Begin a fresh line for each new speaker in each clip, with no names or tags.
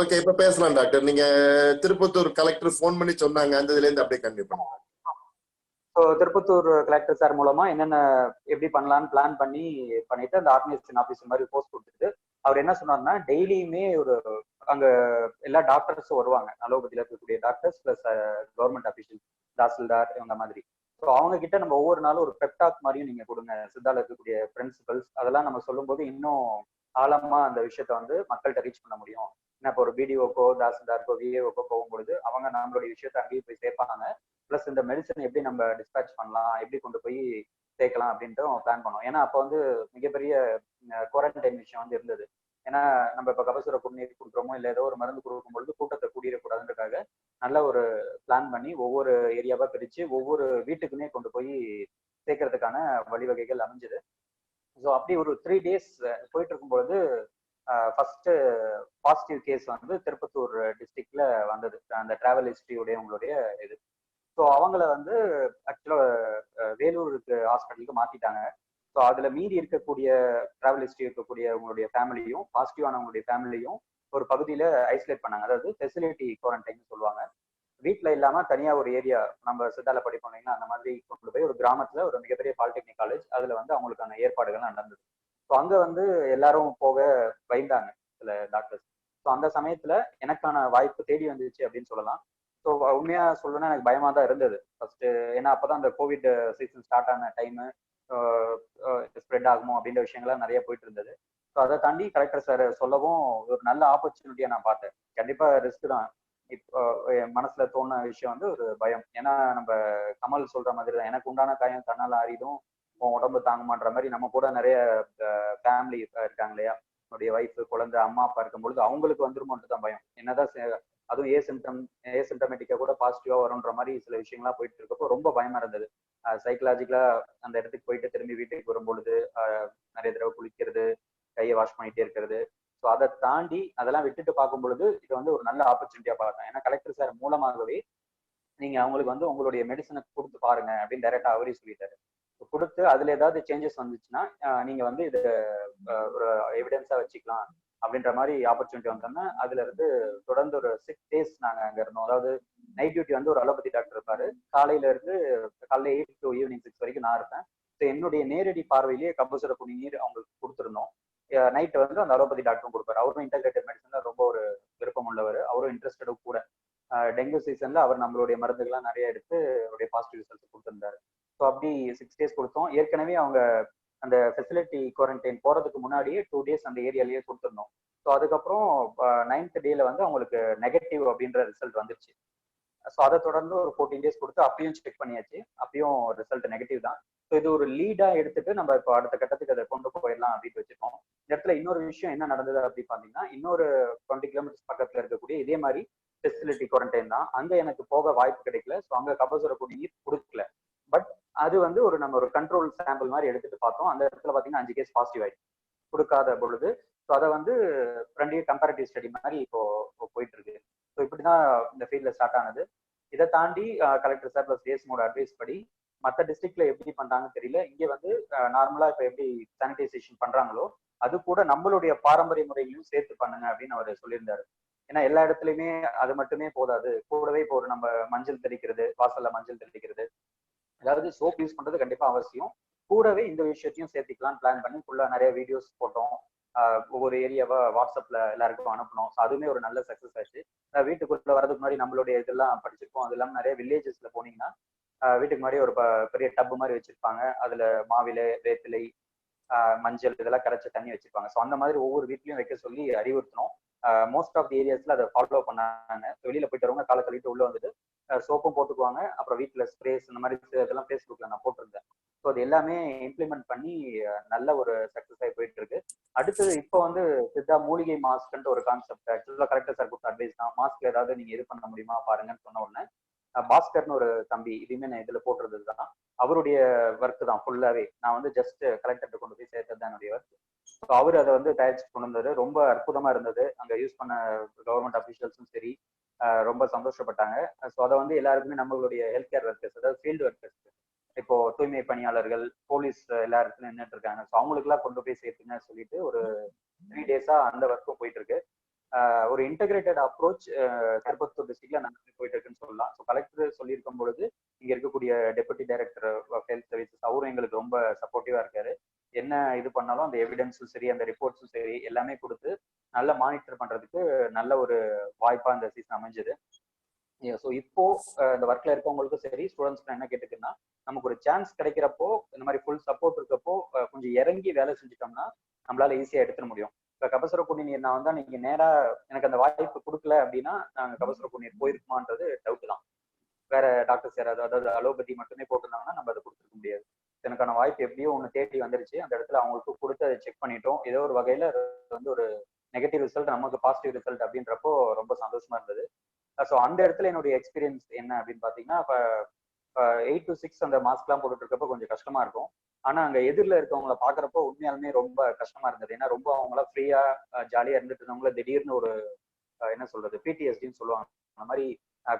Okay, இப்ப பேசலாம் doctor. நீங்க திருப்பத்தூர் கலெக்டர் போன் பண்ணி சொன்னாங்க, அந்த இதுல இருந்து அப்படியே கண்டிப்பா.
ஸோ திருப்பத்தூர் கலெக்டர் சார் மூலமா என்னென்ன எப்படி பண்ணலாம்னு பிளான் பண்ணிட்டு அந்த ஆர்கனைசேஷன் ஆஃபீஸ் மாதிரி போஸ்ட் கொடுத்துட்டு அவர் என்ன சொன்னார்னா, டெய்லியுமே ஒரு அங்க எல்லா டாக்டர்ஸும் வருவாங்க, அலோபதியில இருக்கக்கூடிய doctors plus government official, tahsildar இவங்க மாதிரி. ஸோ அவங்க கிட்ட நம்ம ஒவ்வொரு நாளும் ஒரு பெப்டாக் மாதிரியும் நீங்க கொடுங்க, சித்தால இருக்கக்கூடிய பிரின்சிபல்ஸ் அதெல்லாம் நம்ம சொல்லும்போது இன்னும் ஆழமா அந்த விஷயத்த வந்து மக்கள்கிட்ட ரீச் பண்ண முடியும். ஏன்னா இப்போ ஒரு பிடிஓக்கோ தாசில்தாருக்கோ விஏஓக்கோ போகும்பொழுது அவங்க நம்மளுடைய விஷயத்த அங்கேயும் போய் சேர்ப்பாங்க. பிளஸ் இந்த மெடிசன் எப்படி நம்ம டிஸ்பேச் பண்ணலாம், எப்படி கொண்டு போய் சேர்க்கலாம் அப்படின்ட்டு பிளான் பண்ணோம். ஏன்னா அப்போ வந்து மிகப்பெரிய குவாரண்டைன் விஷயம் வந்து இருந்தது. ஏன்னா நம்ம இப்போ கபசுர குடிநீர் கொடுக்குறோமோ இல்லை ஏதோ ஒரு மருந்து கொடுக்கும்பொழுது கூட்டத்தை கூடிடக்கூடாதுன்றதுக்காக நல்ல ஒரு பிளான் பண்ணி ஒவ்வொரு ஏரியாவா பிரிச்சு ஒவ்வொரு வீட்டுக்குமே கொண்டு போய் சேர்க்கறதுக்கான வழிவகைகள் அமைஞ்சது. ஸோ அப்படி ஒரு 3 days போயிட்டு இருக்கும்பொழுது ஃபர்ஸ்ட் பாசிட்டிவ் கேஸ் வந்து திருப்பத்தூர் டிஸ்ட்ரிக்ட்ல வந்தது, அந்த டிராவல் ஹிஸ்டரியுடைய உங்களுடைய இது. ஸோ அவங்கள வந்து ஆக்சுவலா வேலூருக்கு ஹாஸ்பிட்டலுக்கு மாத்திட்டாங்க. ஸோ அதுல மீதி இருக்கக்கூடிய டிராவல் ஹிஸ்டரி இருக்கக்கூடிய உங்களுடைய ஃபேமிலியும் பாசிட்டிவானவங்களுடைய ஃபேமிலியும் ஒரு பகுதியில ஐசோலேட் பண்ணாங்க. அதாவது ஃபெசிலிட்டி குவாரண்டைன் சொல்லுவாங்க. வீட்டுல இல்லாம தனியா ஒரு ஏரியா, நம்ம சித்தால படிப்போம் இல்லைங்களா, அந்த மாதிரி கொண்டு போய் ஒரு கிராமத்துல ஒரு மிகப்பெரிய பாலிடெக்னிக் காலேஜ், அதுல வந்து அவங்களுக்கான ஏற்பாடுகள் நடந்தது. ஸோ அங்க வந்து எல்லாரும் போக பயந்தாங்க சில டாக்டர்ஸ். ஸோ அந்த சமயத்துல எனக்கான வாய்ப்பு தேடி வந்துச்சு அப்படின்னு சொல்லலாம். ஸோ உண்மையா சொல்லணும்னா எனக்கு பயமா தான் இருந்தது ஃபர்ஸ்ட். ஏன்னா அப்பதான் அந்த கோவிட் சீசன் ஸ்டார்ட் ஆன டைம், ஸ்ப்ரெட் ஆகுமோ அப்படின்ற விஷயங்கள்லாம் நிறைய போயிட்டு இருந்தது. ஸோ அதை தாண்டி கலெக்டர் சார் சொல்லவும் ஒரு நல்ல ஆப்பர்ச்சுனிட்டியா நான் பார்த்தேன். கண்டிப்பா ரிஸ்க் தான். இப்போ என் மனசுல தோணுன விஷயம் வந்து ஒரு பயம். ஏன்னா நம்ம கமல் சொல்ற மாதிரி தான், எனக்கு உண்டான காயம் தன்னால ஆறிடும், உன் உடம்பு தாங்குமான்ற மாதிரி நம்ம கூட நிறைய ஃபேமிலி இருக்காங்க இல்லையா, என்னுடைய ஒய்ஃப், குழந்தை, அம்மா அப்பா இருக்கும்பொழுது அவங்களுக்கு வந்துருமோன்ட்டு தான் பயம். என்னதான் அதுவும் ஏசிம்டமேட்டிக்கா கூட பாசிட்டிவா வரும்ன்ற மாதிரி சில விஷயங்கள்லாம் போயிட்டு இருக்கப்போ ரொம்ப பயமா இருந்தது. சைக்கலாஜிக்கலா அந்த இடத்துக்கு போயிட்டு திரும்பி வீட்டுக்கு வரும்பொழுது நிறைய தடவை குளிக்கிறது, கையை வாஷ் பண்ணிட்டே இருக்கிறது. ஸோ அதை தாண்டி அதெல்லாம் விட்டுட்டு பார்க்கும் பொழுது இது வந்து ஒரு நல்ல ஆப்பர்ச்சுனிட்டியா பார்த்தேன். ஏன்னா கலெக்டர் சார் மூலமாகவே நீங்க அவங்களுக்கு வந்து உங்களுடைய மெடிசனை கொடுத்து பாருங்க அப்படின்னு டைரக்டா அவரே சொல்லிட்டாரு. கொடுத்து அதுல ஏதாவது சேஞ்சஸ் வந்துச்சுன்னா நீங்க வந்து இது ஒரு எவிடன்ஸா வச்சுக்கலாம் அப்படின்ற மாதிரி ஆப்பர்ச்சுனிட்டி வந்தோம்னா அதுல இருந்து தொடர்ந்து ஒரு 6 days நாங்க அங்க இருந்தோம். அதாவது நைட் டியூட்டி வந்து ஒரு அலோபதி டாக்டர் இருப்பாரு, காலையில 8 to ஈவினிங் 6 வரைக்கும் நான் இருப்பேன். ஸோ என்னுடைய நேரடி பார்வையிலேயே கபசுர குடிநீர் அவங்களுக்கு கொடுத்துருந்தோம். நைட் வந்து அந்த அலோபதி டாக்டரும் கொடுப்பாரு. அவரும் இன்டகிரேட்டட் மெடிசன்ல ரொம்ப ஒரு விருப்பம் உள்ளவர், அவரும் இன்ட்ரெஸ்டடும் கூட. டெங்கு சீசன்ல அவர் நம்மளுடைய மருந்துகள்லாம் நிறைய எடுத்து அவருடைய பாசிட்டிவ் ரிசல்ட்ஸ் கொடுத்திருந்தாரு. ஸோ அப்படி 6 days கொடுத்தோம். ஏற்கனவே அவங்க அந்த ஃபெசிலிட்டி குவாரண்டைன் போறதுக்கு முன்னாடியே 2 days அந்த ஏரியாலேயே கொடுத்துருந்தோம். ஸோ அதுக்கப்புறம் 9th டேல வந்து அவங்களுக்கு நெகட்டிவ் அப்படின்ற ரிசல்ட் வந்துருச்சு. ஸோ அதை தொடர்ந்து ஒரு 14 days கொடுத்து அப்பயும் செக் பண்ணியாச்சு, அப்பயும் ரிசல்ட் நெகட்டிவ் தான். ஸோ இது ஒரு லீடா எடுத்துட்டு நம்ம இப்போ அடுத்த கட்டத்துக்கு அதை கொண்டு போயிடலாம் அப்படின்னு வச்சிருக்கோம். இந்த இடத்துல இன்னொரு விஷயம் என்ன நடந்தது அப்படின்னு பாத்தீங்கன்னா, இன்னொரு 20 kilometers பக்கத்துல இருக்கக்கூடிய இதே மாதிரி ஃபெசிலிட்டி குவாரண்டைன் தான். அங்க எனக்கு போக வாய்ப்பு கிடைக்கல. ஸோ அங்க கபசுர குடிநீர் கொடுக்கல. பட் அது வந்து நம்ம ஒரு கண்ட்ரோல் சாம்பிள் மாதிரி எடுத்துட்டு பார்த்தோம். அந்த இடத்துல பாத்தீங்கன்னா 5 கேஸ் பாசிட்டிவ் ஆயிடுச்சு கொடுக்காத பொழுது. ஸோ அதை வந்து 2 year கம்பேரிட்டிவ் ஸ்டடி மாதிரி இப்போ போயிட்டு இருக்கு. ஸோ இப்படிதான் இந்த ஃபீல்ட்ல ஸ்டார்ட் ஆனது. இதை தாண்டி கலெக்டர் சார் பிளஸ் டிஎஸ்மோட அட்வைஸ் படி மற்ற டிஸ்ட்ரிக்ட்ல எப்படி பண்றாங்கன்னு தெரியல, இங்க வந்து நார்மலா இப்ப எப்படி சானிடைசேஷன் பண்றாங்களோ அது கூட நம்மளுடைய பாரம்பரிய முறைகளையும் சேர்த்து பண்ணுங்க அப்படின்னு அவர் சொல்லியிருந்தாரு. ஏன்னா எல்லா இடத்துலயுமே அது மட்டுமே போதாது, கூடவே இப்போ ஒரு நம்ம மஞ்சள் தெளிக்கிறது, வாசல்ல மஞ்சள் தெளிக்கிறது, அதாவது சோப் யூஸ் பண்றது கண்டிப்பா அவசியம். கூடவே இந்த விஷயத்தையும் சேர்த்துக்கலாம் பிளான் பண்ணி ஃபுல்லா நிறைய வீடியோஸ் போட்டோம். ஒவ்வொரு ஏரியாவா வாட்ஸ்அப்ல எல்லாருக்கும் அனுப்பணும். அதுவுமே ஒரு நல்ல சக்சஸ் ஆச்சு. வீட்டுக்குள்ள வரதுக்கு முன்னாடி நம்மளுடைய இதெல்லாம் படிச்சிருக்கோம். அது இல்லாமல் நிறைய வில்லேஜஸ்ல போனீங்கன்னா வீட்டுக்கு முன்னாடி ஒரு பெரிய டப்பு மாதிரி வச்சிருப்பாங்க. அதுல மாவிலை, வேப்பிலை, மஞ்சள் இதெல்லாம் கரைச்ச தண்ணி வச்சிருப்பாங்க. ஸோ அந்த மாதிரி ஒவ்வொரு வீட்லயும் வைக்க சொல்லி அறிவுறுத்தணும். மோஸ்ட் ஆஃப் தி ஏரியாஸ்ல அதை ஃபாலோ பண்ணாங்க. வெளியில போயிட்டு வரவங்க காலை கழிட்டு உள்ள வந்துட்டு சோப்பும் போட்டுக்குவாங்க. அப்புறம் வீட்டுல ஸ்ப்ரேஸ் இந்த மாதிரி இதெல்லாம் ஃபேஸ்புக்ல நான் போட்டிருந்தேன். ஸோ அது எல்லாமே இம்ப்ளிமெண்ட் பண்ணி நல்ல ஒரு சக்சஸ் ஆகி போயிட்டு இருக்கு. அடுத்தது இப்போ வந்து சித்தா மூலிகை மாஸ்க்ன்ற ஒரு கான்செப்ட் ஆக்சுவலா கலெக்டர் சார் கொடுத்த அட்வைஸ் தான். மாஸ்க் ஏதாவது நீங்க இது பண்ண முடியுமா பாருங்கன்னு சொன்ன உடனே பாஸ்கர்னு ஒரு தம்பி, இதுவுமே நான் இதுல போட்டிருந்தது தான், அவருடைய ஒர்க் தான் ஃபுல்லாவே. நான் வந்து ஜஸ்ட் கலெக்டர்கிட்ட கொண்டு போய் சேர்த்தது தான் என்னுடைய ஒர்க். ஸோ அவர் அதை வந்து தயாரிச்சு கொண்டு வந்தாரு. ரொம்ப அற்புதமா இருந்தது. அங்க யூஸ் பண்ண கவர்மெண்ட் அபிஷியல்ஸும் சரி ரொம்ப சந்தோஷப்பட்டாங்க. ஸோ அதை வந்து எல்லாருக்குமே நம்மளுடைய ஹெல்த் கேர் ஒர்க்கர்ஸ், அதாவது ஃபீல்டு ஒர்க்கர்ஸ், இப்போ தூய்மை பணியாளர்கள், போலீஸ் எல்லா இடத்துலயும் நின்றுட்டு இருக்காங்க. ஸோ அவங்களுக்கு எல்லாம் கொண்டு போய் சேர்த்துங்க சொல்லிட்டு ஒரு 3 days அந்த ஒர்க்கும் போயிட்டு இருக்கு. ஒரு இன்டகிரேட்டட் அப்ரோச் திருப்பத்தூர் டிஸ்ட்ரிக்ட்ல நடந்து போயிட்டு இருக்குன்னு சொல்லலாம். ஸோ கலெக்டர் சொல்லியிருக்கும் பொழுது இங்க இருக்கக்கூடிய deputy director of health services அவரும் எங்களுக்கு ரொம்ப சப்போர்ட்டிவா இருக்காரு. என்ன இது பண்ணாலும் அந்த எவிடன்ஸும் சரி, அந்த ரிப்போர்ட்ஸும் சரி எல்லாமே கொடுத்து நல்லா மானிட்டர் பண்றதுக்கு நல்ல ஒரு வாய்ப்பா இந்த சீசன் அமைஞ்சது. ஸோ இப்போ இந்த ஒர்க்ல இருக்கவங்களுக்கும் சரி, ஸ்டூடெண்ட்ஸ்க்கு என்ன கேட்டுக்குன்னா, நமக்கு ஒரு சான்ஸ் கிடைக்கிறப்போ இந்த மாதிரி ஃபுல் சப்போர்ட் இருக்கப்போ கொஞ்சம் இறங்கி வேலை செஞ்சுட்டோம்னா நம்மளால ஈஸியா எடுத்துட முடியும். இப்ப கபசுர குடிநீர் நான் வந்தா நீங்க நேரா எனக்கு அந்த வாய்ப்பு கொடுக்கல அப்படின்னா நாங்க கபசுர குடிநீர் போயிருக்குமான்றது டவுட் தான். வேற டாக்டர்ஸ் யாராவது, அதாவது அலோபதி மட்டுமே போட்டிருந்தாங்கன்னா நம்ம அதை கொடுத்துருக்க முடியாது. எனக்கான வாய்ப்பு எப்படியோ ஒன்று தேடி வந்துருச்சு. அந்த இடத்துல அவங்களுக்கு கொடுத்து அதை செக் பண்ணிட்டோம். ஏதோ ஒரு வகையில வந்து ஒரு நெகட்டிவ் ரிசல்ட் நமக்கு பாசிட்டிவ் ரிசல்ட் அப்படின்றப்போ ரொம்ப சந்தோஷமா இருந்தது. ஸோ அந்த இடத்துல என்னுடைய எக்ஸ்பீரியன்ஸ் என்ன அப்படின்னு பாத்தீங்கன்னா, இப்போ 8 to 6 அந்த மாஸ்க் எல்லாம் போட்டுட்டு இருக்கப்போ கொஞ்சம் கஷ்டமா இருக்கும். ஆனா அங்க எதிரில இருக்கவங்களை பாக்குறப்போ உண்மையாலுமே ரொம்ப கஷ்டமா இருந்தது. ஏன்னா ரொம்ப அவங்களா ஃப்ரீயா ஜாலியா இருந்துட்டு இருந்தவங்கள திடீர்னு ஒரு என்ன சொல்றது, பிடிஎஸ்டின்னு சொல்லுவாங்க. அந்த மாதிரி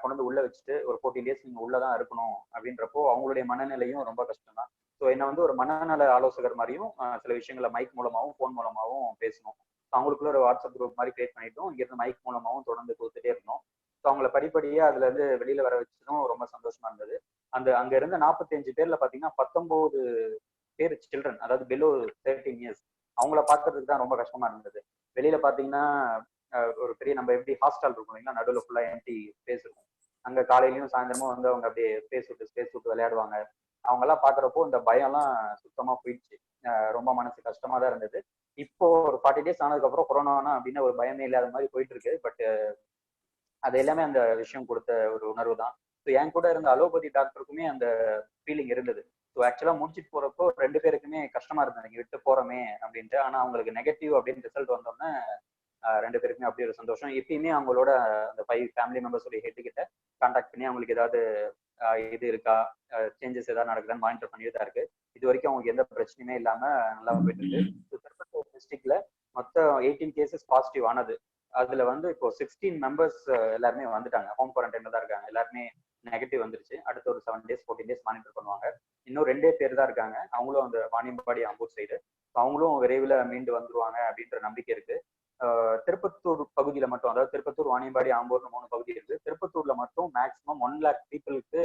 கொண்டு வந்து உள்ள வச்சுட்டு ஒரு 14 days நீங்க உள்ளதான் இருக்கணும் அப்படின்றப்போ அவங்களுடைய மனநிலையும் ரொம்ப கஷ்டம் தான். ஸோ என்ன வந்து ஒரு மனநல ஆலோசகர் மாதிரியும் சில விஷயங்களை மைக் மூலமாவும் போன் மூலமாவும் பேசணும். அவங்களுக்குள்ள ஒரு வாட்ஸ்அப் குரூப் மாதிரி கிரியேட் பண்ணிட்டோம். இங்க இருந்து மைக் மூலமாவும் தொடர்ந்து கொடுத்துட்டே இருந்தோம். ஸோ அவங்கள படிப்படியா அதுல இருந்து வெளியில வர வச்சதும் ரொம்ப சந்தோஷமா இருந்தது. அங்க இருந்த 45 பேர்ல பாத்தீங்கன்னா 19 பேர் சில்ட்ரன், அதாவது பிலோ 13 இயர்ஸ். அவங்கள பாக்குறதுக்கு தான் ரொம்ப கஷ்டமா இருந்தது. வெளியில பாத்தீங்கன்னா ஒரு பெரிய நம்ம எப்படி ஹாஸ்டல் இருக்கும் இல்லைங்களா, நடுவில் ஃபுல்லா எம்டி ஸ்பேஸ் இருக்கும். அங்க காலையிலயும் சாயந்தரமும் வந்து அவங்க அப்படியே ஸ்பேஸ் விட்டு விளையாடுவாங்க. அவங்க எல்லாம் பாக்குறப்போ இந்த பயம் எல்லாம் சுத்தமா போயிடுச்சு. ரொம்ப மனசு கஷ்டமா தான் இருந்தது. இப்போ ஒரு 40 days ஆனதுக்கு அப்புறம் கொரோனா அப்படின்னு ஒரு பயமே இல்லாத மாதிரி போயிட்டு இருக்கு. பட் அது எல்லாமே அந்த விஷயம் கொடுத்த ஒரு உணர்வு தான். ஸோ என் கூட இருந்த அலோபதி டாக்டருக்குமே அந்த ஃபீலிங் இருந்தது. ஸோ ஆக்சுவலா முடிச்சுட்டு போறப்போ 2 பேருக்குமே கஷ்டமா இருந்தது, நீங்க விட்டு போறோமே அப்படின்ட்டு. ஆனா அவங்களுக்கு நெகட்டிவ் அப்படின்னு ரிசல்ட் வந்தோடனே 2 பேருக்குமே அப்படி ஒரு சந்தோஷம். எப்பயுமே அவங்களோட அந்த 5 ஃபேமிலி மெம்பர்ஸோட ஹெட் கிட்ட கான்டாக்ட் பண்ணி அவங்களுக்கு ஏதாவது இது இருக்கா, சேஞ்சஸ் ஏதாவது நடக்குதான்னு மானிட்டர் பண்ணிட்டு தான் இருக்கு. இது வரைக்கும் அவங்களுக்கு எந்த பிரச்சனையுமே இல்லாம நல்லா போயிட்டு இருக்கு. திருப்பத்தூர் டிஸ்ட்ரிக்ட்ல மொத்தம் 18 கேசஸ் பாசிட்டிவ் ஆனது. அதுல வந்து இப்போ 16 மெம்பர்ஸ் எல்லாருமே வந்துட்டாங்க. ஹோம் குவாரண்டைன்ல தான் இருக்காங்க. எல்லாருமே நெகட்டிவ் வந்துருச்சு. அடுத்த ஒரு 7 days 14 days மானிட்டர் பண்ணுவாங்க. இன்னும் 2 பேர் தான் இருக்காங்க. அவங்களும் அந்த வாணியம்பாடி ஆம்பூர் சைடு. அவங்களும் விரைவில் மீண்டு வந்துருவாங்க அப்படின்ற நம்பிக்கை இருக்கு. திருப்பத்தூர் பகுதியில மட்டும், அதாவது திருப்பத்தூர், வாணியம்பாடி, ஆம்பூர்னு 3 பகுதி இருக்கு. திருப்பத்தூர்ல மட்டும் மேக்சிமம் 1 lakh பீப்புளுக்கு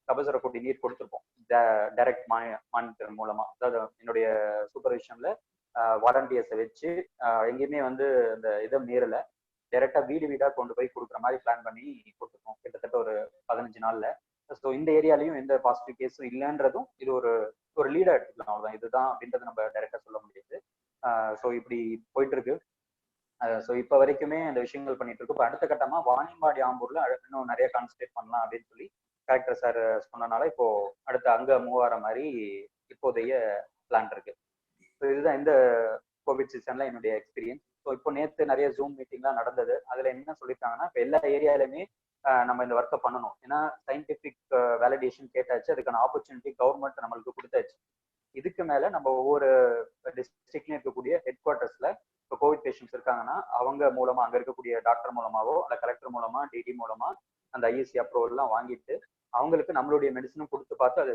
கபசுர குடி நீர் கொடுத்துருப்போம் டைரக்ட் மானிட்டர் மூலமா. அதாவது என்னுடைய சூப்பர்விஷன்ல வாலண்டியர்ஸை வச்சு எங்கேயுமே வந்து இந்த இதை மீறல, டைரக்டா வீடு வீடா கொண்டு போய் கொடுக்குற மாதிரி பிளான் பண்ணி கொடுத்துருக்கோம் கிட்டத்தட்ட ஒரு 15 நாள்ல. ஸோ இந்த ஏரியாலையும் எந்த பாசிட்டிவ் கேஸும் இல்லைன்றதும் இது ஒரு ஒரு லீடா எடுத்துக்கலாம். அவ்வளவுதான், இதுதான் அப்படின்றது நம்ம டைரக்டா சொல்ல முடியாது. ஸோ இப்படி போயிட்டு இருக்கு. ஸோ இப்போ வரைக்குமே அந்த விஷயங்கள் பண்ணிட்டு இருக்கு. இப்போ அடுத்த கட்டமா வாணியம்பாடி ஆம்பூர்ல இன்னும் நிறைய கான்சன்ட்ரேட் பண்ணலாம் அப்படின்னு சொல்லி கலெக்டர் சார் சொன்னனால இப்போ அடுத்து அங்க மூவ் ஆகிற மாதிரி இப்போதைய பிளான் இருக்கு. ஸோ இதுதான் இந்த கோவிட் சீசன்ல என்னுடைய எக்ஸ்பீரியன்ஸ். ஸோ இப்போ நேற்று நிறைய ஜூம் மீட்டிங்லாம் நடந்தது. அதுல என்ன சொல்லியிருக்காங்கன்னா, இப்போ எல்லா ஏரியாலுமே நம்ம இந்த ஒர்க்கை பண்ணணும். ஏன்னா சயின்டிபிக் வேலிடேஷன் கேட்டாச்சு, அதுக்கான ஆப்பர்ச்சுனிட்டி கவர்மெண்ட் நம்மளுக்கு கொடுத்தாச்சு. இதுக்கு மேல நம்ம ஒவ்வொரு டிஸ்ட்ரிக்ட்லயும் இருக்கக்கூடிய ஹெட் குவார்டர்ஸ்ல இப்போ கோவிட் பேஷண்ட்ஸ் இருக்காங்கன்னா அவங்க மூலமா, அங்க இருக்கக்கூடிய டாக்டர் மூலமாவோ அல்ல கலெக்டர் மூலமா, டிடி மூலமா அந்த ஐஎஸ்சி அப்ரூவல் எல்லாம் வாங்கிட்டு அவங்களுக்கு நம்மளுடைய மெடிசனும் கொடுத்து பார்த்து அது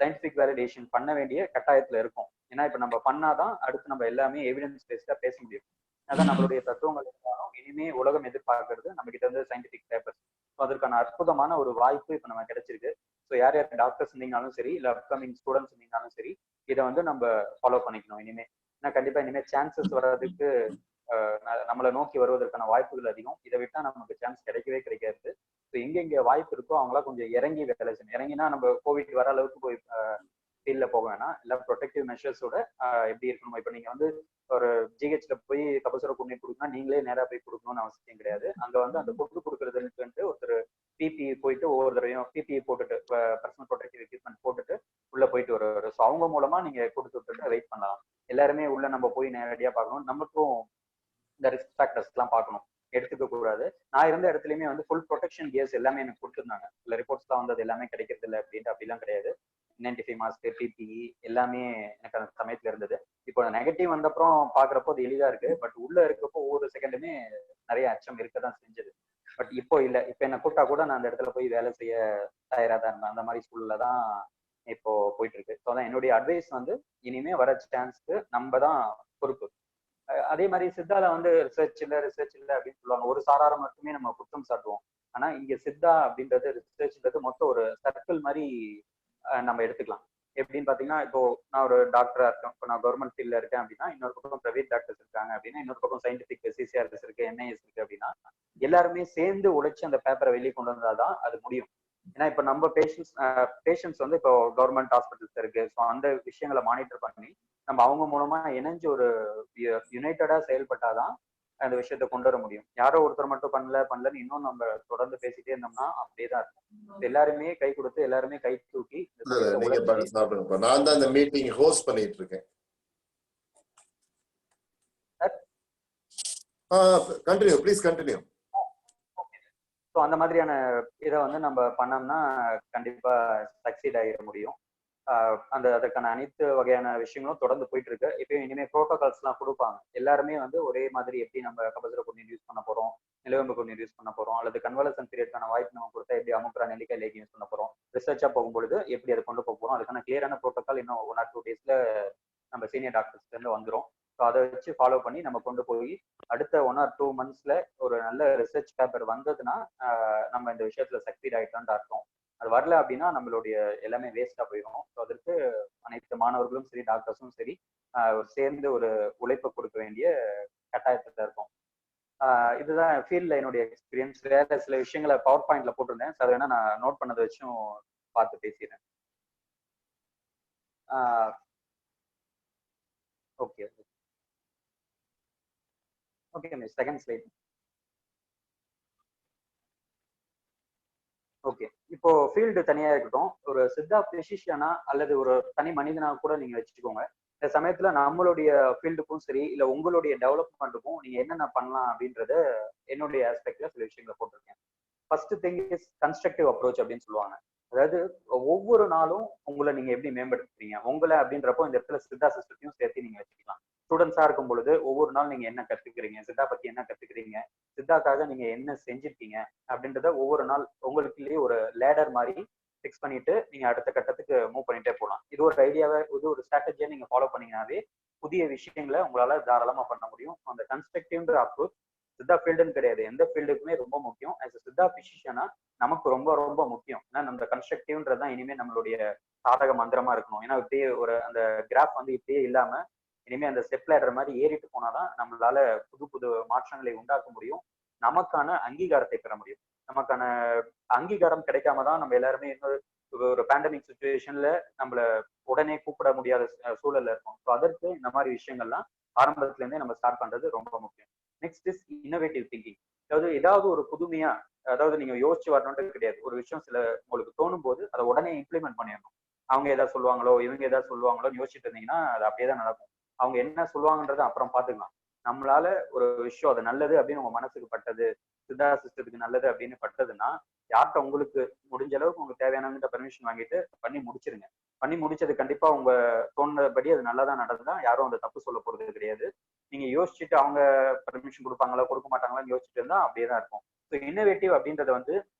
சயின்டிபிக் வேலிடேஷன் பண்ண வேண்டிய கட்டாயத்துல இருக்கும். ஏன்னா இப்ப நம்ம பண்ணாதான் அடுத்து நம்ம எல்லாமே எவிடன்ஸ் பேஸ்டா பேச முடியும். அதான் நம்மளுடைய தத்துவங்கள் இருந்தாலும் இனிமே உலகம் எதிர்பார்க்கறது நம்ம கிட்ட இருந்து சயின்டிபிக் பேப்பர்ஸ். அதற்கான அற்புதமான ஒரு வாய்ப்பு இப்ப நம்ம கிடைச்சிருக்கு. ஸோ யார் யார் டாக்டர்ஸ் இருந்தீங்கனாலும் சரி, இல்ல அப்கமிங் ஸ்டூடெண்ட்ஸ் இருந்தீங்கனாலும் சரி, இதை வந்து நம்ம ஃபாலோ பண்ணிக்கணும் இனிமே. ஏன்னா கண்டிப்பா இனிமே சான்சஸ் வர்றதுக்கு நம்மளை நோக்கி வருவதற்கான வாய்ப்புகள் அதிகம். இதை விட்டா நமக்கு சான்ஸ் கிடைக்கவே கிடைக்காது. ஸோ எங்க வாய்ப்பு இருக்கோ அவங்களா கொஞ்சம் இறங்கி வேலை செய்யணும். இறங்கினா நம்ம கோவிட் வர அளவுக்கு போய் ஃபீல்ட்ல போக வேணாம். எல்லாம் ப்ரொடெக்டிவ் மெஷர்ஸோட எப்படி இருக்கணும். இப்போ நீங்க வந்து ஒரு ஜிஹெச்ல போய் கபசுர குடிநீர் கொடுக்கணும், நீங்களே நேரா போய் கொடுக்கணும்னு அவசியம் கிடையாது. அங்க வந்து அந்த கொடுக்கறதுக்கு ஒருத்தர் பிபி போயிட்டு ஒவ்வொரு தடவையும் பிபி போட்டுட்டு, பர்சனல் ப்ரொடெக்டிவ் எக்யூப்மெண்ட் போட்டுட்டு உள்ள போயிட்டு வருவாரு. ஸோ அவங்க மூலமா நீங்க கொடுத்து விட்டுட்டு வெயிட் பண்ணலாம். எல்லாருமே உள்ள நம்ம போய் நேரடியா பார்க்கணும். நமக்கும் இந்த ரிஸ்க் ஃபேக்டர்ஸ் எல்லாம் பார்க்கணும், எடுத்துக்க கூடாது. நான் இருந்த இடத்துலயுமே வந்து ஃபுல் ப்ரொடெக்ஷன் கியர்ஸ் எல்லாமே எனக்கு கொடுத்துருந்தாங்க. இல்ல ரிப்போர்ட்ஸ் தான் வந்து அது எல்லாமே கிடைக்கிறது இல்லை அப்படின்ட்டு அப்படிலாம் கிடையாது. N95 மாஸ்க், பிபிஇ எல்லாமே எனக்கு அந்த சமயத்துல இருந்தது. இப்போ நெகட்டிவ் வந்தப்புறம் பாக்குறப்போ அது எளிதா இருக்கு. பட் உள்ள இருக்கப்போ ஒவ்வொரு செகண்டுமே நிறைய அச்சம் இருக்கதான் செஞ்சது. பட் இப்போ இல்ல. இப்ப என்ன கூப்பிட்டா கூட நான் அந்த இடத்துல போய் வேலை செய்ய தயாரா தான் இருந்தேன். அந்த மாதிரி சூழல்ல தான் இப்போ போயிட்டு இருக்கு. ஸோ அதான் என்னுடைய அட்வைஸ் வந்து, இனிமே வர சான்ஸ்க்கு நம்ம தான் பொறுப்பு. அதே மாதிரி சித்தால வந்து ரிசர்ச் இல்ல அப்படின்னு சொல்லுவாங்க. ஒரு சாராரை மட்டுமே நம்ம குற்றம் சாட்டுவோம். ஆனா இங்க சித்தா அப்படின்றது ரிசர்ச்ன்றது மொத்தம் ஒரு சர்க்கிள் மாதிரி நம்ம எடுத்துக்கலாம். எப்படின்னு பாத்தீங்கன்னா, இப்போ நான் ஒரு டாக்டரா இருக்கேன். இப்போ நான் கவர்மெண்ட் ஃபீல்ட்ல இருக்கேன் அப்படின்னா, இன்னொரு பக்கம் பிரைவேட் டாக்டர்ஸ் இருக்காங்க அப்படின்னா, இன்னொரு பக்கம் சயின்டிபிக் சிசிஆர்எஸ் இருக்கு, என்ஐஎஸ் இருக்கு அப்படின்னா, எல்லாருமே சேர்ந்து உழைச்சு அந்த பேப்பரை வெளியே கொண்டு வந்தாதான் அது முடியும். ஏன்னா இப்ப நம்ம பேஷண்ட்ஸ் வந்து இப்போ கவர்மெண்ட் ஹாஸ்பிட்டல்ஸ் இருக்கு. ஸோ அந்த விஷயங்களை மானிட்டர் பண்ணி நம்ம அவங்க மூலமா இணைஞ்சு ஒரு யுனைட்டடா செயல்பட்டாதான் அந்த விஷயத்த கொண்டு வர முடியும். யாரோ ஒருத்தர் மட்டும் பண்ணலன்னு இன்னும் நம்ம தொடர்ந்து பேசிட்டே இருந்தோம்னா அப்படியே தான் இருக்கும். எல்லாருமே கை கொடுத்து எல்லாருமே கை தூக்கி
நீங்க சாப்பிடுங்க. நான் தான் இந்த மீட்டிங் ஹோஸ்ட் பண்ணிட்டு இருக்கேன். Continue please continue.
ஸோ அந்த மாதிரியான இதை வந்து நம்ம பண்ணோம்னா கண்டிப்பா சக்சீட் ஆகிட முடியும். அதற்கான அனைத்து வகையான விஷயங்களும் தொடர்ந்து போயிட்டு இருக்கு. இப்போ இனிமே ப்ரோட்டோகால்ஸ் எல்லாம் கொடுப்பாங்க. எல்லாருமே வந்து ஒரே மாதிரி எப்படி நம்ம கபசுர குடிநீர் யூஸ் பண்ண போறோம், நிலவேம்பு குடிநீர் யூஸ் பண்ண போறோம், அல்லது கன்வலசன் பீரியட்கான வாய்ப்பு நம்ம கொடுத்தா எப்படி அமுக்குரா நெல்லிக்காய் லேக் யூஸ் பண்ண போறோம், ரிசர்ச்சா போகும்பொழுது எப்படி அதை கொண்டு போக போறோம், அதுக்கான கிளியரான ப்ரோட்டோகால் இன்னும் 1 or 2 daysல நம்ம சீனியர் டாக்டர்ஸ்ல இருந்து வந்துடும். ஸோ அதை வச்சு ஃபாலோ பண்ணி நம்ம கொண்டு போய் அடுத்த 1 or 2 monthsல ஒரு நல்ல ரிசர்ச் பேப்பர் வந்ததுன்னா நம்ம இந்த விஷயத்துல சக்சீட் ஆயிட்டோம்னு அர்த்தம். அது வரல அப்படின்னா நம்மளுடைய எல்லாமே வேஸ்டா போயிடும். ஸோ அதற்கு அனைத்து மாணவர்களும் சரி டாக்டர்ஸும் சரி சேர்ந்து ஒரு உழைப்பை கொடுக்க வேண்டிய கட்டாயத்துல இருக்கும். இதுதான் ஃபீல்ட்ல என்னுடைய எக்ஸ்பீரியன்ஸ். வேற சில விஷயங்களை பவர் பாயிண்ட்ல போட்டிருந்தேன். அது வேணா நான் நோட் பண்ணதை வச்சும் பார்த்து பேசிடுறேன். Okay okay miss, second slide. Okay, இப்போ ஃபீல்டு தனியா இருக்கட்டும். ஒரு சித்தா பிசிஷியனா அல்லது ஒரு தனி மனிதனா கூட நீங்க வச்சுக்கோங்க. இந்த சமயத்துல நம்மளுடைய ஃபீல்டுக்கும் சரி, இல்ல உங்களுடைய டெவலப்மெண்ட்டுக்கும் நீங்க என்னென்ன பண்ணலாம் அப்படின்றத என்னுடைய ஆஸ்பெக்ட்ல சில விஷயங்களை போட்டிருக்கேன். First thing is constructive approach அப்படின்னு சொல்லுவாங்க. அதாவது ஒவ்வொரு நாளும் உங்களை நீங்க எப்படி மேம்படுத்துறீங்க உங்களை அப்படின்றப்போ இந்த இடத்துல சித்தா சிஸ்டத்தையும் சேர்த்து நீங்க வச்சுக்கலாம். ஸ்டூடெண்ட்ஸா இருக்கும் பொழுது ஒவ்வொரு நாள் நீங்க என்ன கத்துக்கிறீங்க, சித்தா பத்தி என்ன கத்துக்கிறீங்க, சித்தாக்காக நீங்க என்ன செஞ்சிருக்கீங்க அப்படின்றத ஒவ்வொரு நாள் உங்களுக்குள்ளேயே ஒரு லேடர் மாதிரி ஃபிக்ஸ் பண்ணிட்டு நீங்க அடுத்த கட்டத்துக்கு மூவ் பண்ணிட்டே போகலாம். இது ஒரு ஐடியாவை, இது ஒரு ஸ்ட்ராட்டஜியை நீங்க ஃபாலோ பண்ணீங்கன்னாவே புதிய விஷயங்களை உங்களால தாராளமா பண்ண முடியும். அந்த கன்ஸ்ட்ரக்டிவ்ன்ற அப்ரோச் சித்தா ஃபீல்டுன்னு கிடையாது, எந்த ஃபீல்டுக்குமே ரொம்ப முக்கியம். ஆஸ் சித்தா பிசிஷியனா நமக்கு ரொம்ப ரொம்ப முக்கியம். ஏன்னா நம்ம கன்ஸ்ட்ரக்டிவ்ன்றதான் இனிமே நம்மளுடைய சாதக மந்திரமா இருக்கணும். ஏன்னா இப்படியே ஒரு அந்த கிராஃப் வந்து இப்படியே இல்லாம இனிமே அந்த ஸ்டெப் லேடர் மாதிரி ஏறிட்டு போனாதான் நம்மளால புது புது மாற்றங்களை உண்டாக்க முடியும். நமக்கான அங்கீகாரத்தை பெற முடியும். நமக்கான அங்கீகாரம் கிடைக்காம தான் நம்ம எல்லாருமே இன்னொரு ஒரு பேண்டமிக் சுச்சுவேஷன்ல நம்மள உடனே கூப்பிட முடியாத சூழல்ல இருக்கும். ஸோ அதற்கு இந்த மாதிரி விஷயங்கள்லாம் ஆரம்பத்துல இருந்தே நம்ம ஸ்டார்ட் பண்றது ரொம்ப முக்கியம். Next is innovative thinking. அதாவது ஏதாவது ஒரு புதுமையா, அதாவது நீங்க யோசிச்சு வரணும்ன்றது கிடையாது. ஒரு விஷயம் சில உங்களுக்கு தோணும் போது அதை உடனே இம்ப்ளிமெண்ட் பண்ணிடணும். அவங்க ஏதாவது சொல்லுவாங்களோ இவங்க ஏதாவது சொல்லுவாங்களோன்னு யோசிச்சுட்டு இருந்தீங்கன்னா அது அப்படியே தான் நடக்கும். அவங்க என்ன சொல்லுவாங்கன்றத அப்புறம் பாத்துக்கலாம். நம்மளால ஒரு விஷயம் அது நல்லது அப்படின்னு உங்க மனசுக்கு பட்டது, சித்தா சிஸ்டத்துக்கு நல்லது அப்படின்னு பட்டதுன்னா யார்கிட்ட உங்களுக்கு முடிஞ்ச அளவுக்கு உங்களுக்கு தேவையானவங்கிட்ட பெர்மிஷன் வாங்கிட்டு பண்ணி முடிச்சிருங்க. பண்ணி முடிச்சது கண்டிப்பா உங்க தோணுபடி அது நல்லதா நடந்தா யாரும் அந்த தப்பு சொல்ல போறது கிடையாது. நீங்க யோசிச்சுட்டு அவங்க பெர்மிஷன் கொடுப்பாங்களா கொடுக்க மாட்டாங்களான்னு யோசிச்சுட்டு இருந்தா அப்படியே தான் இருக்கும். ஸோ இன்னோவேட்டிவ் அப்படின்றது வந்து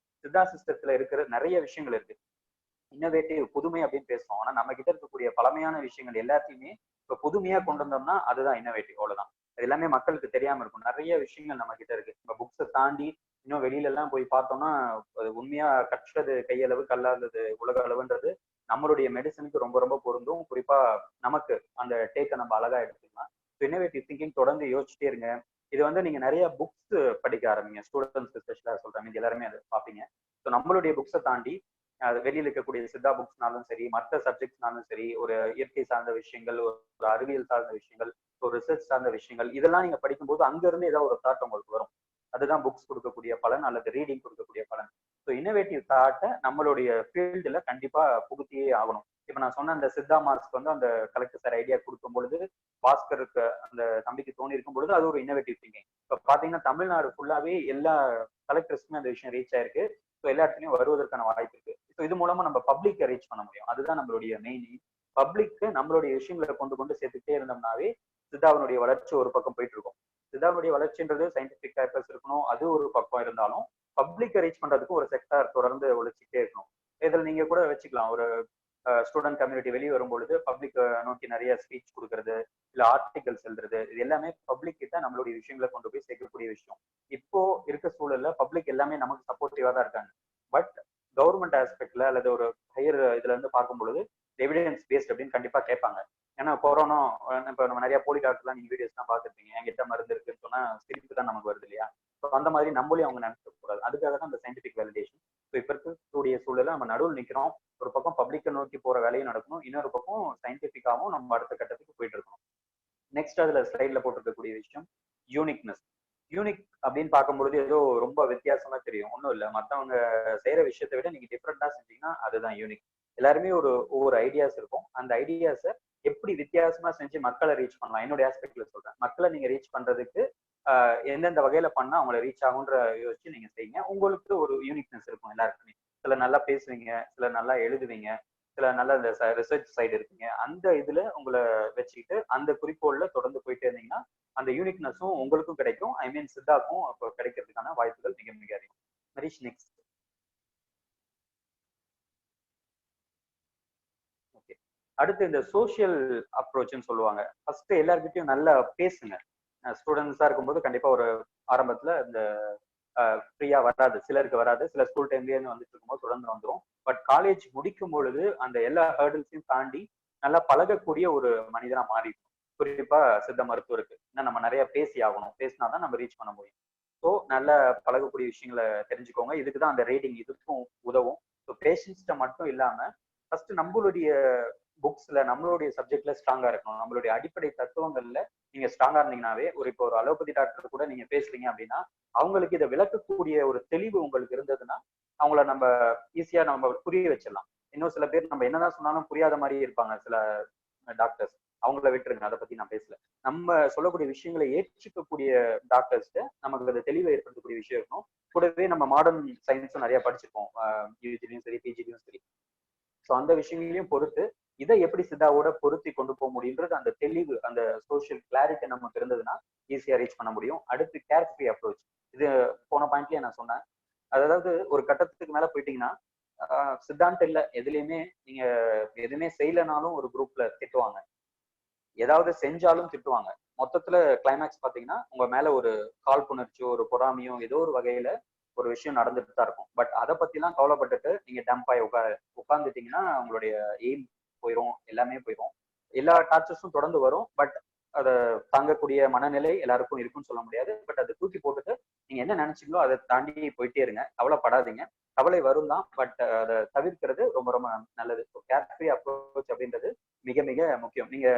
சித்தா சிஸ்டத்துல இருக்கிற நிறைய விஷயங்கள் இருக்கு. இன்னோவேட்டிவ் புதுமை அப்படின்னு பேசுறோம். ஆனா நம்ம கிட்ட இருக்கக்கூடிய பழமையான விஷயங்கள் எல்லாத்தையுமே இப்ப புதுமையா கொண்டு வந்தோம்னா அதுதான் இன்னோவேட்டிவ். அவ்வளவுதான். அது எல்லாமே மக்களுக்கு தெரியாம இருக்கும். நிறைய விஷயங்கள் நம்ம கிட்ட இருக்கு. இப்ப புக்ஸை தாண்டி இன்னும் வெளியில எல்லாம் போய் பார்த்தோம்னா அது உண்மையா கற்றது கையளவு கல்லாதது உலக அளவுன்றது நம்மளுடைய மெடிசனுக்கு ரொம்ப ரொம்ப பொருந்தும். குறிப்பா நமக்கு அந்த டேக்கை நம்ம அழகா எடுத்துக்கலாம். இன்னோவேட்டிவ் திங்கிங் தொடர்ந்து யோசிச்சுட்டே இருங்க. இது வந்து நீங்க நிறைய புக்ஸ் படிக்க ஆரம்பிங்க. ஸ்டூடெண்ட்ஸ்க்கு ஸ்பெஷலா சொல்றேன், நீங்க எல்லாருமே அதை பார்ப்பீங்க. ஸோ நம்மளுடைய புக்ஸை தாண்டி வெளியில இருக்கக்கூடிய சித்தா புக்ஸ்னாலும் சரி, மற்ற சப்ஜெக்ட்ஸ்னாலும் சரி, ஒரு இயற்கை சார்ந்த விஷயங்கள், ஒரு அறிவியல் சார்ந்த விஷயங்கள், ஒரு ரிசர்ச் சார்ந்த விஷயங்கள், இதெல்லாம் நீங்க படிக்கும்போது அங்க இருந்து ஏதாவது ஒரு தாட் உங்களுக்கு வரும். அதுதான் புக்ஸ் கொடுக்கக்கூடிய பலன் அல்லது ரீடிங் கொடுக்கக்கூடிய பலன். ஸோ இன்னோவேட்டிவ் தாட்டை நம்மளுடைய ஃபீல்டுல கண்டிப்பா புகுத்தியே ஆகணும். இப்ப நான் சொன்ன அந்த சித்தா மாஸ்க் வந்து அந்த கலெக்டர் சார் ஐடியா கொடுக்கும் பொழுது பாஸ்கருக்கு அந்த தம்பிக்கு தோணி இருக்கும் பொழுது அது ஒரு இன்னோவேட்டிவ் திங்கிங். இப்ப பாத்தீங்கன்னா தமிழ்நாடு ஃபுல்லாவே எல்லா கலெக்டர்ஸ்க்குமே அந்த விஷயம் ரீச் ஆயிருக்கு. ஸோ எல்லா இடத்துலயும் வருவதற்கான வாய்ப்பு இருக்கு. ஸோ இது மூலமா நம்ம பப்ளிக்கை ரீச் பண்ண முடியும். அதுதான் நம்மளுடைய மெயின். பப்ளிக்கு நம்மளுடைய விஷயங்களை கொண்டு கொண்டு சேர்த்துட்டே இருந்தோம்னாவே சித்தாவினுடைய வளர்ச்சி ஒரு பக்கம் போயிட்டு இருக்கும். சித்தாவினுடைய வளர்ச்சின்றது சயின்டிபிக் பேப்பர்ஸ் இருக்கணும், அது ஒரு பக்கம் இருந்தாலும் பப்ளிக்கை ரீச் பண்றதுக்கு ஒரு செக்டார் தொடர்ந்து உழைச்சிட்டே இருக்கணும். இதில் நீங்க கூட வச்சுக்கலாம். ஒரு ஸ்டூடெண்ட் கம்யூனிட்டி வெளியே வரும்பொழுது பப்ளிக் நோக்கி நிறைய ஸ்பீச் கொடுக்கறது, இல்ல ஆர்டிகல்ஸ் எழுதுறது, இது எல்லாமே பப்ளிக் கிட்ட நம்மளுடைய விஷயங்களை கொண்டு போய் சேர்க்கக்கூடிய விஷயம். இப்போ இருக்க சூழல்ல பப்ளிக் எல்லாமே நமக்கு சப்போர்ட்டிவா தான் இருக்காங்க. பட் கவர்மெண்ட் ஆஸ்பெக்ட்ல அல்லது ஒரு ஹையர் இதுல இருந்து பார்க்கும் பொழுது எவிடன்ஸ் பேஸ்ட் அப்படின்னு கண்டிப்பா கேட்பாங்க. ஏன்னா கொரோனா இப்ப நம்ம நிறைய போலி டாக்டர்லாம் நீங்க வீடியோஸ் தான் பார்த்துருப்பீங்க. என்கிட்ட மருந்து இருக்குன்னு சொன்னா சிரிப்பு தான் நமக்கு வருது இல்லையா? அந்த மாதிரி நம்மளையும் அவங்க நினைக்க கூடாது. அதுக்காக தான் அந்த சயின்டிபிக் வேலிடேஷன். ஸோ இப்ப இருக்கக்கூடிய சூழல நம்ம நடுவில் நிக்கிறோம். ஒரு பக்கம் பப்ளிக்கை நோக்கி போற வேலையும் நடக்கணும், இன்னொரு பக்கம் சயின்டிபிக்காவும் நம்ம அடுத்த கட்டத்துக்கு போயிட்டு இருக்கணும். நெக்ஸ்ட் அதுல ஸ்லைட்ல போட்டிருக்கக்கூடிய விஷயம் யூனிக்னஸ். யூனிக் அப்படின்னு பார்க்கும்பொழுது ஏதோ ரொம்ப வித்தியாசமா தெரியும். ஒன்றும் இல்லை, மற்றவங்க செய்யற விஷயத்தை விட நீங்க டிஃப்ரெண்டா செஞ்சீங்கன்னா அதுதான் யூனிக். எல்லாருமே ஒவ்வொரு ஐடியாஸ் இருக்கும். அந்த ஐடியாஸை எப்படி வித்தியாசமா செஞ்சு மக்களை ரீச் பண்ணலாம், என்னுடைய ஆஸ்பெக்ட்ல சொல்றேன். மக்களை நீங்க ரீச் பண்றதுக்கு எந்தெந்த வகையில பண்ணா அவங்களை ரீச் ஆகுன்ற யோசிச்சு நீங்க செய்யுங்க. உங்களுக்கு ஒரு யூனிக்னஸ் இருக்கும் எல்லாருக்குமே. சில நல்லா பேசுவீங்க, சில நல்லா எழுதுவீங்க, சில நல்ல இந்த ரிசர்ச் சைடு இருக்குங்க. அந்த இதுல உங்களை வச்சுக்கிட்டு அந்த குறிக்கோள்ல தொடர்ந்து போயிட்டே இருந்தீங்கன்னா அந்த யூனிக்னஸும் உங்களுக்கும் கிடைக்கும். ஐ மீன் சித்தாக்கும் அப்போ கிடைக்கிறதுக்கான வாய்ப்புகள் மிக மிக அதிகம். ஹரிஷ் நெக்ஸ்ட். ஓகே, அடுத்து இந்த சோசியல் அப்ரோச்னு சொல்லுவாங்க. ஃபர்ஸ்ட் எல்லார்கிட்டயும் நல்லா பேசுங்க. ஸ்டூடெண்ட்ஸா இருக்கும்போது கண்டிப்பா ஒரு ஆரம்பத்துல இந்த ஃப்ரீயா வராது, சிலருக்கு வராது. சில ஸ்கூல் டைம்லயே வந்துட்டு இருக்கும்போது தொடர்ந்து வந்துடும். பட் காலேஜ் முடிக்கும் பொழுது அந்த எல்லா ஹேர்டில்ஸையும் தாண்டி நல்லா பழகக்கூடிய ஒரு மனிதனா மாறி, குறிப்பா சித்த மருத்துவருக்கு ஏன்னா நம்ம நிறைய பேசி ஆகணும், பேசினாதான் நம்ம ரீச் பண்ண முடியும். ஸோ நல்ல பழகக்கூடிய விஷயங்களை தெரிஞ்சுக்கோங்க. இதுக்கு தான் அந்த ரீடிங் இதுக்கும் உதவும். ஸோ பேஷன்ஸ்ட மட்டும் இல்லாம ஃபர்ஸ்ட் நம்மளுடைய புக்ஸ்ல நம்மளுடைய சப்ஜெக்ட்ல ஸ்ட்ராங்கா இருக்கணும். நம்மளுடைய அடிப்படை தத்துவங்கள்ல நீங்க ஸ்ட்ராங்கா இருந்தீங்கன்னாவே இப்போ ஒரு அலோபதி டாக்டர் கூட நீங்க பேசுறீங்க அப்படின்னா அவங்களுக்கு இதை விளக்கக்கூடிய ஒரு தெளிவு உங்களுக்கு இருந்ததுன்னா அவங்கள நம்ம ஈஸியா நம்ம புரிய வச்சிடலாம். இன்னும் சில பேர் நம்ம என்னதான் சொன்னாலும் புரியாத மாதிரி இருப்பாங்க சில டாக்டர்ஸ். அவங்கள விட்டுருங்க, அதை பத்தி நான் பேசல. நம்ம சொல்லக்கூடிய விஷயங்களை ஏற்றுக்கக்கூடிய டாக்டர்ஸ்க்கு நமக்கு அந்த தெளிவை ஏற்படுத்தக்கூடிய விஷயம் இருக்கணும். கூடவே நம்ம மாடர்ன் சயின்ஸும் நிறைய படிச்சிருக்கோம், யூஜிலையும் சரி பிஜிலையும் சரி. ஸோ அந்த விஷயங்களையும் பொறுத்து இதை எப்படி சித்தாவோட பொருத்தி கொண்டு போக முடியுன்றது அந்த தெளிவு, அந்த சோஷியல் கிளாரிட்டி நமக்கு இருந்ததுன்னா ஈஸியா ரீச் பண்ண முடியும். அடுத்து கேர் ஃப்ரீ அப்ரோச். இது போன பாயிண்ட்லயே நான் சொன்னேன். அதாவது ஒரு கட்டத்துக்கு மேல போயிட்டீங்கன்னா சித்தாந்தம் இல்ல எதுலையுமே நீங்க எதுவுமே செய்யலனாலும் ஒரு குரூப்ல திட்டுவாங்க, ஏதாவது செஞ்சாலும் திட்டுவாங்க. மொத்தத்துல கிளைமேக்ஸ் பாத்தீங்கன்னா உங்க மேல ஒரு காழ்ப்புணர்ச்சியோ ஒரு பொறாமையோ ஏதோ ஒரு வகையில ஒரு விஷயம் நடந்துட்டு தான் இருக்கும். பட் அதை பத்தி எல்லாம் கவலைப்பட்டுட்டு நீங்க டம்பாய் உட்காந்துட்டீங்கன்னா உங்களுடைய எய்ம் போயிடும், எல்லாமே போயிடும். எல்லா டார்ச்சர்ஸும் தொடர்ந்து வரும். பட் அதை தாங்கக்கூடிய மனநிலை எல்லாருக்கும் இருக்குன்னு சொல்ல முடியாது. பட் அதை தூக்கி போட்டுட்டு நீங்க என்ன நினைச்சீங்களோ அதை தாண்டி போயிட்டே இருங்க, கவலைப்படாதீங்க. கவலை வரும் தான், பட் அதை தவிர்க்கிறது ரொம்ப ரொம்ப நல்லது. கேர் ஃப்ரீ அப்ரோச் அப்படின்றது மிக மிக முக்கியம். நீங்க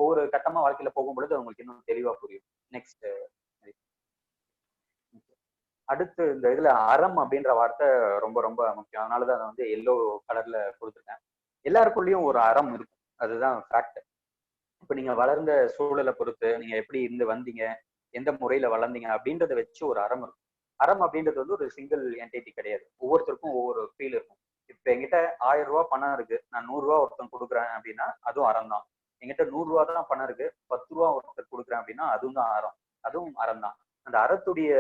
ஒவ்வொரு கட்டமா வாழ்க்கையில போகும் பொழுது உங்களுக்கு இன்னும் தெளிவா புரியும். நெக்ஸ்ட். அடுத்து இந்த இதுல அறம் அப்படின்ற வார்த்தை ரொம்ப ரொம்ப முக்கியம். அதனாலதான் அதை வந்து எல்லோ கலர்ல கொடுத்துருக்கேன். எல்லாருக்குள்ளயும் ஒரு அறம் இருக்கும், அதுதான் ஃபேக்ட். இப்ப நீங்க வளர்ந்த சூழலை பொறுத்து நீங்க எப்படி இருந்து வந்தீங்க, எந்த முறையில வளர்ந்தீங்க அப்படின்றத வச்சு ஒரு அறம் இருக்கும். அறம் அப்படின்றது வந்து ஒரு சிங்கிள் என்டிட்டி கிடையாது. ஒவ்வொருத்தருக்கும் ஒவ்வொரு ஃபீல் இருக்கும். இப்ப என்கிட்ட 1000 ரூபாய் பணம் இருக்கு, நான் 100 ரூபாய் ஒருத்தன் கொடுக்குறேன் அப்படின்னா அதுவும் அறம் தான். என்கிட்ட 100 ரூபாய் தான் பணம் இருக்கு, 10 ரூபாய் ஒருத்தர் கொடுக்குறேன் அப்படின்னா அதுவும் தான் அறம், அதுவும் அறம் தான். அந்த அறத்துடைய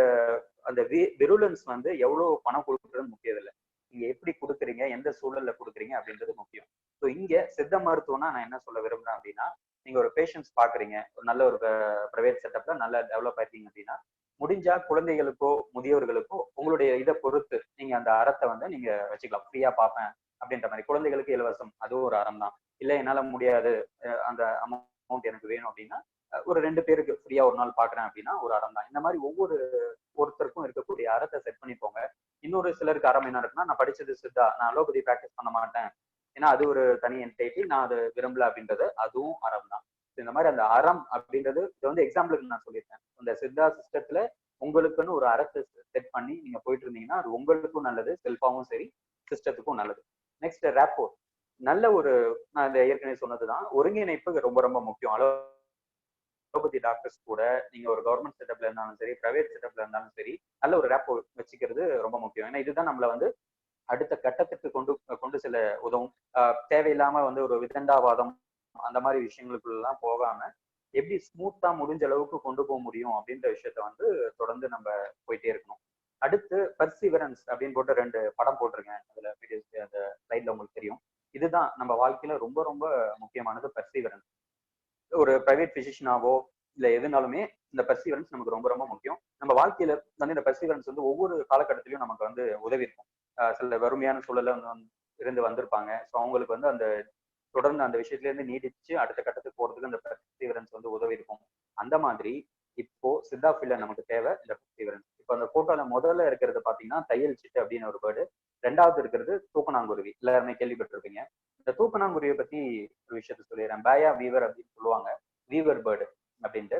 அந்த விருலன்ஸ் வந்து எவ்வளவு பணம் கொடுக்குறது முக்கியம் இல்லை, நீங்க எப்படி கொடுக்குறீங்க, எந்த சூழல்ல கொடுக்குறீங்க அப்படின்றது முக்கியம். ஸோ இங்க சித்த மருத்துவம்னா நான் என்ன சொல்ல விரும்புறேன் அப்படின்னா, நீங்க ஒரு பேஷண்ட்ஸ் பாக்குறீங்க, ஒரு நல்ல ஒரு பிரைவேட் செட்டப்ல நல்லா டெவலப் ஆயிருக்கீங்க அப்படின்னா முடிஞ்சா குழந்தைகளுக்கோ முதியோர்களுக்கோ உங்களுடைய இதை பொறுத்து நீங்க அந்த அறத்தை வந்து நீங்க வச்சுக்கலாம். ஃப்ரீயா பார்ப்பேன் அப்படின்ற மாதிரி. குழந்தைகளுக்கு இலவசம், அதுவும் ஒரு அறம் தான். இல்ல என்னால முடியாது, அந்த அமௌண்ட் எனக்கு வேணும் அப்படின்னா ஒரு 2 பேருக்கு ஃப்ரீயா ஒரு நாள் பாக்குறேன் அப்படின்னா ஒரு அறம் தான். இந்த மாதிரி ஒருத்தருக்கும் இருக்கக்கூடிய அறத்தை செட் பண்ணி போங்க. இன்னொரு சிலருக்கு அறம் என்ன இருக்குன்னா, நான் படிச்சது சித்தா, நான் அலோபதி ப்ராக்டிஸ் பண்ண மாட்டேன், ஏன்னா அது ஒரு தனி என்டைட்டி, நான் அது விரும்பல அப்படின்றது, அதுவும் அறம் தான். இந்த மாதிரி அந்த அறம் அப்படின்றது இது வந்து எக்ஸாம்பிளுக்கு நான் சொல்லியிருக்கேன். இந்த சித்தா சிஸ்டத்துல உங்களுக்குன்னு ஒரு அறத்தை செட் பண்ணி நீங்க போயிட்டு இருந்தீங்கன்னா அது உங்களுக்கும் நல்லது, செல்ஃபாவும் சரி, சிஸ்டத்துக்கும் நல்லது. Next rapport. நல்ல ஒரு, நான் இந்த ஏற்கனவே சொன்னதுதான், ஒருங்கிணைப்பு ரொம்ப ரொம்ப முக்கியம். அலோபதி டாக்டர்ஸ் கூட நீங்க ஒரு கவர்மெண்ட் செட்டப்ல இருந்தாலும் சரி, பிரைவேட் செட்டப்ல இருந்தாலும் சரி, நல்ல ஒரு ரேப்போ வச்சுக்கிறது ரொம்ப முக்கியம். ஏன்னா இதுதான் நம்மள வந்து அடுத்த கட்டத்துக்கு கொண்டு கொண்டு செல்ல உதவும். தேவையில்லாம வந்து ஒரு விதண்டாவாதம் அந்த மாதிரி விஷயங்களுக்குள்ளலாம் போகாம எப்படி ஸ்மூத்தா முடிஞ்ச அளவுக்கு கொண்டு போக முடியும் அப்படின்ற விஷயத்த வந்து தொடர்ந்து நம்ம போயிட்டே இருக்கணும். அடுத்து பர்சிவரன்ஸ் அப்படின்னு போட்டு 2 படம் போட்டிருக்கேன் அதுல, அந்த ஸ்லைட்ல உங்களுக்கு தெரியும். இதுதான் இதுதான் நம்ம வாழ்க்கையில ரொம்ப ரொம்ப முக்கியமானது, பெர்சீவரன்ஸ். ஒரு பிரைவேட் பிசிஷியனாவோ இல்ல எதுனாலுமே இந்த பெர்சீவரன்ஸ் நமக்கு ரொம்ப ரொம்ப முக்கியம். நம்ம வாழ்க்கையில வந்து இந்த பெர்சீவரன்ஸ் வந்து ஒவ்வொரு காலகட்டத்திலயும் நமக்கு வந்து உதவி இருக்கும். சில வறுமையான சூழல்ல இருந்து வந்திருப்பாங்க. ஸோ அவங்களுக்கு வந்து அந்த தொடர்ந்து அந்த விஷயத்துல இருந்து நீடிச்சு அடுத்த கட்டத்துக்கு போறதுக்கு அந்த பெர்சீவரன்ஸ் வந்து உதவி இருக்கும். அந்த மாதிரி இப்போ சித்தா ஃபீல்ட்ல நமக்கு தேவை இந்த பெர்சீவரன்ஸ். இப்போ அந்த போட்டோல முதல்ல இருக்கிறது பாத்தீங்கன்னா தையல் சிட்டு அப்படின்னு ஒரு பேர்டு. ரெண்டாவது இருக்கிறது தூக்கணாங்குருவி. எல்லாருமே கேள்விப்பட்டிருப்பீங்க. இந்த தூக்கணாங்குருவியை பத்தி ஒரு விஷயத்த சொல்லிடுறேன். பேயா வீவர் அப்படின்னு சொல்லுவாங்க. வீவர் பேர்டு அப்படின்ட்டு.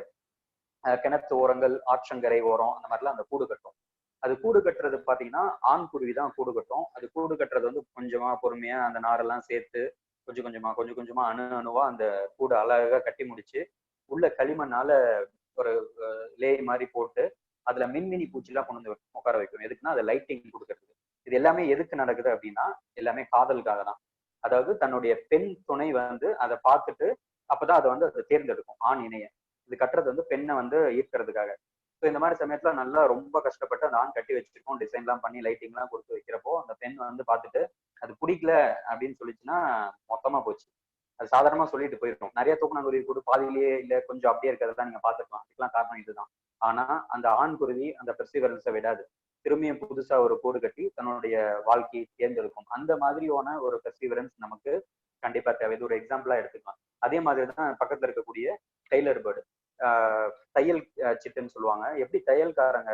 கிணத்து ஓரங்கள், ஆற்றங்கரை ஓரம் அந்த மாதிரிலாம் அந்த கூடு கட்டும். அது கூடு கட்டுறது பாத்தீங்கன்னா ஆண் குருவி தான் கூடு கட்டும். அது கூடு கட்டுறது வந்து கொஞ்சமா பொறுமையா அந்த நாரெல்லாம் சேர்த்து கொஞ்சம் கொஞ்சமா அணுவா அந்த கூடு அழகா கட்டி முடிச்சு உள்ள களிமண்ணால ஒரு லே மாதிரி போட்டு அதுல மின்மினி பூச்சிலாம் கொண்டு வந்து உட்கார வைக்கும். எதுக்குன்னா அது லைட்டிங் கொடுக்கறது. இது எல்லாமே எதுக்கு நடக்குது அப்படின்னா எல்லாமே காதலுக்காக தான். அதாவது தன்னுடைய பெண் துணை வந்து அதை பார்த்துட்டு அப்பதான் அதை வந்து அதை தேர்ந்தெடுக்கும் ஆண் இணைய. இது கட்டுறது வந்து பெண்ணை வந்து ஈர்க்கிறதுக்காக. ஸோ இந்த மாதிரி சமயத்துல நல்லா ரொம்ப கஷ்டப்பட்டு அந்த ஆண் கட்டி வச்சிருக்கோம், டிசைன்லாம் பண்ணி லைட்டிங்லாம் கொடுத்து வைக்கிறப்போ அந்த பெண் வந்து பார்த்துட்டு அது பிடிக்கல அப்படின்னு சொல்லிச்சுன்னா மொத்தமா போச்சு. அது சாதாரணமா சொல்லிட்டு போயிருக்கோம். நிறைய தூக்கணாங்குருவி கூட பாதியிலேயே இல்ல கொஞ்சம் அப்படியே இருக்கிறதா நீங்க பாத்துக்கலாம். இதுக்கெல்லாம் காரணம் இதுதான். ஆனா அந்த ஆண் குருவி அந்த பெர்சீவரன்ஸை விடாது. திரும்பியும் புதுசா ஒரு கூடு கட்டி தன்னுடைய வாழ்க்கையை தேர்ந்தெடுக்கும். அந்த மாதிரியான ஒரு பெர்சீவரன்ஸ் நமக்கு கண்டிப்பா தேவை. இது ஒரு எக்ஸாம்பிளா எடுத்துக்கலாம். அதே மாதிரி தான் பக்கத்துல இருக்கக்கூடிய டெய்லர் பேர்டு. தையல் சிட்டுன்னு சொல்லுவாங்க. எப்படி தையல்காரங்க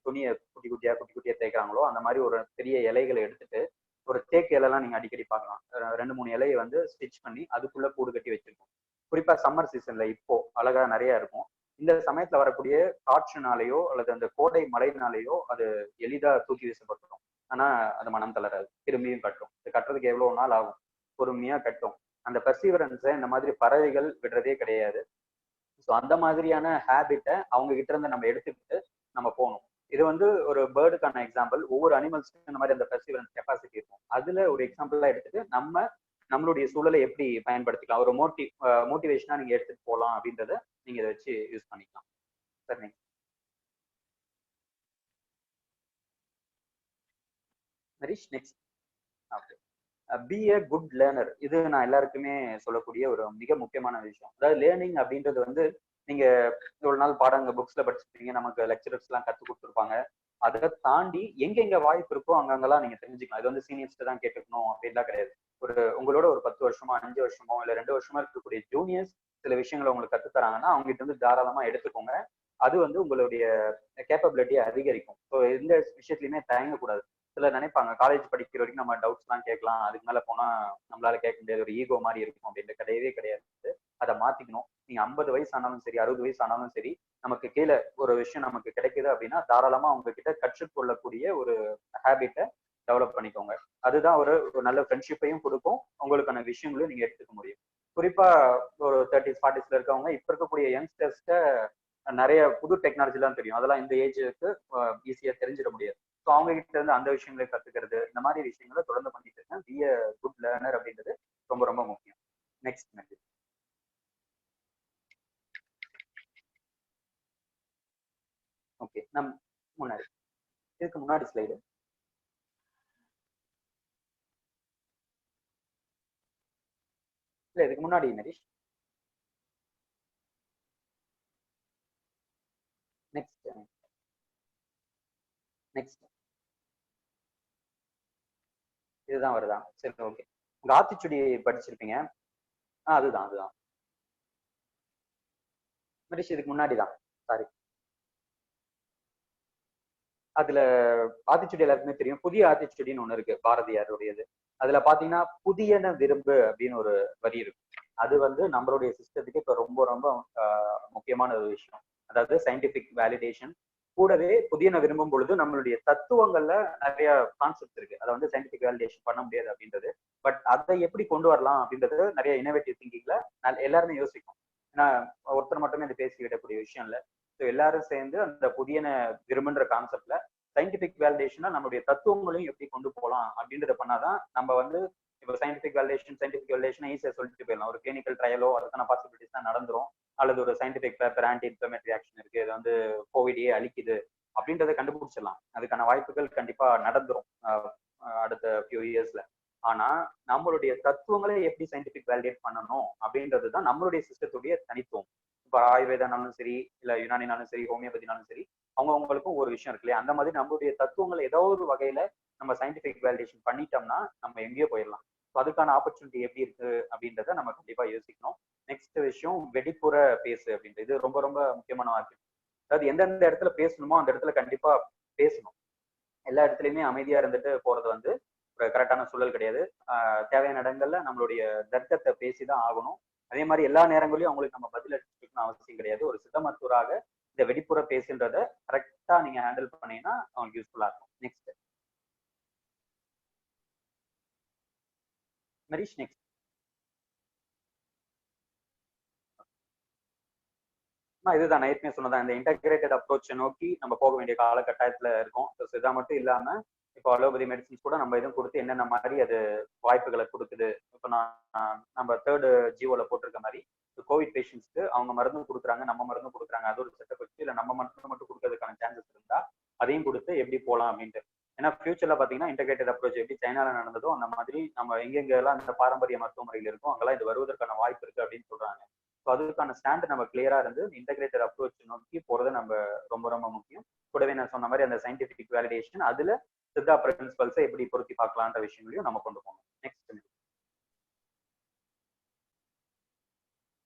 துணியை குட்டி குட்டியா தேய்க்கிறாங்களோ அந்த மாதிரி ஒரு பெரிய இலைகளை எடுத்துட்டு ஒரு தேக்கு இலைலாம் நீங்க அடிக்கடி பார்க்கலாம். 2-3 இலையை வந்து ஸ்டிச் பண்ணி அதுக்குள்ள கூடு கட்டி வச்சிருக்கோம். குறிப்பா சம்மர் சீசன்ல இப்போ அழகா நிறைய இருக்கும். இந்த சமயத்துல வரக்கூடிய காற்றுனாலேயோ அல்லது அந்த கோடை மழைனாலேயோ அது எளிதா தூக்கி வீசப்பட்டுரும். ஆனா அது மனம் தளராது, திரும்பியும் கட்டும். இது கட்டுறதுக்கு எவ்வளவு நாள் ஆகும், பொறுமையா கட்டும். அந்த பெர்சீவரன்ஸை இந்த மாதிரி பறவைகள் விடுறதே கிடையாது. ஸோ அந்த மாதிரியான ஹேபிட்டை அவங்க கிட்ட இருந்து நம்ம எடுத்துக்கிட்டு நம்ம போகணும். இது வந்து ஒரு பேர்டுக்கான எக்ஸாம்பிள். ஒவ்வொரு அனிமல்ஸ்க்கும் இந்த மாதிரி அந்த பெர்சீவரன்ஸ் கெப்பாசிட்டி இருக்கும். அதுல ஒரு எக்ஸாம்பிளா எடுத்துட்டு நம்மளுடைய சூழலை எப்படி பயன்படுத்திக்கலாம், ஒரு மோட்டிவேஷனா நீங்க எடுத்துட்டு போகலாம் அப்படின்றத நீங்க இதை வச்சு யூஸ் பண்ணிக்கலாம். சரி, Harish next. Okay. Be a good learner. இது நான் எல்லாருக்குமே சொல்லக்கூடிய ஒரு மிக முக்கியமான விஷயம். அதாவது லேர்னிங் அப்படின்றது வந்து நீங்க ஒரு நாள் பாடங்க புக்ஸ்ல படிச்சிருப்பீங்க, நமக்கு லெக்சரர்ஸ் எல்லாம் கத்து கொடுத்துருப்பாங்க. அதை தாண்டி எங்கெங்க வாய்ப்பு இருக்கோ அங்கங்கெல்லாம் நீங்க தெரிஞ்சுக்கலாம். இது வந்து சீனியர்ஸ்ட்டு தான் கேட்டுக்கணும் அப்படின்லாம் கிடையாது. உங்களோட ஒரு 10 வருஷமோ 5 வருஷமோ இல்ல 2 வருஷமா இருக்கக்கூடிய ஜூனியர்ஸ் சில விஷயங்களை உங்களுக்கு கத்து தராங்கன்னா அவங்க கிட்ட இருந்து தாராளமா எடுத்துக்கோங்க. அது வந்து உங்களுடைய கேப்பபிலிட்டியை அதிகரிக்கும். ஸோ எந்த விஷயத்துலயுமே தயங்கக்கூடாது. சிலர் நினைப்பாங்க காலேஜ் படிக்கிற வரைக்கும் நம்ம டவுட்ஸ் எல்லாம் கேட்கலாம், அதுக்கு மேல போனா நம்மளால கேட்க முடியாது, ஒரு ஈகோ மாதிரி இருக்கும் அப்படின்ட்டு கிடையவே கிடையாது. அதை மாத்திக்கணும். நீங்க 50 வயசு ஆனாலும் சரி 60 வயசு ஆனாலும் சரி நமக்கு கீழே ஒரு விஷயம் நமக்கு கிடைக்குது அப்படின்னா தாராளமா உங்ககிட்ட கற்றுக்கொள்ளக்கூடிய ஒரு ஹேபிட்டை டெவலப் பண்ணிக்கோங்க. அதுதான் ஒரு நல்ல ஃப்ரெண்ட்ஷிப்பையும் கொடுக்கும், உங்களுக்கான விஷயங்களையும் நீங்க எடுத்துக்க முடியும். குறிப்பா ஒரு 30s 40ஸ்ல இருக்கவங்க இப்ப இருக்கக்கூடிய யங்ஸ்டர்ஸ்ட நிறைய புது டெக்னாலஜி எல்லாம் தெரியும். அதெல்லாம் இந்த ஏஜுக்கு ஈஸியா தெரிஞ்சிட முடியாது. ஸோ அவங்க கிட்ட இருந்து அந்த விஷயங்களை கத்துக்கிறது, இந்த மாதிரி விஷயங்களை தொடர்ந்து பண்ணிட்டு இருக்கேன். பி அ குட் லேர்னர் அப்படின்றது ரொம்ப ரொம்ப முக்கியம். Next message. ஓகே, முன்னாடி இதுக்கு முன்னாடி ஸ்லைடு இல்ல, இதுக்கு முன்னாடி நரீஷ். நெக்ஸ்ட் நெக்ஸ்ட் இதுதான் வருதா? சரி, ஓகே. உங்க ஆத்திச்சுடி படிச்சிருப்பீங்க. அதுதான் அதுதான் நரீஷ், இதுக்கு முன்னாடி தான். சாரி. அதுல ஆத்திச்சுடி எல்லாருக்குமே தெரியும். புதிய ஆத்திச்சுடின்னு ஒண்ணு இருக்கு பாரதியாருடையது. அதுல பாத்தீங்கன்னா புதியன விரும்பு அப்படின்னு ஒரு வரி இருக்கு. அது வந்து நம்மளுடைய சிஸ்டத்துக்கு இப்ப ரொம்ப ரொம்ப முக்கியமான ஒரு விஷயம். அதாவது சயின்டிபிக் வேலிடேஷன் கூடவே புதியன விரும்பும் பொழுது நம்மளுடைய தத்துவங்கள்ல நிறைய கான்செப்ட் இருக்கு. அதை வந்து சயின்டிபிக் வேலிடேஷன் பண்ண முடியாது அப்படின்றது. பட் அதை எப்படி கொண்டு வரலாம் அப்படின்றது நிறைய இனோவேட்டிவ் திங்கிங்ல எல்லாருமே யோசிக்கும். ஏன்னா ஒருத்தர் மட்டுமே இதை பேசி விடக்கூடிய விஷயம் இல்ல. ஸோ எல்லாரும் சேர்ந்து அந்த புதியன விரும்புன்ற கான்செப்ட்ல சயின்டிபிக் வேலிடேஷனா நம்மளுடைய தத்துவங்களையும் எப்படி கொண்டு போகலாம் அப்படின்றத பண்ணாதான் நம்ம வந்து இப்போ சயின்டிபிக் வேலிடேஷன் ஈஸியா சொல்லிட்டு போயிடலாம். ஒரு கிளினிக்கல் ட்ரையலோ அதுக்கான பாசிபிலிட்டிஸ் தான் நடந்துரும். அல்லது ஒரு scientific paper anti inflammatory action இருக்கு, இது வந்து கோவிடே அழிக்குது அப்படின்றத கண்டுபிடிச்சிடலாம். அதுக்கான வாய்ப்புகள் கண்டிப்பா நடந்துரும் அடுத்த ஃபியூ இயர்ஸ்ல. ஆனா நம்மளுடைய தத்துவங்களை எப்படி சயின்டிபிக் வேலிடேட் பண்ணணும் அப்படின்றதுதான் நம்மளுடைய சிஸ்டத்துடைய தனித்துவம். இப்ப ஆயுர்வேதானாலும் சரி, இல்ல யுனானினாலும் சரி, ஹோமியோபதினாலும் சரி, அவங்களுக்கும் ஒரு விஷயம் இருக்கு இல்லையா? அந்த மாதிரி நம்மளுடைய தத்துவங்களை ஏதோ ஒரு வகையில நம்ம சயின்டிபிக் வேலிடேஷன் பண்ணிட்டோம்னா நம்ம எங்கேயோ போயிடலாம். அதுக்கான ஆப்பர்ச்சுனிட்டி எப்படி இருக்கு அப்படின்றத நம்ம கண்டிப்பா யோசிக்கணும். நெக்ஸ்ட் விஷயம் வெடிப்புற பேசு அப்படின்றது. இது ரொம்ப ரொம்ப முக்கியமான வார்த்தை. அதாவது எந்தெந்த இடத்துல பேசணுமோ அந்த இடத்துல கண்டிப்பா பேசணும். எல்லா இடத்துலயுமே அமைதியா இருந்துட்டு போறது வந்து ஒரு கரெக்டான சூழல் கிடையாது. தேவையான இடங்கள்ல நம்மளுடைய தர்க்கத்தை பேசிதான் ஆகணும். அதே மாதிரி எல்லா நேரங்களையும் அவங்களுக்கு நம்ம பதில் அளிச்சுக்கணும்னு அவசியம் கிடையாது. ஒரு சித்த மருத்துவராக இந்த வெடிப்புற பேசுன்றத கரெக்டா நீங்க ஹேண்டில் பண்ணீங்கன்னா அவங்களுக்கு யூஸ்ஃபுல்லா இருக்கும். Next Marish next. இதுதான் நான் ஏற்கனவே சொன்னதான், இந்த இன்டகிரேட்டட் அப்ரோச்சை நோக்கி நம்ம போக வேண்டிய காலகட்டாயத்துல இருக்கோம். இதா மட்டும் இல்லாம இப்போ அலோபதி மெடிசின்ஸ் கூட நம்ம இதுவும் கொடுத்து என்னென்ன மாதிரி அது வாய்ப்புகளை கொடுக்குது. இப்போ நம்ம தேர்டு ஜியோல போட்டிருக்க மாதிரி கோவிட் பேஷண்ட்ஸ்க்கு அவங்க மருந்து கொடுக்குறாங்க, நம்ம மருந்து கொடுக்குறாங்க, அது ஒரு செட்டப் வச்சு இல்லை நம்ம மட்டும் கொடுக்கறதுக்கான சான்சஸ் இருந்தா அதையும் கொடுத்து எப்படி போகலாம் அப்படின்ட்டு. ஏன்னா ஃபியூச்சர்ல பாத்தீங்கன்னா இன்டகிரேட்டட் அப்ரோச் எப்படி சைனால நடந்ததோ அந்த மாதிரி நம்ம எங்கெங்கெல்லாம் இந்த பாரம்பரிய மருத்துவ முறைகள் இருக்கும் அங்கெல்லாம் இது வருவதற்கான வாய்ப்பு இருக்கு அப்படின்னு சொல்றாங்க. ஸோ அதுக்கான ஸ்டாண்ட் நம்ம கிளியரா இருந்து இன்டகிரேட்டட் அப்ரோச் நோக்கி போறது நம்ம ரொம்ப ரொம்ப முக்கியம். கூடவே நான் சொன்ன மாதிரி அந்த சயின்டிபிக் வேலிடேஷன் அதுல சித்தா பிரின்சிபல்ஸை எப்படி பொருத்தி பார்க்கலான்ற விஷயங்களையும் நம்ம கொண்டு போகணும். நெக்ஸ்ட்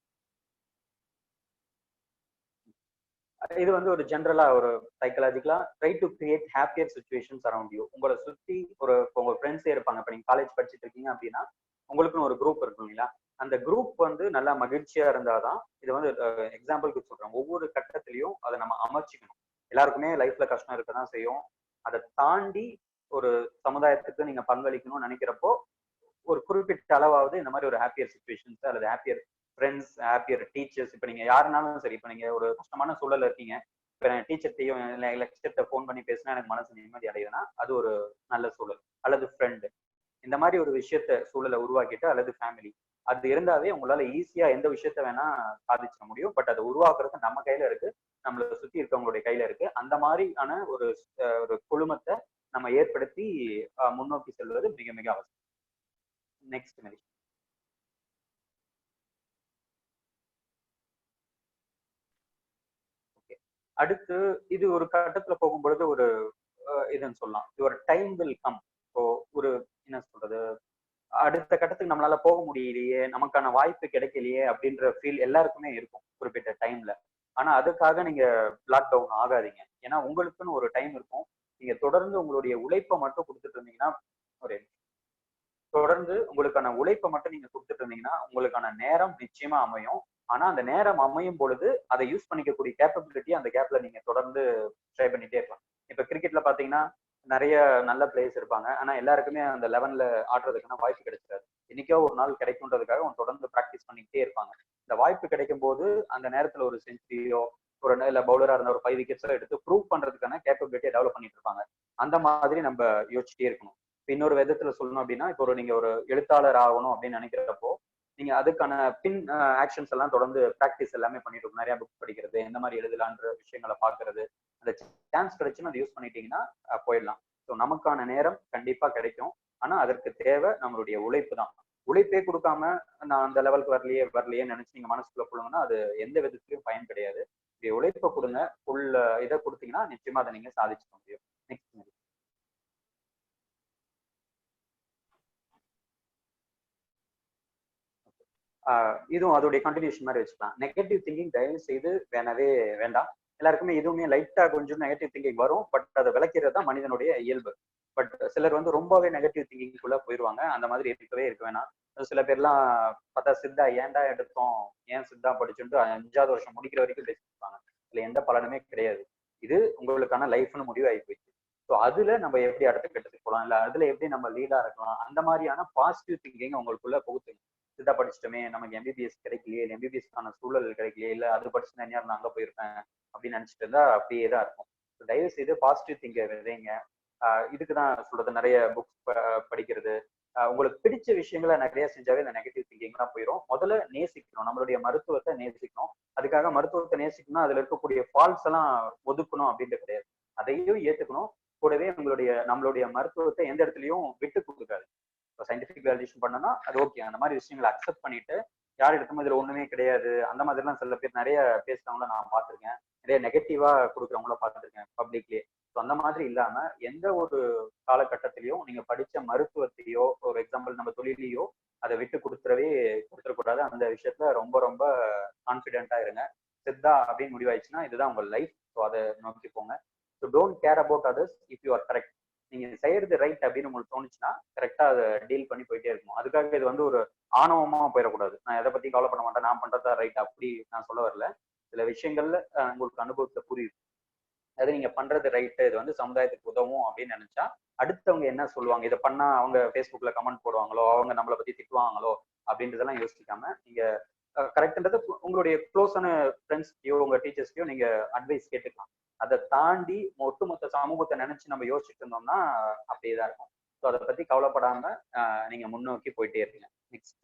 இது வந்து ஒரு ஜென்ரலா ஒரு சைக்கலாஜிக்கலா try to create happier situations around you. உங்களை சுத்தி உங்க ஃப்ரெண்ட்ஸே இருப்பாங்க. இப்போ நீங்க காலேஜ் படிச்சுட்டு இருக்கீங்க அப்படின்னா உங்களுக்குன்னு ஒரு குரூப் இருக்கும் இல்லைங்களா? அந்த குரூப் வந்து நல்லா மகிழ்ச்சியா இருந்தாதான், இது வந்து எக்ஸாம்பிளுக்கு சொல்றேன், ஒவ்வொரு கட்டத்திலையும் அதை நம்ம அமைச்சிக்கணும். எல்லாருக்குமே லைஃப்ல கஷ்டம் இருக்கதான் செய்யும். அதை தாண்டி ஒரு சமுதாயத்துக்கு நீங்க பங்களிக்கணும்னு நினைக்கிறப்போ ஒரு குறிப்பிட்ட அளவாவது இந்த மாதிரி ஒரு ஹாப்பியர் சுச்சுவேஷன்ஸ் அல்லது ஹாப்பியர் ஃப்ரெண்ட்ஸ், ஹாப்பியர் டீச்சர்ஸ். இப்போ நீங்க யாருனாலும் சரி, இப்போ நீங்க ஒரு கஷ்டமான சூழல்ல இருக்கீங்க, இப்போ டீச்சர்ட்டையும் லெக்சர்கிட்ட ஃபோன் பண்ணி பேசினா எனக்கு மனசு நிம்மதி அடையுதுன்னா அது ஒரு நல்ல சூழல். அல்லது ஃப்ரெண்டு, இந்த மாதிரி ஒரு விஷயத்த சூழலை உருவாக்கிட்டு, அல்லது ஃபேமிலி, அது இருந்தாவே உங்களால ஈஸியா எந்த விஷயத்த வேணா சாதிச்சிட முடியும். பட் அதை உருவாக்குறது நம்ம கையில இருக்கு, நம்மளை சுத்தி இருக்கவங்களுடைய கையில இருக்கு. அந்த மாதிரியான ஒரு குழுமத்தை நம்ம ஏற்படுத்தி முன்னோக்கி செல்வது மிக மிக அவசியம். நெக்ஸ்ட் மனிஷ். ஓகே, அடுத்து இது ஒரு கட்டத்துல போகும்பொழுது ஒரு இதுன்னு சொல்லலாம், இது ஒரு டைம் வில் கம். இப்போ ஒரு என்ன சொல்றது, அடுத்த கட்டத்துக்கு நம்மளால போக முடியலையே, நமக்கான வாய்ப்பு கிடைக்கலையே அப்படின்ற ஃபீல் எல்லாருக்குமே இருக்கும் குறிப்பிட்ட டைம்ல. ஆனா அதுக்காக நீங்க லாக் டவுன் ஆகாதீங்க. ஏன்னா உங்களுக்குன்னு ஒரு டைம் இருக்கும். நீங்க தொடர்ந்து உங்களுடைய உழைப்பை மட்டும் கொடுத்துட்டு இருந்தீங்கன்னா, ஒரு தொடர்ந்து உங்களுக்கான உழைப்பை மட்டும் நீங்க கொடுத்துட்டு இருந்தீங்கன்னா உங்களுக்கான நேரம் நிச்சயமா அமையும். ஆனா அந்த நேரம் அமையும் பொழுது அதை யூஸ் பண்ணிக்கக்கூடிய கேப்பபிலிட்டி அந்த கேப்ல நீங்க தொடர்ந்து ட்ரை பண்ணிட்டே இருக்கலாம். இப்ப கிரிக்கெட்ல பாத்தீங்கன்னா நிறைய நல்ல பிளேயர்ஸ் இருப்பாங்க. ஆனா எல்லாருக்குமே அந்த 11ல ஆடுறதுக்கான வாய்ப்பு கிடைச்சிடாது. என்னைக்கோ ஒரு நாள் கிடைக்கும்ன்றதுக்காக அவங்க தொடர்ந்து ப்ராக்டிஸ் பண்ணிக்கிட்டே இருப்பாங்க. இந்த வாய்ப்பு கிடைக்கும் போது அந்த நேரத்துல ஒரு செஞ்சுரியோ, ஒரு இல்ல பவுலரா இருந்த ஒரு 5 விக்கெட்ஸோ எடுத்து ப்ரூவ் பண்றதுக்கான கேப்பபிலிட்டியை டெவலப் பண்ணிட்டு இருப்பாங்க. அந்த மாதிரி நம்ம யோசிச்சுட்டே இருக்கணும். இன்னொரு விதத்துல சொல்லணும் அப்படின்னா, இப்போ நீங்க ஒரு எழுத்தாளர் ஆகணும் அப்படின்னு நினைக்கிறப்போ நீங்க அதுக்கான பின் ஆக்ஷன்ஸ் எல்லாம் தொடர்ந்து ப்ராக்டிஸ் எல்லாமே பண்ணிட்டு இருக்கணும். நிறைய புக் படிக்கிறது, எந்த மாதிரி எழுதலான்ற விஷயங்களை பாக்குறது, அந்த சான்ஸ் கிடைச்சுன்னு அதை யூஸ் பண்ணிட்டீங்கன்னா போயிடலாம். ஸோ நமக்கான நேரம் கண்டிப்பா கிடைக்கும். ஆனா அதற்கு தேவை நம்மளுடைய உழைப்பு தான். உழைப்பே கொடுக்காம நான் அந்த லெவலுக்கு வரலையே நினைச்சு நீங்க மனசுக்குள்ள போடுங்கன்னா அது எந்த விதத்திலையும் பயன் கிடையாது. உழைப்பை கொடுங்க, ஃபுல் இதை கொடுத்தீங்கன்னா நிச்சயமா அதை நீங்க சாதிச்சுக்க முடியும். நெக்ஸ்ட் இதுவும் அதோடைய கண்டினியூஷன் மாதிரி வச்சுக்கலாம். நெகட்டிவ் திங்கிங் தயவு செய்து வேண்டாம். எல்லாருக்குமே இதுவுமே லைட்டா கொஞ்சம் நெகட்டிவ் திங்கிங் வரும். பட் அதை விளக்கிறது தான் மனிதனுடைய இயல்பு. பட் சிலர் வந்து ரொம்பவே நெகட்டிவ் திங்கிங்குள்ள போயிடுவாங்க. அந்த மாதிரி இருக்கவே இருக்க வேணாம். சில பேர்லாம் பார்த்தா சித்தா ஏன்டா எடுத்தோம், ஏன் சித்தா படிச்சுட்டு 5வது வருஷம் முடிக்கிற வரைக்கும் பேசியிருப்பாங்க. இதுல எந்த பலனுமே கிடையாது. இது உங்களுக்கான லைஃப்னு முடிவாகி போயிடுச்சு. ஸோ அதுல நம்ம எப்படி அடுத்த கட்டத்துக்கு போகலாம், இல்ல அதுல எப்படி நம்ம லீடா இருக்கலாம், அந்த மாதிரியான பாசிட்டிவ் திங்கிங் உங்களுக்குள்ள புகுத்துங்க. சித்தா படிச்சிட்டோமே, நமக்கு எம்பிபிஎஸ் கிடைக்கலையே, இல்லை எம்பிபிஎஸ்க்கான சூழல் கிடைக்கலையே, இல்ல அது படிச்சுன்னா நான் அங்க போயிருப்பேன் அப்படின்னு நினைச்சிட்டு இருந்தா அப்படியே தான் இருக்கும். தயவு செய்து பாசிட்டிவ் திங்கர் விதைங்க. இதுக்குதான் சொல்றது, நிறைய புக்ஸ் படிக்கிறது, உங்களுக்கு பிடிச்ச விஷயங்களை நிறைய செஞ்சாவே இந்த நெகட்டிவ் திங்கிங் தான் போயிடும். முதல்ல நேசிக்கணும், நம்மளுடைய மருத்துவத்தை நேசிக்கணும். அதுக்காக மருத்துவத்தை நேசிக்கணும், அதுல இருக்கக்கூடிய ஃபால்ஸ் எல்லாம் ஒதுக்கணும் அப்படின்ட்டு கிடையாது. அதையும் ஏத்துக்கணும். கூடவே நம்மளுடைய மருத்துவத்தை எந்த இடத்துலயும் விட்டு கொடுக்காது. சயின்டிபிக் வேலிடேஷன் பண்ணனா அது ஓகே. அந்த மாதிரி விஷயங்களை அக்செப்ட் பண்ணிட்டு யார் எடுத்தும் இதுல ஒண்ணுமே கிடையாது அந்த மாதிரிலாம் சில பேர் நிறைய பேசுறவங்கள நான் பார்த்திருக்கேன். நிறைய நெகட்டிவா கொடுக்குறவங்கள பார்த்துருக்கேன் பப்ளிக்லயே. ஸோ அந்த மாதிரி இல்லாம எந்த ஒரு காலகட்டத்திலையும் நீங்க படிச்ச மருத்துவத்தையோ ஒரு எக்ஸாம்பிள் நம்ம தொழிலையோ அதை விட்டு கொடுத்துடக்கூடாது. அந்த விஷயத்துல ரொம்ப ரொம்ப கான்பிடென்ட்டா இருங்க. சித்தா அப்படின்னு முடிவாயிடுச்சுன்னா இதுதான் உங்க லைஃப். ஸோ அதை நோக்கி போங்க. So don't care about others if you are correct. நீங்க செய்யறது ரைட் அப்படின்னு உங்களுக்கு தோணுச்சுன்னா கரெக்டா அதை டீல் பண்ணி போயிட்டே இருக்கணும். அதுக்காக இது வந்து ஒரு ஆணவமா போயிடக்கூடாது. நான் எதை பத்தி கவலை பண்ண மாட்டேன், நான் பண்றதா ரைட் அப்படி நான் சொல்ல வரல. சில விஷயங்கள்ல உங்களுக்கு அனுபவத்துல புரியுது, அது நீங்க பண்றது ரைட்டு, இது வந்து சமுதாயத்துக்கு உதவும் அப்படின்னு நினைச்சா அடுத்தவங்க என்ன சொல்லுவாங்க, இதை பண்ணா அவங்க ஃபேஸ்புக்ல கமெண்ட் போடுவாங்களோ, அவங்க நம்மளை பத்தி திட்டுவாங்களோ அப்படின்றதெல்லாம் யோசிக்காம நீங்க கரெக்ட்ன்றது உங்களுடைய க்ளோஸான ஃப்ரெண்ட்ஸ்கிட்டயோ உங்க டீச்சர்ஸ்கிட்டயோ நீங்க அட்வைஸ் கேட்டுக்கலாம். அதை தாண்டி ஒட்டுமொத்த சமூகத்தை நினைச்சு நம்ம யோசிச்சுட்டு இருந்தோம்னா அப்படியேதான் இருக்கும். ஸோ அதை பத்தி கவலைப்படாம நீங்க முன்னோக்கி போயிட்டே இருங்க. நெக்ஸ்ட்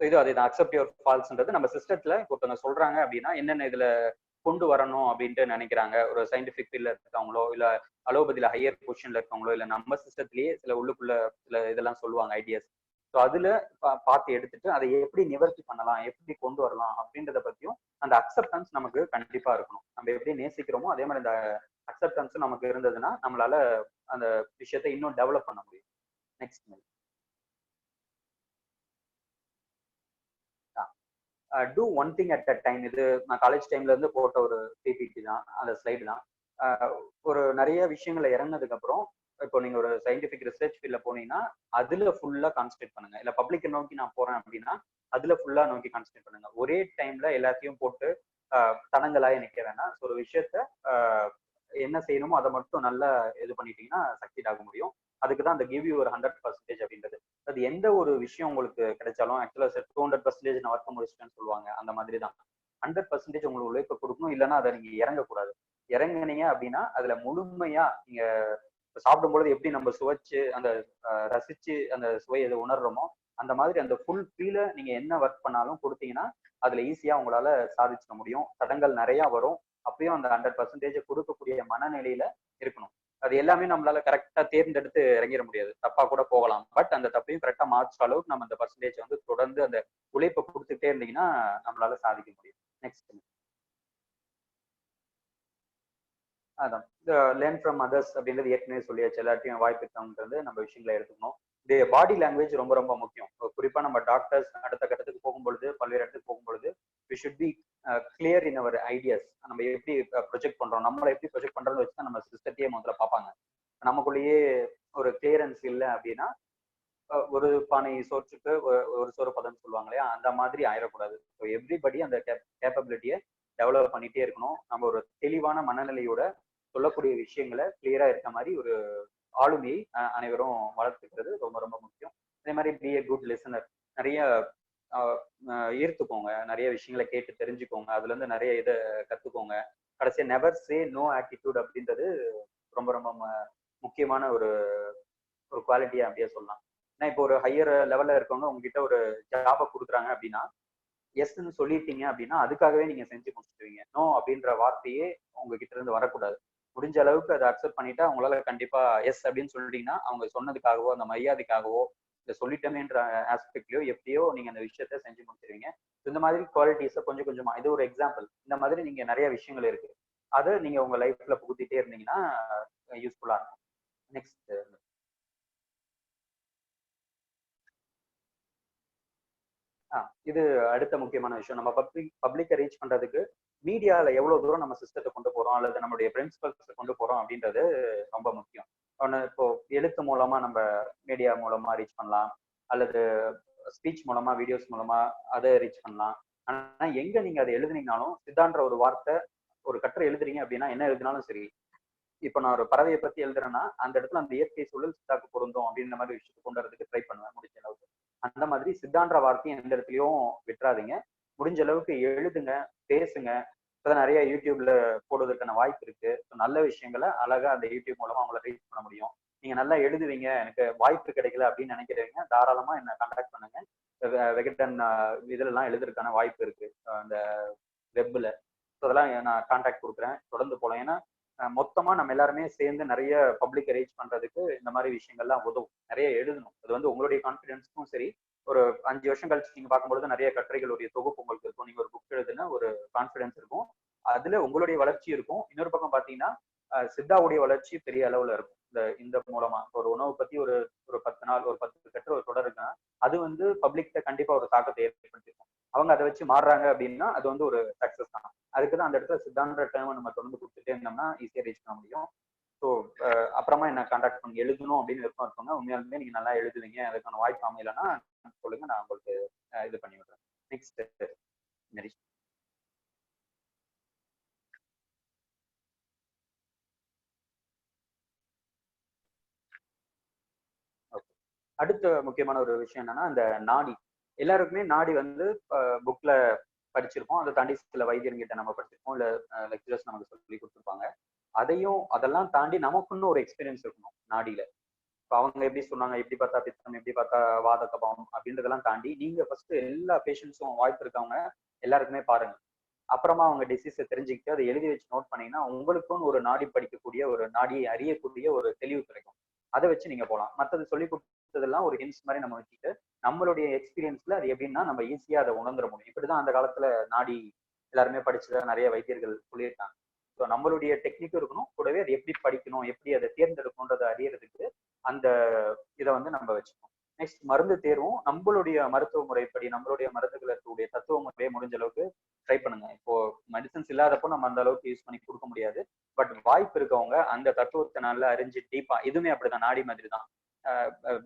இது அதுதான் அக்செப்ட் யுவர் ஃபால்ஸ்ன்றது நம்ம சிஸ்டத்துல ஒருத்தவங்க சொல்றாங்க அப்படின்னா என்னென்ன இதுல கொண்டு வரணும் அப்படின்ட்டு நினைக்கிறாங்க. ஒரு சயின்டிபிக் ஃபீல்ட்ல இருக்கவங்களோ இல்ல அலோபதியில ஹையர் பொசிஷன்ல இருக்கவங்களோ இல்ல நம்ம சிஸ்டத்திலேயே சில உள்ளுக்குள்ள சில இதெல்லாம் சொல்லுவாங்க ஐடியாஸ். ஸோ அதுல பார்த்து எடுத்துட்டு அதை எப்படி நிவர்த்தி பண்ணலாம், எப்படி கொண்டு வரலாம் அப்படின்றத பத்தியும் அந்த அக்செப்டன்ஸ் நமக்கு கண்டிப்பா இருக்கணும். நம்ம எப்படி நேசிக்கிறோமோ அதே மாதிரி அந்த அக்செப்டன்ஸும் நமக்கு இருந்ததுன்னா நம்மளால அந்த விஷயத்தை இன்னும் டெவலப் பண்ண முடியும். Next do one thing at a time. இது நான் காலேஜ் டைம்ல இருந்து போட்ட ஒரு பிபிடி தான், அந்த ஸ்லைடு தான். ஒரு நிறைய விஷயங்களை இறங்கினதுக்கு அப்புறம் இப்போ நீங்க ஒரு சயின்டிபிக் ரிசர்ச் ஃபீல்ட்ல போனீங்கன்னா அதுல ஃபுல்லா கான்சென்ட்ரேட் பண்ணுங்க. இல்ல பப்ளிக்கை நோக்கி நான் போறேன் அப்படின்னா அதுல ஃபுல்லா நோக்கி கான்சென்ட்ரேட் பண்ணுங்க. ஒரே டைம்ல எல்லாத்தையும் போட்டு தடங்களாக நிக்க வேணாம். ஒரு விஷயத்த என்ன செய்யணுமோ அதை மட்டும் நல்லா இது பண்ணிட்டீங்கன்னா சக்சீட் ஆக முடியும். அதுக்கு தான் அந்த கிவ் யூ ஒரு 100% அப்படின்றது. அது எந்த ஒரு விஷயம் உங்களுக்கு கிடைச்சாலும் ஆக்சுவலா 200% நான் ஒர்க் முடிச்சிட்டேன்னு சொல்லுவாங்க. அந்த மாதிரி தான் 100% உங்களுக்கு உழைப்பு கொடுக்கணும். இல்லைன்னா அதை நீங்க இறங்கக்கூடாது. இறங்குனீங்க அப்படின்னா அதுல முழுமையா நீங்க சாப்பிடும்பொழுது எப்படி நம்ம சுவைச்சு அந்த ரசிச்சு அந்த சுவையை எதை உணர்றோமோ அந்த மாதிரி அந்த ஃபுல் ஃபீல நீங்க என்ன ஒர்க் பண்ணாலும் கொடுத்தீங்கன்னா அதுல ஈஸியா உங்களால சாதிச்சிட முடியும். தடங்கள் நிறைய வரும். அப்பயும் அந்த 100% கொடுக்கக்கூடிய மனநிலையில இருக்கணும். அது எல்லாமே நம்மளால கரெக்டா தேர்ந்தெடுத்து இறங்கிட முடியாது, தப்பா கூட போகலாம். பட் அந்த தப்பையும் கரெக்டா மாற்ற அளவுக்கு நம்ம அந்த பர்சன்டேஜ் வந்து தொடர்ந்து அந்த உழைப்பை கொடுத்துட்டே இருந்தீங்கன்னா நம்மளால சாதிக்க முடியும். நெக்ஸ்ட் அதான் லேர்ன் ஃப்ரம் அதர்ஸ் அப்படின்றது ஏற்கனவே சொல்லியாச்சு. எல்லாத்தையும் வாய்ப்பு இருக்கவங்கிறது நம்ம விஷயங்களை எடுத்துக்கணும். இது பாடி லாங்குவேஜ் ரொம்ப ரொம்ப முக்கியம். குறிப்பா நம்ம டாக்டர்ஸ் அடுத்த கட்டத்துக்கு போகும்பொழுது பல்வேறு இடத்துக்கு போகும்பொழுது we should be clear in our ideas. நம்ம எப்படி ப்ரொஜெக்ட் பண்றோம், நம்மளை எப்படி ப்ரொஜெக்ட் பண்றோம்னு வச்சு தான் நம்ம சிஸ்டத்தையே முதல்ல பார்ப்பாங்க. நமக்குள்ளேயே ஒரு கிளியரன்ஸ் இல்லை அப்படின்னா ஒரு பானை சோற்றுக்கு ஒரு சோறு பதம்னு சொல்லுவாங்க இல்லையா, அந்த மாதிரி ஆயிடக்கூடாது. ஸோ எவ்ரிபடி அந்த கேப்பபிலிட்டியை டெவலப் பண்ணிட்டே இருக்கணும். நம்ம ஒரு தெளிவான மனநிலையோட சொல்லக்கூடிய விஷயங்களை கிளியரா இருக்க மாதிரி ஒரு ஆளுமையை அனைவரும் வளர்த்துக்கிறது ரொம்ப ரொம்ப முக்கியம். அதே மாதிரி பி ஏ குட் லிசனர். நிறைய ஈர்த்துக்கோங்க, நிறைய விஷயங்களை கேட்டு தெரிஞ்சுக்கோங்க, அதுல இருந்து நிறைய இதை கத்துக்கோங்க. கடைசியா நெவர் சே நோ ஆட்டிடியூட் அப்படின்றது ரொம்ப ரொம்ப முக்கியமான ஒரு ஒரு குவாலிட்டியா அப்படியே சொல்லலாம். ஏன்னா இப்போ ஒரு ஹையர் லெவல்ல இருக்கவங்க உங்ககிட்ட ஒரு ஜாபை கொடுக்குறாங்க அப்படின்னா எஸ்ன்னு சொல்லிட்டீங்க அப்படின்னா அதுக்காகவே நீங்க செஞ்சு முடிச்சிடுவீங்க. நோ அப்படின்ற வார்த்தையே உங்ககிட்ட இருந்து வரக்கூடாது. முடிஞ்ச அளவுக்கு அதை அக்செப்ட் பண்ணிட்டா அவங்களால கண்டிப்பா எஸ் அப்படின்னு சொல்லிட்டீங்கன்னா அவங்க சொன்னதுக்காகவோ அந்த மரியாதைக்காகவோ இந்த சொல்லிட்டோமேன்ற ஆஸ்பெக்ட்லயோ எப்படியோ நீங்க அந்த விஷயத்த செஞ்சு முடிச்சிருவீங்க. இந்த மாதிரி குவாலிட்டிஸை கொஞ்சம் கொஞ்சமா, இது ஒரு எக்ஸாம்பிள். இந்த மாதிரி நீங்க நிறைய விஷயங்கள் இருக்கு, அதை நீங்க உங்க லைஃப்ல புகுத்திட்டே இருந்தீங்கன்னா யூஸ்ஃபுல்லா இருக்கும். நெக்ஸ்ட் இது அடுத்த முக்கியமான விஷயம். நம்ம பப்ளிக்கை ரீச் பண்றதுக்கு மீடியால எவ்வளவு தூரம் நம்ம சிஸ்டத்தை கொண்டு போறோம் அல்லது நம்மளுடைய பிரின்சிபல்ஸை கொண்டு போறோம் அப்படின்றது ரொம்ப முக்கியம். ஒன்று இப்போ எழுத்து மூலமா நம்ம மீடியா மூலமா ரீச் பண்ணலாம், அல்லது ஸ்பீச் மூலமா வீடியோஸ் மூலமா அதை ரீச் பண்ணலாம். ஆனா எங்க நீங்க அதை எழுதுனீங்கனாலும் சித்தான்ற ஒரு வார்த்தை ஒரு கட்டுரை எழுதுறீங்க அப்படின்னா என்ன எழுதினாலும் சரி, இப்ப நான் ஒரு பறவையை பத்தி எழுதுறேன்னா அந்த இடத்துல அந்த இயற்கை சூழல் சித்தாக்கு பொருந்தும் அப்படின்ற மாதிரி விஷயத்தை கொண்டு வரதுக்கு ட்ரை பண்ணுவேன் முடிஞ்ச அளவுக்கு. அந்த மாதிரி சித்தான்ற வார்த்தையும் எந்த இடத்துலயும் விட்டுறாதீங்க. முடிஞ்ச அளவுக்கு எழுதுங்க, பேசுங்க. இப்பதான் நிறைய யூடியூப்ல போடுவதற்கான வாய்ப்பு இருக்கு. நல்ல விஷயங்களை அழகா அந்த யூடியூப் மூலமா அவங்களை ரீச் பண்ண முடியும். நீங்க நல்லா எழுதுவீங்க, எனக்கு வாய்ப்பு கிடைக்கல அப்படின்னு நினைக்கிறவங்க தாராளமா என்ன கான்டாக்ட் பண்ணுங்க. வெகடன் இதுல எல்லாம் எழுதுறதுக்கான வாய்ப்பு இருக்கு அந்த வெப்ல. அதெல்லாம் நான் கான்டாக்ட் கொடுக்குறேன், தொடர்ந்து போகலாம். ஏன்னா மொத்தமா நம்ம எல்லாருமே சேர்ந்து நிறைய பப்ளிக் ரீச் பண்றதுக்கு இந்த மாதிரி விஷயங்கள்லாம் உதவும். நிறைய எழுதணும். அது வந்து உங்களுடைய கான்ஃபிடன்ஸ்க்கும் சரி, ஒரு 5 வருஷம் கழிச்சு நீங்க பார்க்கும்பொழுது நிறைய கட்டுரைகளுடைய தொகுப்பு உங்களுக்கு இருக்கும். நீங்க ஒரு புக் எழுதுனா ஒரு கான்ஃபிடன்ஸ் இருக்கும். அதுல உங்களுடைய வளர்ச்சி இருக்கும். இன்னொரு பக்கம் பாத்தீங்கன்னா சித்தாவுடைய வளர்ச்சி பெரிய அளவுல இருக்கும். இந்த மூலமா ஒரு உணவு பத்தி ஒரு ஒரு 10 நாள் ஒரு 10 கட்டுரை ஒரு தொடர் இருக்குன்னா அது வந்து பப்ளிக்ல கண்டிப்பா ஒரு தாக்கத்தை ஏற்படுத்திருக்கும். அவங்க அதை வச்சு மாறுறாங்க அப்படின்னா அது வந்து ஒரு சக்சஸ் தான். அதுக்கு தான் அந்த இடத்துல சித்தான்ற டேர்மை நம்ம தொடர்ந்து கொடுத்துட்டே இருந்தோம்னா ஈஸியா ரீச் பண்ண முடியும். ஸோ அப்புறமா என்ன கான்டாக்ட் பண்ணி எழுதணும் அப்படின்னு விருப்பம் இருக்கவங்க உண்மையாலுமே நீங்க நல்லா எழுதுவீங்க, அதுக்கான வாய்ப்பு அமையலைன்னா சொல்லுங்க, நான் உங்களுக்கு இது பண்ணி விடுறேன். Next nourish. அடுத்த முக்கியமான ஒரு விஷயம் என்னன்னா அந்த நாடி. எல்லாருக்குமே நாடி வந்து புக்ல படிச்சிருப்போம். அதை தாண்டி சில வைத்தியர்கிட்ட நம்ம படிச்சிருப்போம், இல்ல லெக்சரர்ஸ் நமக்கு சொல்லி கொடுத்துருப்பாங்க. அதெல்லாம் தாண்டி நமக்குன்னு ஒரு எக்ஸ்பீரியன்ஸ் இருக்கணும் நாடியில. இப்போ அவங்க எப்படி சொன்னாங்க, எப்படி பார்த்தா பித்தம், எப்படி பார்த்தா வாத கபம் அப்படின்றதெல்லாம் தாண்டி நீங்க ஃபர்ஸ்ட் எல்லா பேஷண்ட்ஸும் வாய்ப்பு இருக்கவங்க எல்லாருக்குமே பாருங்க. அப்புறமா அவங்க டிசீஸை தெரிஞ்சுக்கிட்டு அதை எழுதி வச்சு நோட் பண்ணீங்கன்னா உங்களுக்கும் ஒரு நாடி படிக்கக்கூடிய ஒரு நாடியை அறியக்கூடிய ஒரு தெளிவு கிடைக்கும். அதை வச்சு நீங்க போகலாம். மற்றது சொல்லி கொடுத்ததெல்லாம் ஒரு ஹின்ஸ் மாதிரி நம்ம வச்சுட்டு நம்மளுடைய எக்ஸ்பீரியன்ஸ்ல அது எப்படின்னா நம்ம ஈஸியா அதை உணர்ந்துட முடியும். இப்படிதான் அந்த காலத்துல நாடி எல்லாருமே படிச்சதா நிறைய வைத்தியர்கள் சொல்லியிருக்காங்க. ஸோ நம்மளுடைய டெக்னிக்கும் இருக்கணும், கூடவே அது எப்படி படிக்கணும், எப்படி அதை தேர்ந்தெடுக்கணுன்றதை அறியறதுக்கு அந்த இதை வந்து நம்ம வச்சுக்கணும். நெக்ஸ்ட் மருந்து தேர்வும் நம்மளுடைய மருத்துவ முறைப்படி நம்மளுடைய மருந்துகள் இருக்கக்கூடிய தத்துவ முறையை முடிஞ்ச அளவுக்கு ட்ரை பண்ணுங்க. இப்போ மெடிசன்ஸ் இல்லாதப்போ நம்ம அந்த அளவுக்கு யூஸ் பண்ணி கொடுக்க முடியாது. பட் வாய்ப்பு இருக்கவங்க அந்த தத்துவத்தை நல்லா அறிஞ்சு டீப்பா, இதுவுமே அப்படிதான் நாடி மாதிரி தான்.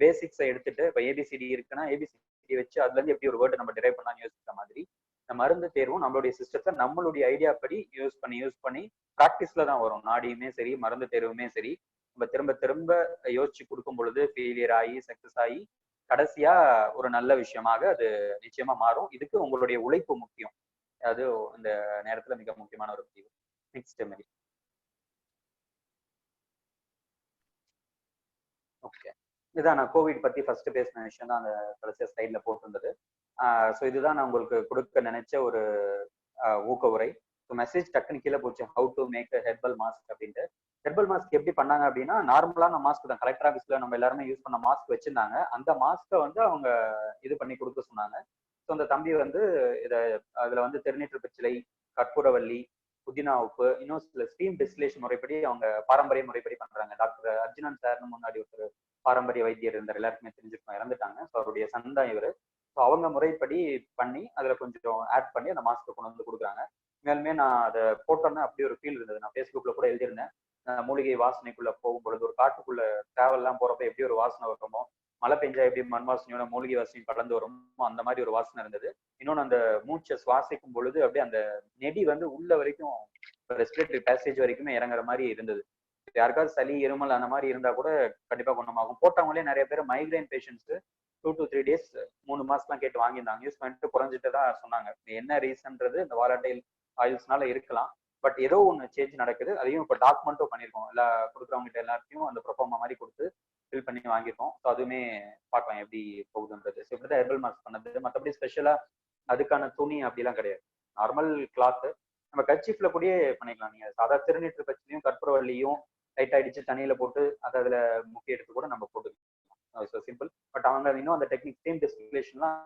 பேசிக்ஸை எடுத்துட்டு இப்போ ஏபிசிடி இருக்குன்னா ஏபிசிடி வச்சு அதுல இருந்து எப்படி ஒரு வேர்டு நம்ம டிரைவ் பண்ணாலும் யோசிக்கிற மாதிரி இந்த மருந்து தேர்வும் நம்மளுடைய சிஸ்டத்தை நம்மளுடைய ஐடியா படி யூஸ் பண்ணி ப்ராக்டிஸ்ல தான் வரும். நாடியுமே சரி மருந்து தேர்வுமே சரி நம்ம திரும்ப திரும்ப யோசிச்சு கொடுக்கும் பொழுது ஃபெயிலியர் ஆகி சக்சஸ் ஆகி கடைசியா ஒரு நல்ல விஷயமாக அது நிச்சயமா மாறும். இதுக்கு உங்களுடைய உழைப்பு முக்கியம். அது இந்த நேரத்துல மிக முக்கியமான ஒரு பதிவு. நெக்ஸ்ட் மாதிரி. ஓகே, இதுதான் நான் கோவிட் பத்தி ஃபர்ஸ்ட் பேசின விஷயம் தான் அந்த கடைசியா ஸ்லைட்ல போட்டிருந்தது. ஸோ இதுதான் நான் உங்களுக்கு கொடுக்க நினைச்ச ஒரு ஊக்க உரை. ஸோ மெசேஜ் டக்குன்னு கீழே போச்சு, how to make herbal mask அப்படின்ட்டு. ஹெர்பல் மாஸ்க் எப்படி பண்ணாங்க அப்படின்னா நார்மலான மாஸ்க் தான். கலெக்டர் ஆஃபீஸ்ல நம்ம எல்லாருமே யூஸ் பண்ண மாஸ்க் வச்சிருந்தாங்க. அந்த மாஸ்க்கை வந்து அவங்க இது பண்ணி கொடுக்க சொன்னாங்க. ஸோ அந்த தம்பி வந்து இதை அதுல வந்து திருநீற்று பச்சிலை, கற்பூரவல்லி, புதினா உப்பு, இன்னும் சில ஸ்டீம் டிஸ்டிலேஷன் முறைப்படி அவங்க பாரம்பரிய முறைப்படி பண்றாங்க. டாக்டர் அர்ஜுனன் சார்னு முன்னாடி ஒரு பாரம்பரிய வைத்தியர் இருந்தார், எல்லாருக்குமே தெரிஞ்சிருக்கோம், இறந்துட்டாங்க. ஸோ அவருடைய சந்தா இவர். ஸோ அவங்க முறைப்படி பண்ணி அதுல கொஞ்சம் ஆட் பண்ணி அந்த மாஸ்க்கை கொண்டு வந்து கொடுக்குறாங்க. மேலுமே நான் அதை போட்டோன்னா அப்படி ஒரு ஃபீல் இருந்தது. நான் ஃபேஸ்புக்ல கூட எழுதியிருந்தேன், மூலிகை வாசனைக்குள்ள போகும் பொழுது ஒரு காட்டுக்குள்ள டிராவல் எல்லாம் போறப்ப எப்படி ஒரு வாசனை வருமோ, மழை பெஞ்சா எப்படி மண் வாசனையோட மூலிகை வாசனையும் கலந்து வருமோ அந்த மாதிரி ஒரு வாசனை இருந்தது. இன்னொன்னு அந்த மூச்சை சுவாசிக்கும் பொழுது அப்படியே அந்த நெடி வந்து உள்ள வரைக்கும் ரெஸ்பிரேட்டரி பேசேஜ் வரைக்குமே இறங்குற மாதிரி இருந்தது. யாருக்காவது சளி இருமல் அந்த மாதிரி இருந்தா கூட கண்டிப்பா குணமாகும். போட்டவங்களே நிறைய பேர் மைக்ரைன் பேஷண்ட்ஸ் 2 to 3 days 3 மாசம்லாம் கேட்டு வாங்கியிருந்தாங்க. யூஸ் பண்ணிட்டு குறைஞ்சிட்டு தான் சொன்னாங்க. என்ன ரீசன்றது இந்த வாலட்டைல் ஆயில்ஸ்னால இருக்கலாம். பட் ஏதோ ஒன்று சேஞ்ச் நடக்குது. அதையும் இப்போ டாக்குமெண்ட்டும் பண்ணியிருக்கோம். எல்லா கொடுக்குறவங்ககிட்ட எல்லாத்தையும் அந்த ப்ரொஃபார்மா மாதிரி கொடுத்து ஃபில் பண்ணி வாங்கியிருக்கோம். ஸோ அதுவுமே பார்க்கலாம் எப்படி போகுதுன்றது. ஸோ இப்படி தான் ஹெர்பல் மாஸ்க் பண்ணது. மற்றபடி ஸ்பெஷலா அதுக்கான துணி அப்படிலாம் கிடையாது. நார்மல் கிளாத் நம்ம கர்ச்சீஃப்ல கூடயே பண்ணிக்கலாம். நீங்க சாதா திருநீற்று பச்சிலையும் கற்பூரவல்லியும் லைட் அடிச்சு தண்ணியில போட்டு அதை அதுல முக்கிய எடுத்து கூட நம்ம போட்டுக்கலாம். So simple. பட் அவங்க இன்னும் அந்த டெக்னிக் சேம் டிஸ்டிலேஷன்லாம்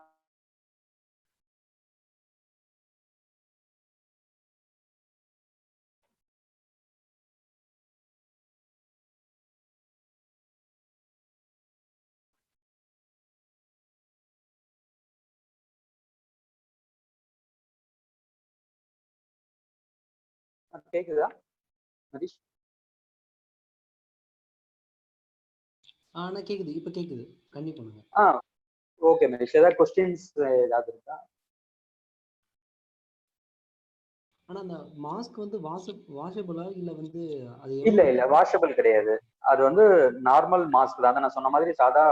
கேக்குதா மதீஷ்?
ஆனா கேக்குது, இப்ப கேக்குது. கண்டிப்பா பண்ணுங்க.
ஓகே மதீஷ், ஏதாவது கொஸ்டின்ஸ் ஏதாவது இருக்கா?
ஆனா அந்த மாஸ்க் வந்து வாஷபிளா இல்ல வந்து அது
இல்ல வாஷபிள் கிடையாது. அது வந்து நார்மல் மாஸ்க் தான். நான் சொன்ன மாதிரி சாதா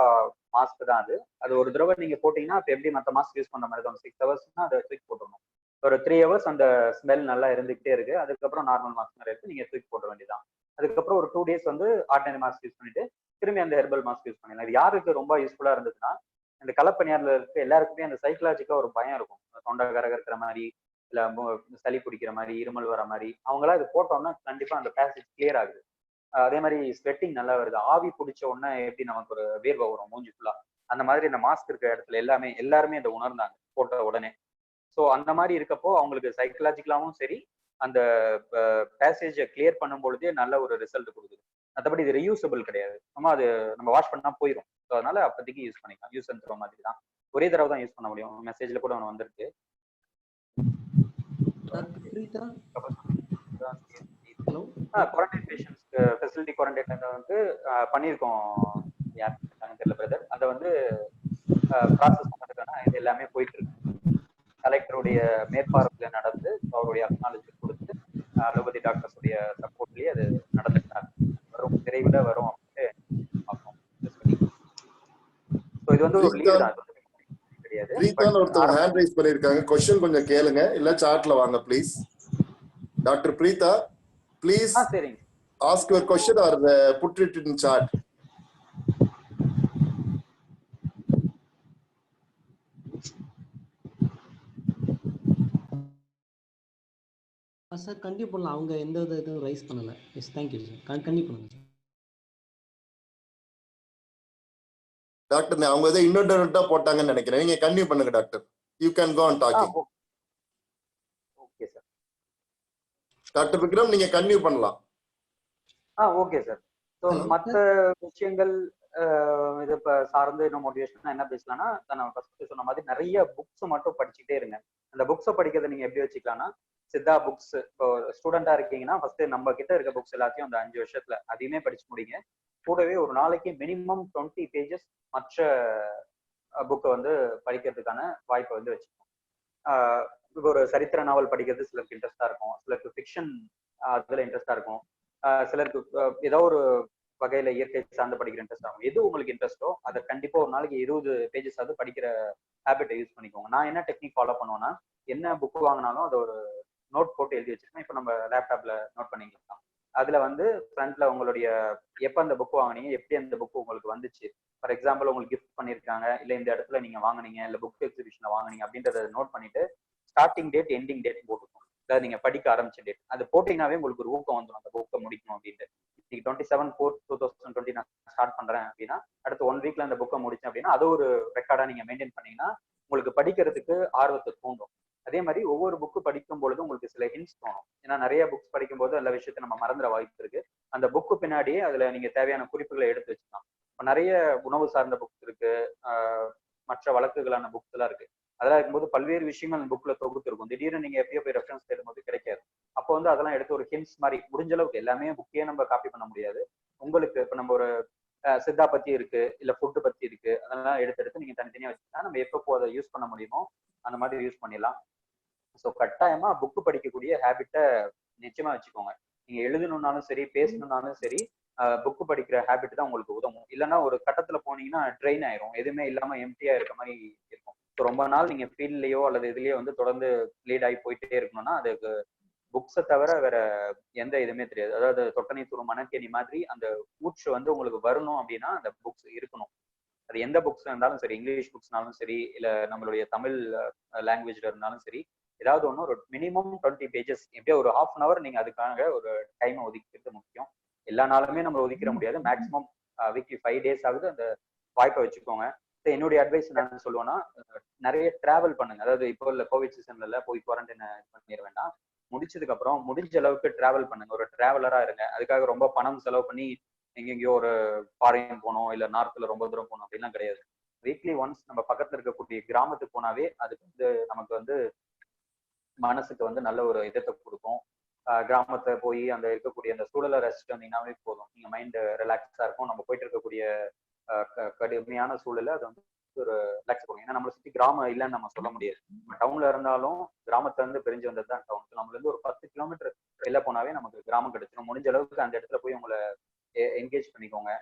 மாஸ்க் தான் அது. அது ஒரு தடவை நீங்க போட்டீங்கன்னா அப்ப எப்படி மற்ற மாஸ்க் யூஸ் பண்ண மாதிரி தான் 6 ஹவர்ஸ்னா அதை தூக்கி போட்டுருணும். ஒரு 3 ஹவர்ஸ் அந்த ஸ்மெல் நல்லா இருந்துகிட்டே இருக்கு. அதுக்கப்புறம் நார்மல் மாஸ்க் மாதிரி இருக்கு, நீங்க தூக்கி போட வேண்டியதான். அதுக்கப்புறம் ஒரு 2 days வந்து ஆர்டினரி மாஸ்க் யூஸ் பண்ணிட்டு திரும்பி அந்த ஹெர்பல் மாஸ்க் யூஸ் பண்ணிடலாம். இது யாருக்கு ரொம்ப யூஸ்ஃபுல்லா இருந்ததுன்னா இந்த களப்பணியாரில் இருக்க எல்லாருக்குமே அந்த சைக்கலாஜிக்கா ஒரு பயம் இருக்கும். தொண்டை கரகர இருக்கிற மாதிரி, சளி பிடிக்கிற மாதிரி, இருமல் வர மாதிரி, அவங்களாம் இது போட்டோம்னா கண்டிப்பா அந்த பேசேஜ் கிளியர் ஆகுது. அதே மாதிரி ஸ்வெட்டிங் நல்லா வருது. ஆவி பிடிச்ச உடனே எப்படி நமக்கு ஒரு வேர்வை வரும் மூஞ்சி ஃபுல்லா, அந்த மாதிரி இந்த மாஸ்க் இருக்கிற இடத்துல எல்லாருமே இதை உணர்ந்தாங்க போட்ட உடனே. ஸோ அந்த மாதிரி இருக்கப்போ அவங்களுக்கு சைக்கலாஜிக்கலாவும் சரி, அந்த பேசேஜை கிளியர் பண்ணும் பொழுதே நல்ல ஒரு ரிசல்ட் கொடுக்குது. மற்றபடி இது ரியூசபிள் கிடையாது. நம்ம அது நம்ம வாஷ் பண்ணா போயிடும். ஸோ அதனால அப்போதைக்கு யூஸ் பண்ணிக்கலாம். யூஸ் அண்ட் த்ரோ மாதிரி தான். ஒரே தடவை தான் யூஸ் பண்ண முடியும். மெசேஜ்ல கூட ஒன்று வந்திருக்கு. குவாரண்டைன் பேஷண்ட்ஸ்க்கு ஃபெசிலிட்டி குவாரண்டைன் வந்து பண்ணியிருக்கோம். யார் தெரியல பிரதர். அதை வந்து ப்ராசஸ் பண்ணுறதுக்கான இது எல்லாமே போயிட்டு இருக்கு. கலெக்டருடைய மேற்பார்வையில் நடந்து அவருடைய அக்னாலஜி கொடுத்து அலோபதி டாக்டர்ஸுடைய சப்போர்ட்லயே அது நடந்துட்டாங்க. வரும் விரைவில் வரும் அப்படின்னு பார்ப்போம். ஸோ இது வந்து ஒரு லீவ் தான், கிடையாது.
பிரீத்தான்னு ஒருத்தவங்க ஹேண்ட் ரைஸ் பண்ணிருக்காங்க. क्वेश्चन கொஞ்சம் கேளுங்க, இல்ல சாட்ல வாங்க ப்ளீஸ். டாக்டர் பிரீதா, ப்ளீஸ்
சரிங்க,
ask your question or put it in chat.
Sir கண்டிப்பா பண்ணலாம். அவங்க எந்த இதுவும் ரைஸ் பண்ணல. Yes, thank you sir. கண்டிப்பா பண்ணுங்க சார்.
டாக்டர் அவங்க ஏதோ இன்னொருட்டா போட்டாங்கன்னு நினைக்கிறேன். நீங்க கண்டினியூ பண்ணுங்க doctor. You can go on talking.
Okay sir.
Doctor Vikram நீங்க கண்டினியூ பண்ணலாம்.
Okay sir. ஸோ மற்ற விஷயங்கள் இது இப்போ சார்ந்து இன்னும் மோட்டிவேஷன் என்ன பேசலாம்னா, நான் ஃபர்ஸ்ட் சொன்ன மாதிரி நிறைய புக்ஸ் மட்டும் படிச்சுட்டே இருங்க. அந்த புக்ஸை படிக்கிறத நீங்க எப்படி வச்சுக்கலாம்னா, சித்தா புக்ஸ் இப்போ ஸ்டூடெண்டா இருக்கீங்கன்னா ஃபர்ஸ்ட் நம்ம கிட்ட இருக்க புக்ஸ் எல்லாத்தையும் அந்த 5 வருஷத்துல அதையுமே படிச்சு முடிங்க. கூடவே ஒரு நாளைக்கு மினிமம் 20 பேஜஸ் மற்ற புக்கை வந்து படிக்கிறதுக்கான வாய்ப்பை வந்து வச்சுக்கணும். இப்போ ஒரு சரித்திர நாவல் படிக்கிறது சிலருக்கு இன்ட்ரெஸ்டா இருக்கும், சிலருக்கு ஃபிக்ஷன் அதுல இன்ட்ரெஸ்டா இருக்கும், சிலருக்கு ஏதோ ஒரு வகையில இயற்கை சார்ந்து படிக்கிற இன்ட்ரெஸ்ட் ஆகும். எது உங்களுக்கு இன்ட்ரெஸ்டோ அதை கண்டிப்பா ஒரு நாளைக்கு 20 பேஜஸ் ஆகுது படிக்கிற ஹேபிட்டை யூஸ் பண்ணிக்கோங்க. நான் என்ன டெக்னிக் ஃபாலோ பண்ணுவேன்னா, என்ன புக் வாங்கினாலும் அதை ஒரு நோட் போட்டு எழுதி வச்சிருக்கேன். இப்போ நம்ம லேப்டாப்ல நோட் பண்ணிக்கலாம். அதுல வந்து ஃப்ரண்ட்ல உங்களுடைய எப்ப அந்த புக் வாங்கினீங்க, எப்படி அந்த புக் உங்களுக்கு வந்துச்சு, ஃபார் எக்ஸாம்பிள் உங்களுக்கு கிஃப்ட் பண்ணிருக்காங்க, இல்ல இந்த இடத்துல நீங்க வாங்கினீங்க, இல்ல புக் எக்ஸிபிஷன்ல வாங்கினீங்க அப்படின்றத நோட் பண்ணிட்டு ஸ்டார்டிங் டேட் எண்டிங் டேட் போட்டுக்கணும். அதாவது நீங்க படிக்க ஆரம்பிச்ச டேட் அது போட்டீங்கன்னாவே உங்களுக்கு ஒரு ஊக்கம் வந்துடும் அந்த புக்கை முடிக்கணும் அப்படின்ட்டு. இன்னைக்கு 27/4/2020 நான் ஸ்டார்ட் பண்றேன் அப்படின்னா, அடுத்த 1 வீக்ல அந்த புக்கை முடிச்சேன் அப்படின்னா அது ஒரு ரெக்கார்டா நீங்க மெயின்டைன் பண்ணீங்கன்னா உங்களுக்கு படிக்கிறதுக்கு ஆர்வத்தை தூண்டும். அதே மாதிரி ஒவ்வொரு புக்கு படிக்கும் பொழுது உங்களுக்கு சில ஹிண்ட்ஸ் தோணும். ஏன்னா நிறைய புக்ஸ் படிக்கும் போது எல்லா விஷயத்தை நம்ம மறந்துட வாய்ப்பு இருக்கு. அந்த புக்கு பின்னாடியே அதுல நீங்க தேவையான குறிப்புகளை எடுத்து வச்சுக்கலாம். இப்போ நிறைய உணவு சார்ந்த புக்ஸ் இருக்கு, மற்ற வழக்குகளான புக்ஸ் எல்லாம் இருக்கு. அதெல்லாம் இருக்கும்போது பல்வேறு விஷயங்கள் அந்த புக்ல தொகுத்து இருக்கும். திடீர்னு நீங்க எப்பயோ போய் ரெஃபரன்ஸ் தேடும்போது கிடைக்காது. அப்போ வந்து அதெல்லாம் எடுத்து ஒரு ஹிண்ட்ஸ் மாதிரி முடிஞ்ச அளவுக்கு, எல்லாமே புக்கையே நம்ம காப்பி பண்ண முடியாது. உங்களுக்கு இப்போ நம்ம ஒரு சித்தா பத்தி இருக்கு, இல்ல ஃபுட்டு பத்தி இருக்கு, அதெல்லாம் எடுத்து நீங்க தனித்தனியா வச்சுக்கிட்டா நம்ம எப்போ அதை யூஸ் பண்ண முடியுமோ அந்த மாதிரி யூஸ் பண்ணிடலாம். ஸோ கட்டாயமா புக்கு படிக்கக்கூடிய ஹேபிட்டை நிச்சயமா வச்சுக்கோங்க. நீங்க எழுதணும்னாலும் சரி, பேசணும்னாலும் சரி, புக்கு படிக்கிற ஹேபிட் தான் உங்களுக்கு உதவும். இல்லைன்னா ஒரு கட்டத்துல போனீங்கன்னா ட்ரெயின் ஆயிரும், எதுவுமே இல்லாம எம்டியா இருக்க மாதிரி இருக்கும். ஸோ ரொம்ப நாள் நீங்க ஃபீல்ட்லயோ அல்லது இதுலயோ வந்து தொடர்ந்து லீட் ஆகி போயிட்டே இருக்கணும்னா அதுக்கு புக்ஸை தவிர வேற எந்த இதுவுமே தெரியாது. அதாவது தொட்டனை தூரும் மணற்கேணி மாதிரி அந்த ஊற்று வந்து உங்களுக்கு வரணும் அப்படின்னா அந்த புக்ஸ் இருக்கணும். அது எந்த புக்ஸ் இருந்தாலும் சரி, இங்கிலீஷ் புக்ஸ்னாலும் சரி, இல்ல நம்மளுடைய தமிழ் லாங்குவேஜ்ல இருந்தாலும் சரி, ஏதாவது ஒன்று ஒரு மினிமம் 20 பேஜஸ், எப்படியோ ஒரு ½ அன் அவர் நீங்க அதுக்காக ஒரு டைமை ஒதுக்கிறது முக்கியம். எல்லா நாளுமே நம்ம ஒதுக்கிட முடியாது. மேக்ஸிமம் வீக்லி 5 டேஸ் ஆகுது அந்த வாய்ப்பை வச்சுக்கோங்க. என்னுடைய அட்வைஸ் என்னன்னு சொல்லுவேன்னா, நிறைய டிராவல் பண்ணுங்க. அதாவது இப்போ இல்ல கோவிட் சீசன்ல போய் குவாரண்டைன் பண்ணிட வேண்டாம். முடிச்சதுக்கு அப்புறம் முடிஞ்ச அளவுக்கு டிராவல் பண்ணுங்க. ஒரு டிராவலரா இருங்க. அதுக்காக ரொம்ப பணம் செலவு பண்ணி எங்கெங்கயோ ஒரு ஃபாரின் போகணும், இல்ல நார்த்ல ரொம்ப தூரம் போகணும் அப்படின்லாம் கிடையாது. வீக்லி ஒன்ஸ் நம்ம பக்கத்துல இருக்கக்கூடிய கிராமத்துக்கு போனாவே அதுக்கு வந்து நமக்கு வந்து மனசுக்கு வந்து நல்ல ஒரு இதத்தை கொடுக்கும். கிராமத்தை போய் அந்த இருக்கக்கூடிய அந்த சூழலை ரசிச்சுட்டு வந்தீங்கன்னாவே போதும். நீங்க மைண்ட் ரிலாக்ஸா இருக்கும். நம்ம போயிட்டு இருக்கக்கூடிய கடுமையான சூழலை அது வந்து ஒரு ரிலாக்ஸ் பண்ணும். ஏன்னா நம்மளை சுத்தி கிராமம் இல்லைன்னு நம்ம சொல்ல முடியாது. டவுன்ல இருந்தாலும் கிராமத்துல இருந்து பிரிஞ்சு வந்தது தான் டவுன். நம்மள இருந்து ஒரு 10 கிலோமீட்டர் வெளில போனாவே நமக்கு கிராமம் கிடைச்சிடும். முடிஞ்ச அளவுக்கு அந்த இடத்துல போய் உங்களை என்கேஜ் பண்ணிக்கோங்க.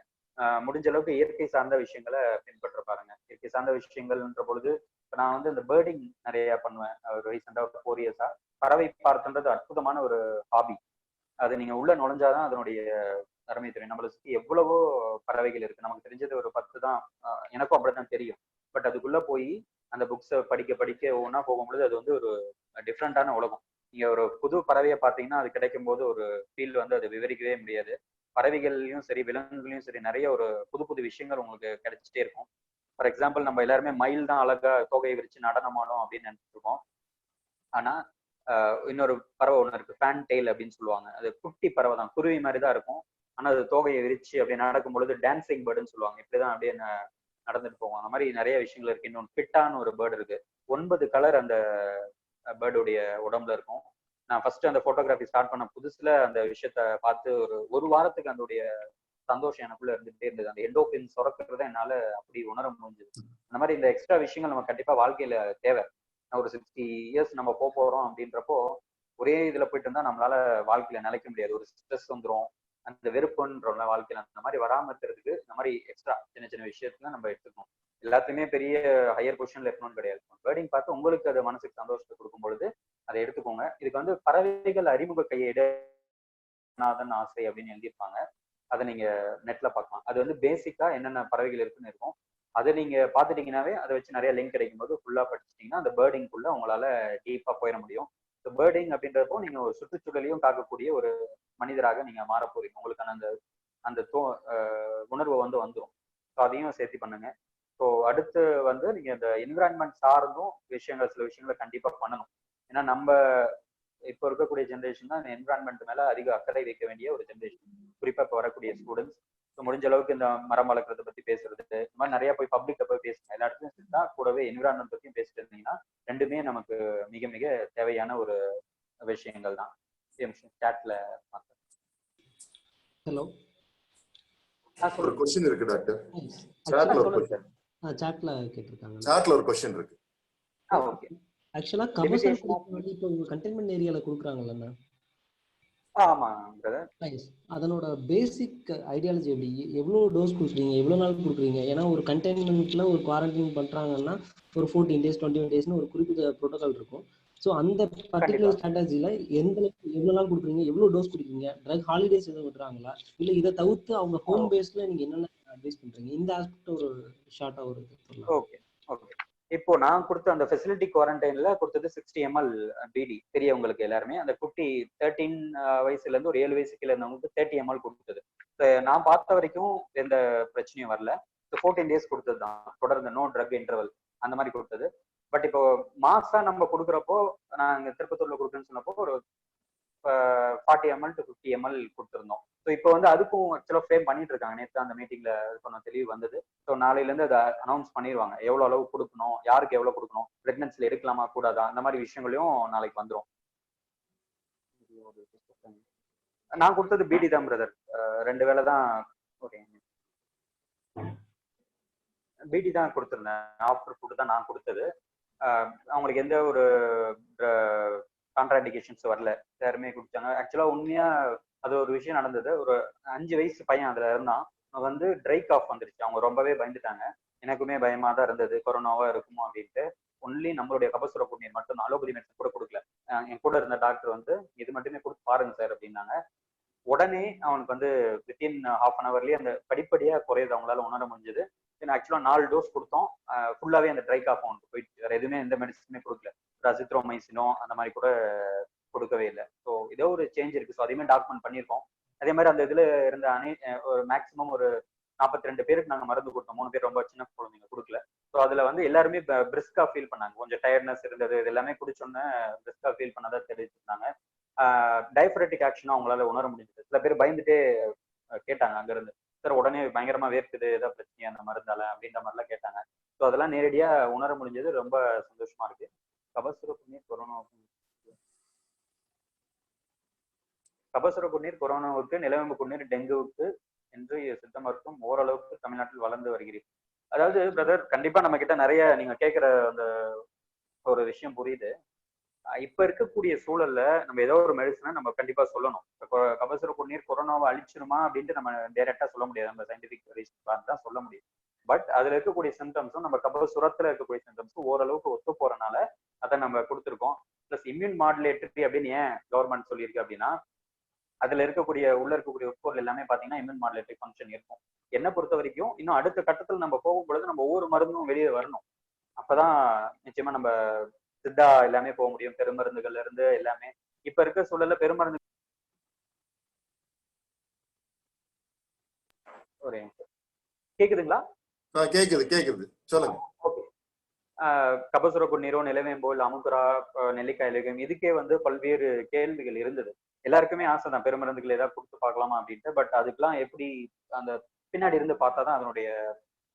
முடிஞ்ச அளவுக்கு இயற்கை சார்ந்த விஷயங்களை பின்பற்ற பாருங்க. இயற்கை சார்ந்த விஷயங்கள்ன்ற பொழுது நான் வந்து இந்த பேர்டிங் நிறைய பண்ணுவேன். ஒரு ரீசெண்டா 4 இயர்ஸா பறவை பார்த்துன்றது அற்புதமான ஒரு ஹாபி. அது நீங்க உள்ள நுழைஞ்சாதான் அதனுடைய அருமை தெரியும். நம்மளை சுத்தி எவ்வளவோ பறவைகள் இருக்கு. நமக்கு தெரிஞ்சது ஒரு 10 தான். எனக்கும் அப்படித்தான் தெரியும். பட் அதுக்குள்ள போய் அந்த புக்ஸை படிக்க படிக்க ஒவ்வொன்றா போகும்பொழுது அது வந்து ஒரு டிஃப்ரெண்டான உலகம். நீங்க ஒரு புது பறவையை பார்த்தீங்கன்னா அது கிடைக்கும் போது ஒரு ஃபீல் வந்து அது விவரிக்கவே முடியாது. பறவைகள்லயும் சரி விலங்குகளையும் சரி நிறைய ஒரு புது புது விஷயங்கள் உங்களுக்கு கிடைச்சிட்டே இருக்கும். ஃபார் எக்ஸாம்பிள் நம்ம எல்லாருமே மயில் தான் அழகா தோகையை விரிச்சு நடனமாடும் அப்படின்னு நினைச்சிட்டு இருக்கோம். ஆனா இன்னொரு பறவை ஒண்ணு இருக்கு, ஃபேன் டெய்ல் அப்படின்னு சொல்லுவாங்க. அது குட்டி பறவை தான், குருவி மாதிரி தான் இருக்கும். ஆனா அது தோகையை விரிச்சு அப்படி நடக்கும் பொழுது டான்சிங் பேர்டுன்னு சொல்லுவாங்க. இப்படிதான் அப்படியே நடந்துட்டு போவோம். அந்த மாதிரி நிறைய விஷயங்கள் இருக்கு. இன்னொன்று பிட்டான்னு ஒரு பேர்டு இருக்கு. 9 கலர் அந்த பேர்டுடைய உடம்புல இருக்கும். நான் ஃபர்ஸ்ட் அந்த போட்டோகிராஃபி ஸ்டார்ட் பண்ண புதுசுல அந்த விஷயத்த பார்த்து ஒரு வாரத்துக்கு அதோடைய சந்தோஷம் எனக்குள்ள இருந்துகிட்டே இருந்தது. அந்த எண்டோபின் சுரக்கிறத என்னால அப்படி உணர முடிஞ்சது. அந்த மாதிரி இந்த எக்ஸ்ட்ரா விஷயங்கள் நம்ம கண்டிப்பா வாழ்க்கையில தேவை. ஒரு 60 இயர்ஸ் நம்ம போறோம் அப்படின்றப்போ ஒரே இதுல போயிட்டு இருந்தா நம்மளால வாழ்க்கையில நிலைக்க முடியாது. ஒரு ஸ்ட்ரெஸ் வந்துடும், அந்த வெறுப்புன்ற வாழ்க்கையில அந்த மாதிரி வராம இருக்கிறதுக்கு இந்த மாதிரி எக்ஸ்ட்ரா சின்ன சின்ன விஷயத்துல நம்ம எடுத்துக்கணும். எல்லாத்தையுமே பெரிய ஹையர் பொசிஷன்ல இருக்கணும்னு கிடையாது. பேர்டிங் பார்த்து உங்களுக்கு அது மனசுக்கு சந்தோஷத்தை கொடுக்கும் பொழுது அதை எடுத்துக்கோங்க. இதுக்கு வந்து பறவைகள் அறிமுக கையேடு ஆசை அப்படின்னு எழுதியிருப்பாங்க. அதை நீங்க நெட்ல பார்க்கலாம். அது வந்து பேசிக்கா என்னென்ன பறவைகள் இருக்குன்னு இருக்கும். அதை நீங்க பாத்துட்டீங்கன்னாவே அதை வச்சு நிறைய லிங்க் கிடைக்கும் போது ஃபுல்லா படிச்சிட்டீங்கன்னா அந்த பேர்டிங்குள்ள உங்களால டீப்பா போயிட முடியும். பேர்டிங் அப்படின்றப்போ நீங்க ஒரு சுற்றுச்சூழலையும் காக்கக்கூடிய ஒரு மனிதராக நீங்க மாற போறீங்க. உங்களுக்கான அந்த அந்த உணர்வு வந்து வந்துடும். ஸோ அதையும் சேர்த்து பண்ணுங்க. ஸோ அடுத்து வந்து நீங்க இந்த என்விரான்மெண்ட் சார்ந்தும் சில விஷயங்களை கண்டிப்பா பண்ணணும். ஏன்னா நம்ம இப்போ இருக்கக்கூடிய ஜென்ரேஷன் தான் இந்த என்விரான்மெண்ட் மேல அதிக அக்கறை வைக்க வேண்டிய ஒரு ஜென்ரேஷன். குறிப்பா இப்போ வரக்கூடிய ஸ்டூடெண்ட்ஸ். ஸோ முடிஞ்ச அளவுக்கு இந்த மரம் வளர்க்கறதை பத்தி பேசுறது, இந்த மாதிரி நிறைய போய் பப்ளிக்ல போய் பேசுங்க. எல்லா இடத்துலையும் செஞ்சா கூடவே என்விரான்மெண்ட் பத்தியும் பேசிட்டு இருந்தீங்கன்னா ரெண்டுமே நமக்கு மிக மிக தேவையான ஒரு விஷயங்கள் தான். சாட்ல
ஹலோ
ஒரு क्वेश्चन இருக்கு டாக்டர்.
சொல்லுங்க சார்.
சாட்ல கேட்டிருக்காங்க.
சாட்ல ஒரு क्वेश्चन இருக்கு.
ஓகே.
ஆக்சுவலா கமர்ஷியல் இப்போ உங்க கண்டெய்ன்மென்ட் ஏரியால கொடுக்குறாங்கல்ல.
ஆமா பிரதர்.
அதனோட பேசிக் ஐடியாலஜி எப்படி, எவ்வளவு டோஸ் கொடுக்குறீங்க, எவ்வளவு நாள் கொடுக்குறீங்க? ஏன்னா ஒரு கண்டெய்ன்மெண்ட்ல ஒரு குவாரண்டைன் பண்றாங்கன்னா ஒரு 14 days 21 daysனு ஒரு குறிப்பிட்ட ப்ரோட்டோகால் இருக்கும். ஸோ அந்த பர்டிகுலர் ஸ்ட்ராட்டஜில எவ்வளவு நாள் கொடுக்குறீங்க, எவ்வளவு டோஸ் கொடுக்குறீங்க, ட்ரக் ஹாலிடேஸ் எதுவும் விடுறாங்களா, இல்ல இதை தவிர்த்து அவங்க ஹோம் பேஸ்ல நீங்க என்னென்ன அட்வைஸ் பண்றீங்க? இந்த ஆஸ்பெக்ட் ஒரு ஷார்ட்டா ஒரு சொல்லலாம்.
ஓகே. இப்போ நான் கொடுத்த அந்த ஃபெசிலிட்டி குவாரண்டைன்ல கொடுத்தது 60 ml பிடி பெரியவங்களுக்கு எல்லாருமே. அந்த குட்டி 13 வயசுல இருந்து ஒரு 7 வயசு கீழே இருந்தவங்களுக்கு 30 ml கொடுத்தது. நான் பார்த்த வரைக்கும் எந்த பிரச்சனையும் வரல. 14 days கொடுத்தது தான் தொடர்ந்து, நோ ட்ரக் இன்டர்வல் அந்த மாதிரி கொடுத்தது. பட் இப்போ மாசா நம்ம கொடுக்குறப்போ, நான் இங்க திருப்பத்தூர்ல கொடுக்குறேன்னு சொன்னப்போ ஒரு 40 ml to 50 ml கொடுத்துருந்தோம். ஸோ இப்போ வந்து அதுக்கும் ஆக்சுவலாக ஃப்ரேம் பண்ணிட்டு இருக்காங்க. நேற்று அந்த மீட்டிங்ல கொஞ்சம் தெளிவு வந்தது. ஸோ நாளையிலேருந்து அதை அனௌன்ஸ் பண்ணிடுவாங்க, எவ்வளோ அளவு கொடுக்கணும், யாருக்கு எவ்வளோ கொடுக்கணும், பிரெக்னன்சில எடுக்கலாமா கூடாதா, அந்த மாதிரி விஷயங்களையும் நாளைக்கு வந்துடும். நான் கொடுத்தது பிடி தான் பிரதர். 2 வேளை தான். ஓகே, பிடி தான் கொடுத்துருந்தேன். ஆஃப்டர் ஃபுட் தான் நான் கொடுத்தது. அவங்களுக்கு எந்த ஒரு கான்ட்ராண்டிகேஷன்ஸ் வரல, எல்லாருமே குடிச்சாங்க. ஆக்சுவலா உண்மையா அது ஒரு விஷயம் நடந்தது. ஒரு 5 வயசு பையன் அதுல இருந்தான். வந்து ட்ரை காஃப் வந்துருச்சு. அவங்க ரொம்பவே பயந்துட்டாங்க. எனக்குமே பயமா தான் இருந்தது, கொரோனாவா இருக்குமோ அப்படின்ட்டு. ஒன்லி நம்மளுடைய கபசுர குடிநீர் மட்டும், அலோபதி மெடிசன் கூட கொடுக்கல. என் கூட இருந்த டாக்டர் வந்து இது மட்டுமே கொடுத்து பாருங்க சார் அப்படின்னாங்க. உடனே அவனுக்கு வந்து வித்தின் ½ an hourலயே அந்த படிப்படியா குறையுது அவங்களால உணர முடிஞ்சது. ஆக்சுவலா 4 டோஸ் கொடுத்தோம். ஃபுல்லாவே அந்த ட்ரை காஃப் அவனுக்கு போயிட்டு, வேற எதுவுமே எந்த மெடிசனுமே கொடுக்கல. அசித்ரோமைசினோ அந்த மாதிரி கூட கொடுக்கவே இல்லை. ஸோ இதோ ஒரு சேஞ்ச் இருக்கு. ஸோ அதையுமே டாக்குமெண்ட் பண்ணியிருக்கோம். அதே மாதிரி அந்த இதுல இருந்த ஒரு மேக்ஸிமம் ஒரு 42 பேருக்கு நாங்கள் மருந்து கொடுத்தோம். 3 பேர் ரொம்ப சின்ன குழந்தைங்க, கொடுக்கல. ஸோ அதுல வந்து எல்லாருமே பிரிஸ்கா ஃபீல் பண்ணாங்க. கொஞ்சம் டயர்ட்னஸ் இருந்தது, இது எல்லாமே குடிச்சோன்னே பிரிஸ்கா ஃபீல் பண்ணதா தெரிவிச்சிருந்தாங்க. டைஃபரட்டிக் ஆக்ஷனும் அவங்களால உணர முடிஞ்சது. சில பேர் பயந்துட்டே கேட்டாங்க அங்க இருந்து, சார் உடனே பயங்கரமா வேர்க்குது, ஏதாவது பிரச்சனையா அந்த மருந்தால அப்படின்ற மாதிரிலாம் கேட்டாங்க. ஸோ அதெல்லாம் நேரடியா உணர முடிஞ்சது. ரொம்ப சந்தோஷமா இருக்கு. கபசுர குடிநீர் கொரோனாவுக்கு, நிலவேம்பு குடிநீர் டெங்குவுக்கு என்று சித்த மருத்துவம் ஓரளவுக்கு தமிழ்நாட்டில் வளர்ந்து வருகிறது. அதாவது பிரதர், கண்டிப்பா நம்ம கிட்ட நிறைய நீங்க கேட்கிற அந்த ஒரு விஷயம் புரியுது. இப்ப இருக்கக்கூடிய சூழல்ல நம்ம ஏதோ ஒரு மெடிசனை நம்ம கண்டிப்பா சொல்லணும். கபசுர குடிநீர் கொரோனாவை அழிச்சிருமா அப்படின்ட்டு நம்ம டைரக்டா சொல்ல முடியாது. நம்ம சயின்டிபிக் ரீசன் தான் சொல்ல முடியும். பட் அதுல இருக்கக்கூடிய சிம்டம்ஸும் நம்ம கபசுரத்துல இருக்கக்கூடிய சிம்டம்ஸும் ஓரளவுக்கு ஒத்து போறனால அதை நம்ம கொடுத்துருக்கோம். பிளஸ் இம்யூன் மாடுலேட்டரி அப்படின்னு ஏன் கவர்மெண்ட் சொல்லியிருக்கு அப்படின்னா, அதுல உள்ள இருக்கக்கூடிய உட்பொருள் எல்லாமே பாத்தீங்கன்னா இம்யூன் மாடுலேட்டரி ஃபங்க்ஷன் இருக்கும். என்ன பொறுத்த வரைக்கும் இன்னும் அடுத்த கட்டத்தில் நம்ம போகும்பொழுது நம்ம ஒவ்வொரு மருந்தும் வெளியே வரணும். அப்பதான் நிச்சயமா நம்ம சித்தா எல்லாமே போக முடியும். பெருமருந்துகள்ல இருந்து எல்லாமே இப்ப இருக்க சூழல்ல பெருமருந்து ஒரு கேக்குதுங்களா?
கேக்குது கேக்குது, சொல்லுங்க.
ஓகே. கபசுர குடிநீரோ, நிலவேம்போல், அமுக்குரா, நெல்லிக்காய் இலகம் இதுக்கே வந்து பல்வேறு கேள்விகள் இருந்தது. எல்லாருக்குமே ஆசைதான் பெருமருந்துகள் ஏதாவது கொடுத்து பார்க்கலாமா அப்படின்ட்டு. பட் அதுக்கெல்லாம் எப்படி அந்த பின்னாடி இருந்து பார்த்தாதான் அதனுடைய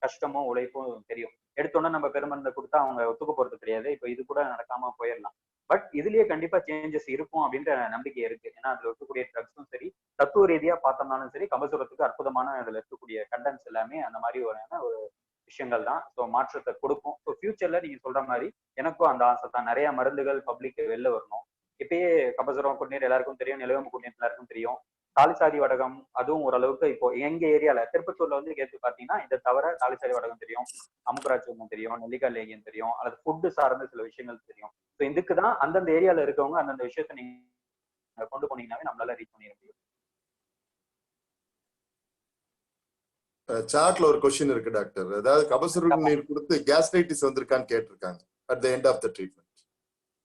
கஷ்டமும் உழைப்பும் தெரியும். எடுத்தோன்னே நம்ம பெருமருந்தை கொடுத்தா அவங்க ஒத்துக்க போறது கிடையாது. இப்ப இது கூட நடக்காம போயிடலாம். பட் இதுலயே கண்டிப்பா சேஞ்சஸ் இருக்கும் அப்படின்ற நம்பிக்கை இருக்கு. ஏன்னா அதுல இருக்கக்கூடிய ட்ரக்ஸும் சரி, தத்துவ ரீதியா பார்த்தோம்னாலும் சரி, கபசுரத்துக்கு அற்புதமான அதுல இருக்கக்கூடிய கண்டென்ட்ஸ் எல்லாமே அந்த மாதிரி ஒரு விஷயங்கள் தான். ஸோ மாற்றத்தை கொடுக்கும். ஸோ ஃபியூச்சர்ல நீங்க சொல்ற மாதிரி எனக்கும் அந்த ஆசை தான். நிறைய மருந்துகள் பப்ளிக் வெளில வரணும். இப்பயே கபசுரம் குடிநீர் எல்லாருக்கும் தெரியும், நிலவேம்பு குடிநீர் எல்லாருக்கும் தெரியும். தாலிசாதி வடகம் அதுவும் ஓரளவுக்கு இப்போ எங்க ஏரியால திருப்பத்தூர்ல வந்து கேட்டு பாத்தீங்கன்னா இதை தவிர தாலிசாதி வடகம் தெரியும், அமுக்கராட்சி தெரியும், நெல்லிக்காய் லேகியம் தெரியும், அல்லது ஃபுட்டு சார்ந்த சில விஷயங்கள் தெரியும். ஸோ இதுக்கு தான் அந்தந்த ஏரியால இருக்கவங்க அந்தந்த விஷயத்த நீங்க கொண்டு போனீங்கன்னாவே நம்மளால ரீச் பண்ணிட முடியும்.
சார்ட்ல ஒரு கொஸ்டின் இருக்கு டாக்டர். அதாவது கபசுர நீர் கொடுத்து கேஸ்ட்ரைட்டிஸ் வந்திருக்கான்னு கேட்டிருக்காங்க at the end of the treatment.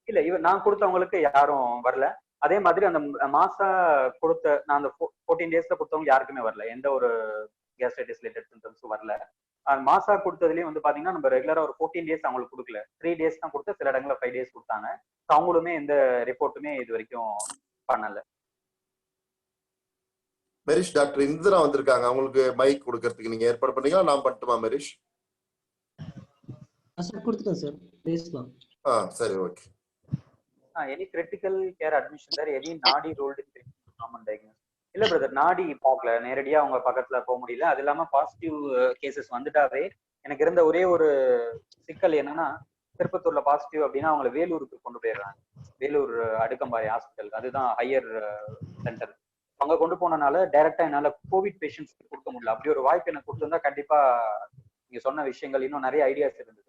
இல்ல இவர் நான் கொடுத்தவங்களுக்கு யாரும் வரல. அதே மாதிரி அந்த மாசா கொடுத்த நான் அந்த 14 டேஸ்ல கொடுத்தவங்க யாருக்குமே வரல. எந்த ஒரு கேஸ்ட்ரைட்டிஸ் ரிலேட்டட் சிம்டம்ஸும் வரல. மாசா கொடுத்ததுலயும் வந்து பாத்தீங்கன்னா நம்ம ரெகுலரா ஒரு 14 டேஸ் அவங்களுக்கு கொடுக்கல. 3 டேஸ் தான் கொடுத்து சில இடங்கள்ல 5 டேஸ் கொடுத்தாங்க. அவங்களுமே எந்த ரிப்போர்ட்டுமே இது வரைக்கும் பண்ணல.
மெரிஷ், டாக்டர் இந்திரா வந்திருக்காங்க. அவங்களுக்கு மைக் கொடுக்கறதுக்கு நீங்க ஏற்பாடு பண்ணீங்களா, நான் பண்ணட்டுமா மெரிஷ்?
சார் கொடுத்துட்டேன் சார், பேசலாம்.
சரி, okay.
Any critical care admission sir, any நாடி ரோல்டு காமன் டயக்னோஸ் இல்ல பிரதர், நாடி பார்க்கல, நேரடியா அவங்க பக்கத்துல போக முடியல. அது இல்லாம பாசிட்டிவ் கேசஸ் வந்துட்டாவே எனக்கு இருந்த ஒரே ஒரு சிக்கல் என்னன்னா, திருப்பத்தூர்ல பாசிட்டிவ் அப்படின்னா அவங்களை வேலூருக்கு கொண்டு போயிடுறாங்க. வேலூர் அடுக்கம்பாறை ஹாஸ்பிட்டல், அதுதான் ஹையர் சென்டர். அங்க கொண்டு போனனால டைரக்டா என்னால கோவிட் பேஷண்ட்ஸ் கொடுக்க முடியல. அப்படி ஒரு வாய்ப்பு எனக்கு கொடுத்திருந்தா கண்டிப்பா நீங்க சொன்ன விஷயங்கள் இன்னும் நிறைய ஐடியாஸ் இருந்தது.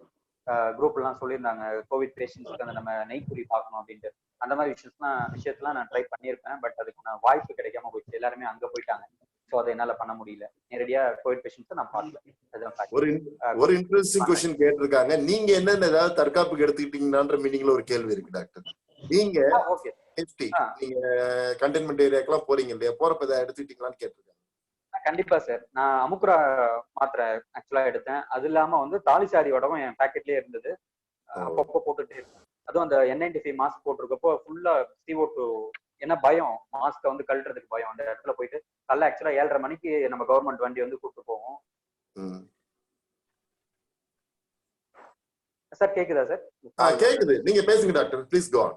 குரூப் எல்லாம் சொல்லியிருந்தாங்க கோவிட் பேஷண்ட்ஸ்க்கு அந்த நம்ம நெய்க்குறி பார்க்கணும் அப்படின்ட்டு. அந்த மாதிரி விஷயத்தெல்லாம் நான் ட்ரை பண்ணியிருப்பேன். பட் அதுக்கு நான் வாய்ப்பு கிடைக்காம போயிடுச்சு. எல்லாருமே அங்க போயிட்டாங்க. ஸோ அதை என்னால பண்ண முடியல. நேரடியா கோவிட் பேஷண்ட்ஸ் நான் பார்க்கல.
ஒரு இன்ட்ரெஸ்டிங் கொஸ்டின் கேட்டிருக்காங்க. நீங்க என்னென்ன ஏதாவது தற்காப்புக்கு எடுத்துக்கிட்டீங்கன்ற மீனிங்ல ஒரு கேள்வி இருக்கு டாக்டர். நீங்க நீங்க கண்டெய்ன்மெண்ட் ஏரியாக்கெல்லாம் போறீங்க இல்லையா, போறப்ப ஏதாவது எடுத்துக்கிட்டீங்களான்னு கேட்டிருக்காங்க.
கண்டிப்பா சார், நான் அமுக்குரா மாத்திரை ஆக்சுவலா எடுத்தேன். அது இல்லாம வந்து தாலிசாரி வடகம் என் பேக்கெட்லயே இருந்தது. அப்பப்போ போட்டுட்டே இருக்கேன். அதுவும் அந்த N95 மாஸ்க் போட்டிருக்கப்போ ஃபுல்லா CO2 என்ன பயம், மாஸ்க வந்து கழட்டுறதுக்கு பயம். அந்த இடத்துல போயிட்டு காலைல ஆக்சுவலா 7:30 மணிக்கு நம்ம கவர்மெண்ட் வண்டி வந்து கூப்பிட்டு போவோம். சார் கேக்குதா சார்?
கேக்குது, நீங்க பேசுங்க டாக்டர், ப்ளீஸ் கோ ஆன்.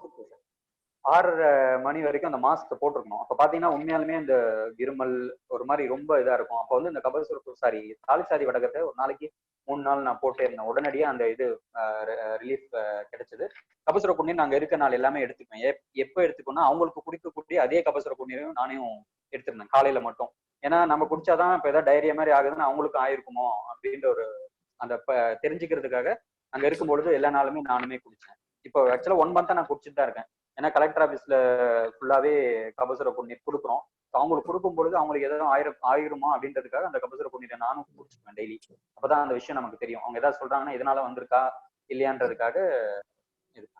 6:30 மணி வரைக்கும் அந்த மாஸ்க் போட்டிருக்கணும். அப்ப பாத்தீங்கன்னா உண்மையாலுமே இந்த இருமல் ஒரு மாதிரி ரொம்ப இதா இருக்கும். அப்ப வந்து இந்த தாலிசாரி வடகத்தை ஒரு நாளைக்கு 3 நாள் நான் போட்டே இருந்தேன். உடனடியா அந்த இது ரிலீஃப் கிடைச்சது. கபசுர குடிநீர் நாங்க இருக்க நாள் எல்லாமே எடுத்துக்குவேன். எப்ப எடுத்துக்கணும் அவங்களுக்கு குடிக்கக்கூடிய அதே கபசுர குடிநீரையும் நானும் எடுத்திருந்தேன் காலையில மட்டும். ஏன்னா நம்ம குடிச்சாதான் இப்ப ஏதாவது டைரியா மாதிரி ஆகுதுன்னு அவங்களுக்கும் ஆயிருக்குமோ அப்படின்ற ஒரு அந்த தெரிஞ்சுக்கிறதுக்காக அங்க இருக்கும்பொழுது எல்லா நாளுமே நானுமே குடிச்சேன். இப்போ ஆக்சுவலா 1 மந்த்தா நான் குடிச்சுட்டு தான் இருக்கேன். ஏன்னா கலெக்டர் ஆபீஸ்ல ஃபுல்லாவே கபசுர குடிநீர் கொடுக்குறோம். அவங்களுக்கு கொடுக்கும் பொழுது அவங்களுக்கு ஏதாவது ஆயிருமா அப்படின்றதுக்காக அந்த கபசுர குடிநீரை நானும் குடிச்சுப்பேன் டெய்லி. அப்பதான் அந்த விஷயம் நமக்கு தெரியும். அவங்க ஏதாவது சொல்றாங்கன்னா இதனால வந்திருக்கா இல்லையான்றதுக்காக இருக்கு.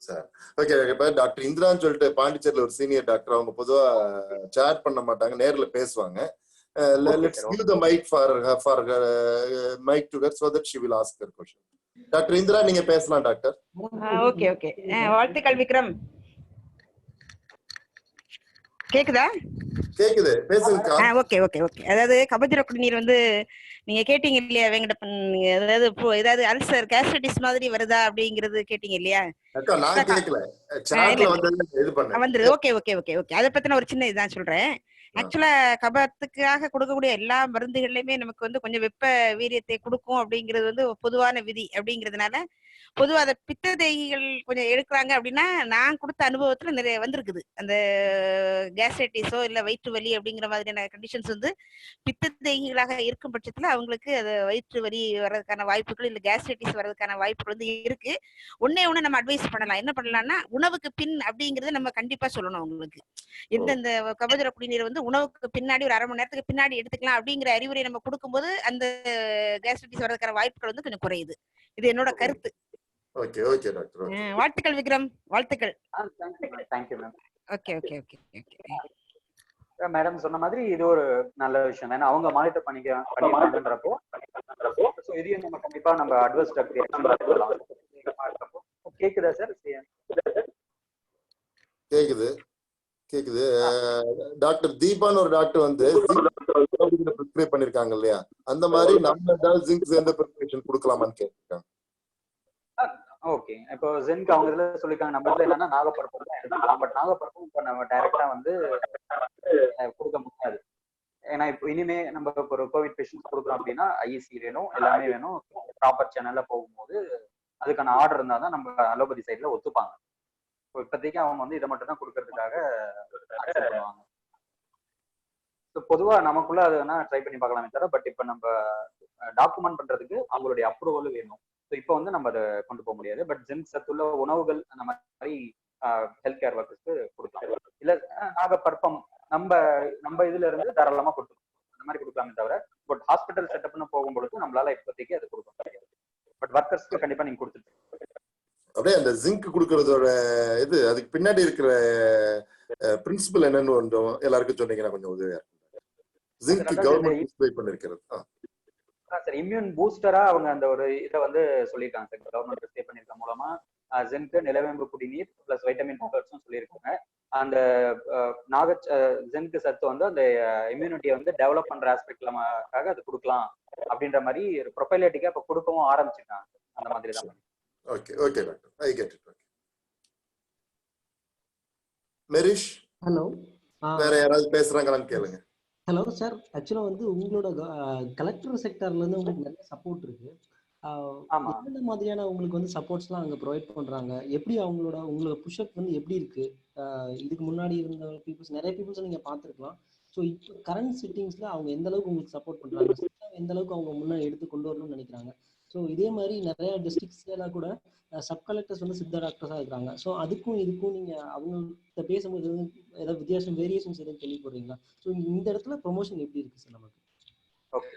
Sir okay. இப்ப டாக்டர் இந்திரான்னு சொல்லிட்டு பாண்டிச்சேரியில ஒரு சீனியர் டாக்டர், அவங்க பொதுவா சேட் பண்ண மாட்டாங்க, நேர்ல பேசுவாங்க. Let's give the mic for mic to her so that she will ask her question. Doctor Indira, நீங்க பேசலாம் டாக்டர்.
Okay okay. வாழ்த்துக்கள் விக்ரம். கேக்குதா?
கேக்குது, பேசுங்க.
Okay okay okay. அதாவது கபசுர குடிநீர் வந்து நீங்க கேட்டீங்க இல்லையா வெங்கடப்பன், அதாவது ஏதாவது அல்சர் கேஸ்ட்ரைட்டிஸ் மாதிரி வருதா அப்படிங்கறது கேட்டீங்க இல்லையா?
அக்கா நான் கேக்கல, சாட்ல வந்து இது பண்ணேன்.
வந்துருது. Okay okay okay okay. அத பத்தின ஒரு சின்ன இதான் சொல்றேன். ஆக்சுவலா கபத்துக்காக கொடுக்கக்கூடிய எல்லா மருந்துகள்லயுமே நமக்கு வந்து கொஞ்சம் வெப்ப வீரியத்தை கொடுக்கும் அப்படிங்கிறது வந்து பொதுவான விதி. அப்படிங்கிறதுனால பொதுவா அதை பித்த தேகிகள் கொஞ்சம் எடுக்கிறாங்க அப்படின்னா நான் கொடுத்த அனுபவத்துல நிறைய வந்திருக்குது. அந்த கேஸ்ட்ரைட்டிஸோ இல்ல வயிற்று வலி அப்படிங்கிற மாதிரியான கண்டிஷன்ஸ் வந்து பித்த தேகிகளாக இருக்கும் பட்சத்துல அவங்களுக்கு அது வயிற்று வலி வர்றதுக்கான வாய்ப்புகள் இல்ல கேஸ்ட்ரைட்டிஸ் வர்றதுக்கான வாய்ப்புகள் வந்து இருக்கு. ஒண்ணு நம்ம அட்வைஸ் பண்ணலாம். என்ன பண்ணலாம்னா உணவுக்கு பின் அப்படிங்கறத நம்ம கண்டிப்பா சொல்லணும் அவங்களுக்கு. எந்தெந்த கபசுர குடிநீர் வந்து உணவுக்கு பின்னாடி ஒரு 1/2 மணி நேரத்துக்கு பின்னாடி எடுத்துக்கலாம் அப்படிங்கிற அறிவுரை நம்ம கொடுக்கும்போது அந்த கேஸ்ட்ரைட்டிஸ் வர்றதுக்கான வாய்ப்புகள் வந்து கொஞ்சம் குறையுது. இது என்னோட கருத்து.
Okay okay doctor.
வாழ்த்துக்கள் விக்ரம், வாழ்த்துக்கள்.
Thank you ma'am.
Okay okay okay okay.
Madam சொன்ன மாதிரி இது ஒரு நல்ல விஷயம். ஏன்னா அவங்க மானிட்டர் பண்ணிக்கிறாங்கன்றப்போ இதையும் நம்ம கண்டிப்பா நம்ம அட்வைஸ் கேக்குதா சார்?
கேக்குது கேக்குது. டாக்டர் தீபான்னு ஒரு டாக்டர் வந்து பிரிஸ்கிரைப் பண்ணிருக்காங்க இல்லையா, அந்த மாதிரி நம்ம ஏதாவது ஜிங்க் சேர்ந்த பிரிஸ்கிரிப்ஷன் கொடுக்கலாமான்னு கேட்டிருக்காங்க.
ஓகே, இப்போ ஜிங்க் அவங்க இதுல சொல்லிருக்காங்க. நம்ம இதுல என்னன்னா நாகப்பழக்கம் தான் எடுத்துக்கலாம். பட் நாகப்பழக்கம் இப்ப நம்ம டைரக்டா வந்து கொடுக்க முடியாது. ஏன்னா இப்போ இனிமே நம்ம இப்போ ஒரு கோவிட் பேஷண்ட் கொடுக்குறோம் அப்படின்னா ஐஇசி வேணும், எல்லாமே வேணும். ப்ராப்பர் சேனல்ல போகும்போது அதுக்கான ஆர்டர் இருந்தா தான் நம்ம அலோபதி சைட்ல ஒத்துப்பாங்க. இப்போதைக்கு அவங்க வந்து இதை மட்டும் தான் கொடுக்கறதுக்காக பண்ணுவாங்க. பொதுவா நமக்குள்ள அது வேணா ட்ரை பண்ணி பார்க்கலாமே தவிர, பட் இப்ப நம்ம டாக்குமெண்ட் பண்றதுக்கு அவங்களுடைய அப்ரூவல் வேணும். இப்போ வந்து நம்ம அதை கொண்டு போக முடியாது. பட் ஜிங்க் சத்துள்ள உணவுகள் அந்த மாதிரி ஹெல்த் கேர் ஒர்க்கர்ஸ்க்கு கொடுக்கலாம். இல்ல நாகப்பற்பம் நம்ம நம்ம இதுல இருந்து தாராளமா கொடுத்துருக்கோம், அந்த மாதிரி கொடுக்கலாமே தவிர, பட் ஹாஸ்பிட்டல் செட்டப்னு போகும்பொழுது நம்மளால இப்போதைக்கு அது கொடுக்க முடியாது. பட் ஒர்க்கர்ஸ்க்கு கண்டிப்பா நீங்க கொடுத்துட்டு
அப்படியே அந்த ஜிங்க் கொடுக்கறதோட இது அதுக்கு பின்னாடி இருக்கிற பிரின்சிபல் என்னன்னு கொஞ்சம் எல்லாருக்கும் சொன்னீங்கன்னா கொஞ்சம் உதவியா இருக்கும். ஜிங்க் கவர்மெண்ட் பிரிஸ்கிரைப் பண்ணிருக்கிறது
சார் இம்யூன் பூஸ்டரா அவங்க அந்த ஒரு இதை வந்து சொல்லியிருக்காங்க சார். கவர்மெண்ட் பிரிஸ்கிரைப் பண்ணிருக்க மூலமா ஜிங்க், நிலவேம்பு குடிநீர் பிளஸ் வைட்டமின் டேப்லெட்ஸும் சொல்லியிருக்காங்க. அந்த ஜிங்க் சத்து வந்து அந்த இம்யூனிட்டியை வந்து டெவலப் பண்ற ஆஸ்பெக்ட்லக்காக அது கொடுக்கலாம் அப்படின்ற மாதிரி ப்ரொபைலேட்டிக்கா இப்ப கொடுக்கவும் ஆரம்பிச்சிருக்காங்க. அந்த மாதிரி தான்.
Okay okay doctor, I get it. Okay Merish,
hello,
வேற யாராவது பேசுறாங்களான்னு கேளுங்க.
ஹலோ சார், ஆக்சுவலாக வந்து உங்களோட கலெக்டர் செக்டர்லேருந்து உங்களுக்கு நிறைய சப்போர்ட் இருக்கு. என்னென்ன மாதிரியான உங்களுக்கு வந்து சப்போர்ட்ஸ்லாம் அங்கே ப்ரொவைட் பண்ணுறாங்க? எப்படி உங்களோட புஷ்அப் வந்து எப்படி இருக்கு? இதுக்கு முன்னாடி இருந்த பீப்புள்ஸ், நிறைய பீப்புள்ஸ் நீங்கள் பார்த்துருக்கலாம். ஸோ இப்போ கரண்ட் சிட்டிங்ஸில் அவங்க எந்த அளவுக்கு உங்களுக்கு சப்போர்ட் பண்ணுறாங்க, எந்த அளவுக்கு அவங்க முன்னாடி எடுத்து கொண்டு வரணும்னு நினைக்கிறாங்க? ஸோ இதே மாதிரி நிறைய டிஸ்ட்ரிக்ட்ஸ்லாம் கூட சப் கலெக்டர்ஸ் வந்து சித்தா டாக்டர்ஸாக இருக்காங்க. ஸோ அதுக்கும் இதுக்கும் நீங்கள் அவங்கள்ட்ட பேசும்போது ஏதாவது வித்தியாசம், வேரியேஷன்ஸ் எதுவும் கேள்விப்படுறீங்களா? ஸோ இந்த இடத்துல ப்ரொமோஷன் எப்படி இருக்கு சார் நமக்கு?
ஓகே,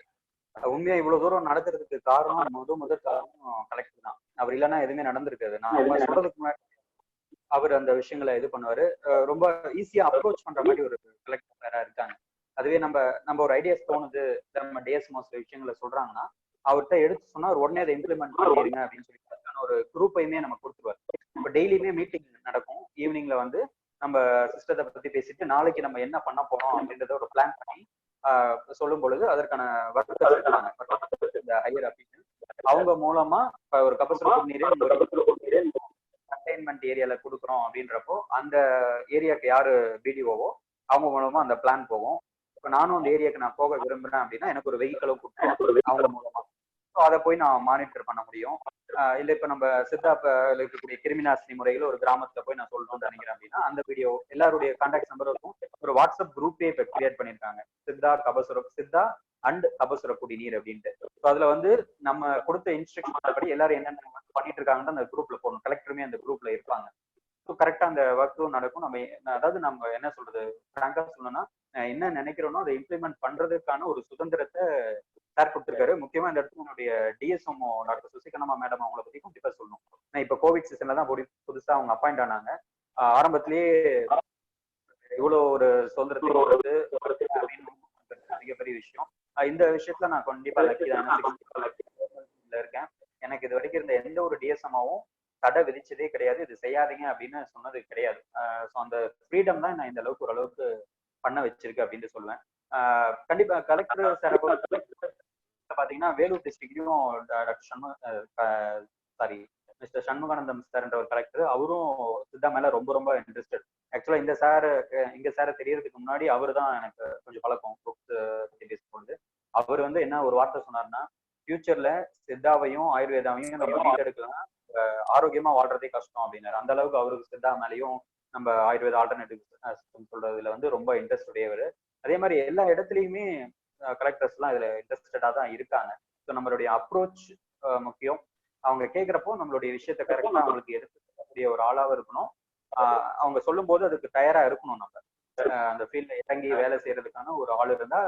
உண்மையா இவ்வளவு தூரம் நடக்கிறதுக்கு காரணம் முதல் காரணம் கலெக்டர் தான். அவர் இல்லைன்னா எதுவுமே நடந்திருக்காது. நான் சொல்றதுக்கு முன்னாடி அவர் அந்த விஷயங்களை இது பண்ணுவாரு. ரொம்ப ஈஸியா அப்ரோச் பண்ற மாதிரி ஒரு கலெக்டர் வேற இருக்காங்க. அதுவே நம்ம ஒரு ஐடியாஸ் தோணுது, நம்ம டிஎஸ்எம்ஓ சில விஷயங்களை சொல்றாங்கன்னா அவர்கிட்ட எடுத்து சொன்னா அவர் உடனே அதை இம்ப்ளிமெண்ட் பண்ணிடுங்க அப்படின்னு சொல்லி ஒரு குரூப்பையுமே நம்ம கொடுத்துருவாரு. இப்போ டெய்லியுமே மீட்டிங் நடக்கும். ஈவினிங்ல வந்து நம்ம சிஸ்டத்தை பத்தி பேசிட்டு நாளைக்கு நம்ம என்ன பண்ண போறோம் அப்படின்றத ஒரு பிளான் பண்ணி சொல்லும் பொழுது அதற்கான ஒர்க்கர்ஸ் இருக்காங்க, இந்த ஹையர் அபிஷியல். அவங்க மூலமா இப்ப ஒரு கபசுர குடிநீரே கண்டெய்ன்மெண்ட் ஏரியால கொடுக்குறோம் அப்படின்றப்போ அந்த ஏரியாவுக்கு யாரு பிடிஓவோ அவங்க மூலமா அந்த பிளான் போகும். இப்ப நானும் அந்த ஏரியாவுக்கு நான் போக விரும்புறேன் அப்படின்னா எனக்கு ஒரு வெஹிக்கிளும் கொடுத்துருவோம் அவங்க மூலமா. ஸோ அதை போய் நான் மானிட்டர் பண்ண முடியும். இல்ல இப்ப நம்ம இருக்கக்கூடிய கிருமிநாசினி முறைகள் ஒரு கிராமத்துல போய் நான் சொல்லணும்னு நினைக்கிறேன் அப்படின்னா அந்த வீடியோ எல்லாருடைய கான்டாக்ட் நம்பர் இருக்கும். ஒரு வாட்ஸ்அப் குரூப்பே இப்ப கிரியேட் பண்ணிருக்காங்க, சித்தா அண்ட் கபசுர குடிநீர் அப்படின்ட்டு. ஸோ அதுல வந்து நம்ம கொடுத்த இன்ஸ்ட்ரக்ஷன் படி எல்லாரும் என்னென்ன பண்ணிட்டு இருக்காங்கன்னு அந்த குரூப்ல போகணும். கலெக்டருமே அந்த குரூப்ல இருப்பாங்க. ஸோ கரெக்டா அந்த ஒர்க்கும் நடக்கும். அதாவது நம்ம என்ன சொல்றது, ஃப்ராங்கா சொல்லணும்னா என்ன நினைக்கிறோனோ அதை இம்ப்ளிமெண்ட் பண்றதுக்கான ஒரு சுதந்திரத்தை சார் கொடுத்துருக்காரு. முக்கியமா இந்த இடத்துல என்னுடைய டிஎஸ்எம்ஓ டாக்டர் சுசிகனமா மேடம் அவங்கள பத்தி கண்டிப்பா சொல்லணும். நான் இப்ப கோவிட் சீசன்ல தான் புதுசா அவங்க அப்பாயிண்ட் ஆனாங்க. ஆரம்பத்திலேயே இவ்வளவு ஒரு சுதந்திரத்தை மிகப்பெரிய விஷயம். இந்த விஷயத்துல நான் கண்டிப்பா இருக்கேன். எனக்கு இது வரைக்கும் இருந்த எந்த ஒரு டிஎஸ்எம்ஓவும் தடை விதிச்சதே கிடையாது, இது செய்யாதீங்க அப்படின்னு சொன்னது கிடையாது. ஸோ அந்த ஃப்ரீடம் தான் நான் இந்த அளவுக்கு ஓரளவுக்கு பண்ண வச்சிருக்கு அப்படின்னு சொல்லுவேன். கண்டிப்பா கலெக்டர் சார் பாத்தீங்கன்னா வேலூர் டிஸ்ட்ரிக்ட்லயும் மிஸ்டர் சண்முகானந்தம் சார்ன்ற ஒரு கலெக்டர், அவரும் சித்தா மேல ரொம்ப ரொம்ப இன்ட்ரெஸ்டட். ஆக்சுவலா இந்த சாரை தெரியறதுக்கு முன்னாடி அவரு தான் எனக்கு கொஞ்சம் பழக்கம் பத்தி பேசும்பொழுது. அவர் வந்து என்ன ஒரு வார்த்தை சொன்னார்னா, ஃபியூச்சர்ல சித்தாவையும் ஆயுர்வேதாவையும் நம்ம மீட்டெடுக்கலாம், ஆரோக்கியமா வாழ்றதே கஷ்டம் அப்படின்னாரு. அந்த அளவுக்கு அவருக்கு சித்தா மேலேயும் நம்ம ஆயுர்வேத ஆல்டர்னேட்டிவ் சிஸ்டம் சொல்றதுல வந்து ரொம்ப இன்ட்ரெஸ்ட் உடையவர். அதே மாதிரி எல்லா இடத்துலயுமே கலெக்டர்ஸ் எல்லாம் இதுல இன்ட்ரெஸ்டடா தான் இருக்காங்க. ஸோ நம்மளுடைய அப்ரோச் முக்கியம். அவங்க கேட்கிறப்போ நம்மளுடைய விஷயத்த கரெக்டா அவங்களுக்கு எடுத்துக்கூடிய ஒரு ஆளாவும் இருக்கணும். அவங்க சொல்லும் போது அதுக்கு தயாரா இருக்கணும். நம்ம அந்த ஃபீல்ட்ல இறங்கி வேலை செய்யறதுக்கான ஒரு ஆள் இருந்தா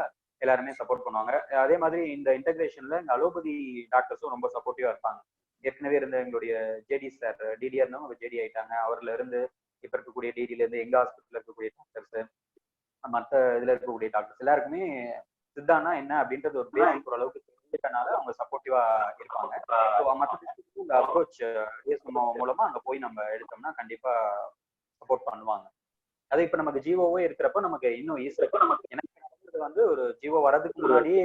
எல்லாருமே சப்போர்ட் பண்ணுவாங்க. அதே மாதிரி இந்த இன்டகிரேஷன்ல இந்த அலோபதி டாக்டர்ஸும் ரொம்ப சப்போர்ட்டிவா இருப்பாங்க. ஏற்கனவே இருந்த எங்களுடைய ஜேடி சார் டிடிஆர் அவங்க ஜேடி ஆயிட்டாங்க. அவர்ல இருந்து இப்ப இருக்கக்கூடிய டிடில இருந்து எங்க ஹாஸ்பிட்டல்ல இருக்கக்கூடிய டாக்டர்ஸ், மற்ற இதுல இருக்கக்கூடிய டாக்டர்ஸ் எல்லாருக்குமே சித்தானா என்ன அப்படின்றது ஒரு பேசிக் ஓரளவுக்கு தெரிஞ்சுட்டனால அவங்க சப்போர்ட்டிவா இருப்பாங்க. மற்ற அப்ரோச் மூலமா அங்க போய் நம்ம எடுத்தோம்னா கண்டிப்பா சப்போர்ட் பண்ணுவாங்க. அது இப்ப நமக்கு ஜிஓவே இருக்கிறப்ப நமக்கு இன்னும் ஈஸி. எனக்கு வந்து ஒரு ஜிஓ வரதுக்கு முன்னாடியே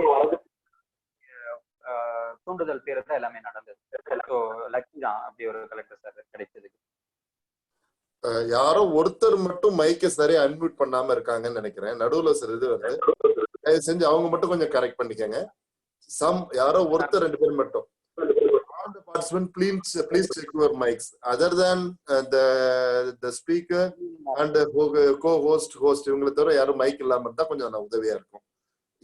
தூண்டுதல் பேர் தான் எல்லாமே நடந்தது. ஸோ லக்கி தான் அப்படி ஒரு கலெக்டர் சார் கிடைச்சதுக்கு.
யாரோ ஒருத்தர் மட்டும் மைக்க சரியா அன்மியூட் பண்ணாம இருக்காங்கன்னு நினைக்கிறேன். நடுவுல சார் இது வந்து தயவு செஞ்சு அவங்க மட்டும் கொஞ்சம் கரெக்ட் பண்ணிக்கங்க. யாரோ ஒருத்தர் 2 பேர் மட்டும். All the participants, please check your mics. Other than the speaker and the co-host இவங்களை தவிர யாரும் மைக் இல்லாம இருந்தா கொஞ்சம் உதவியா இருக்கும்.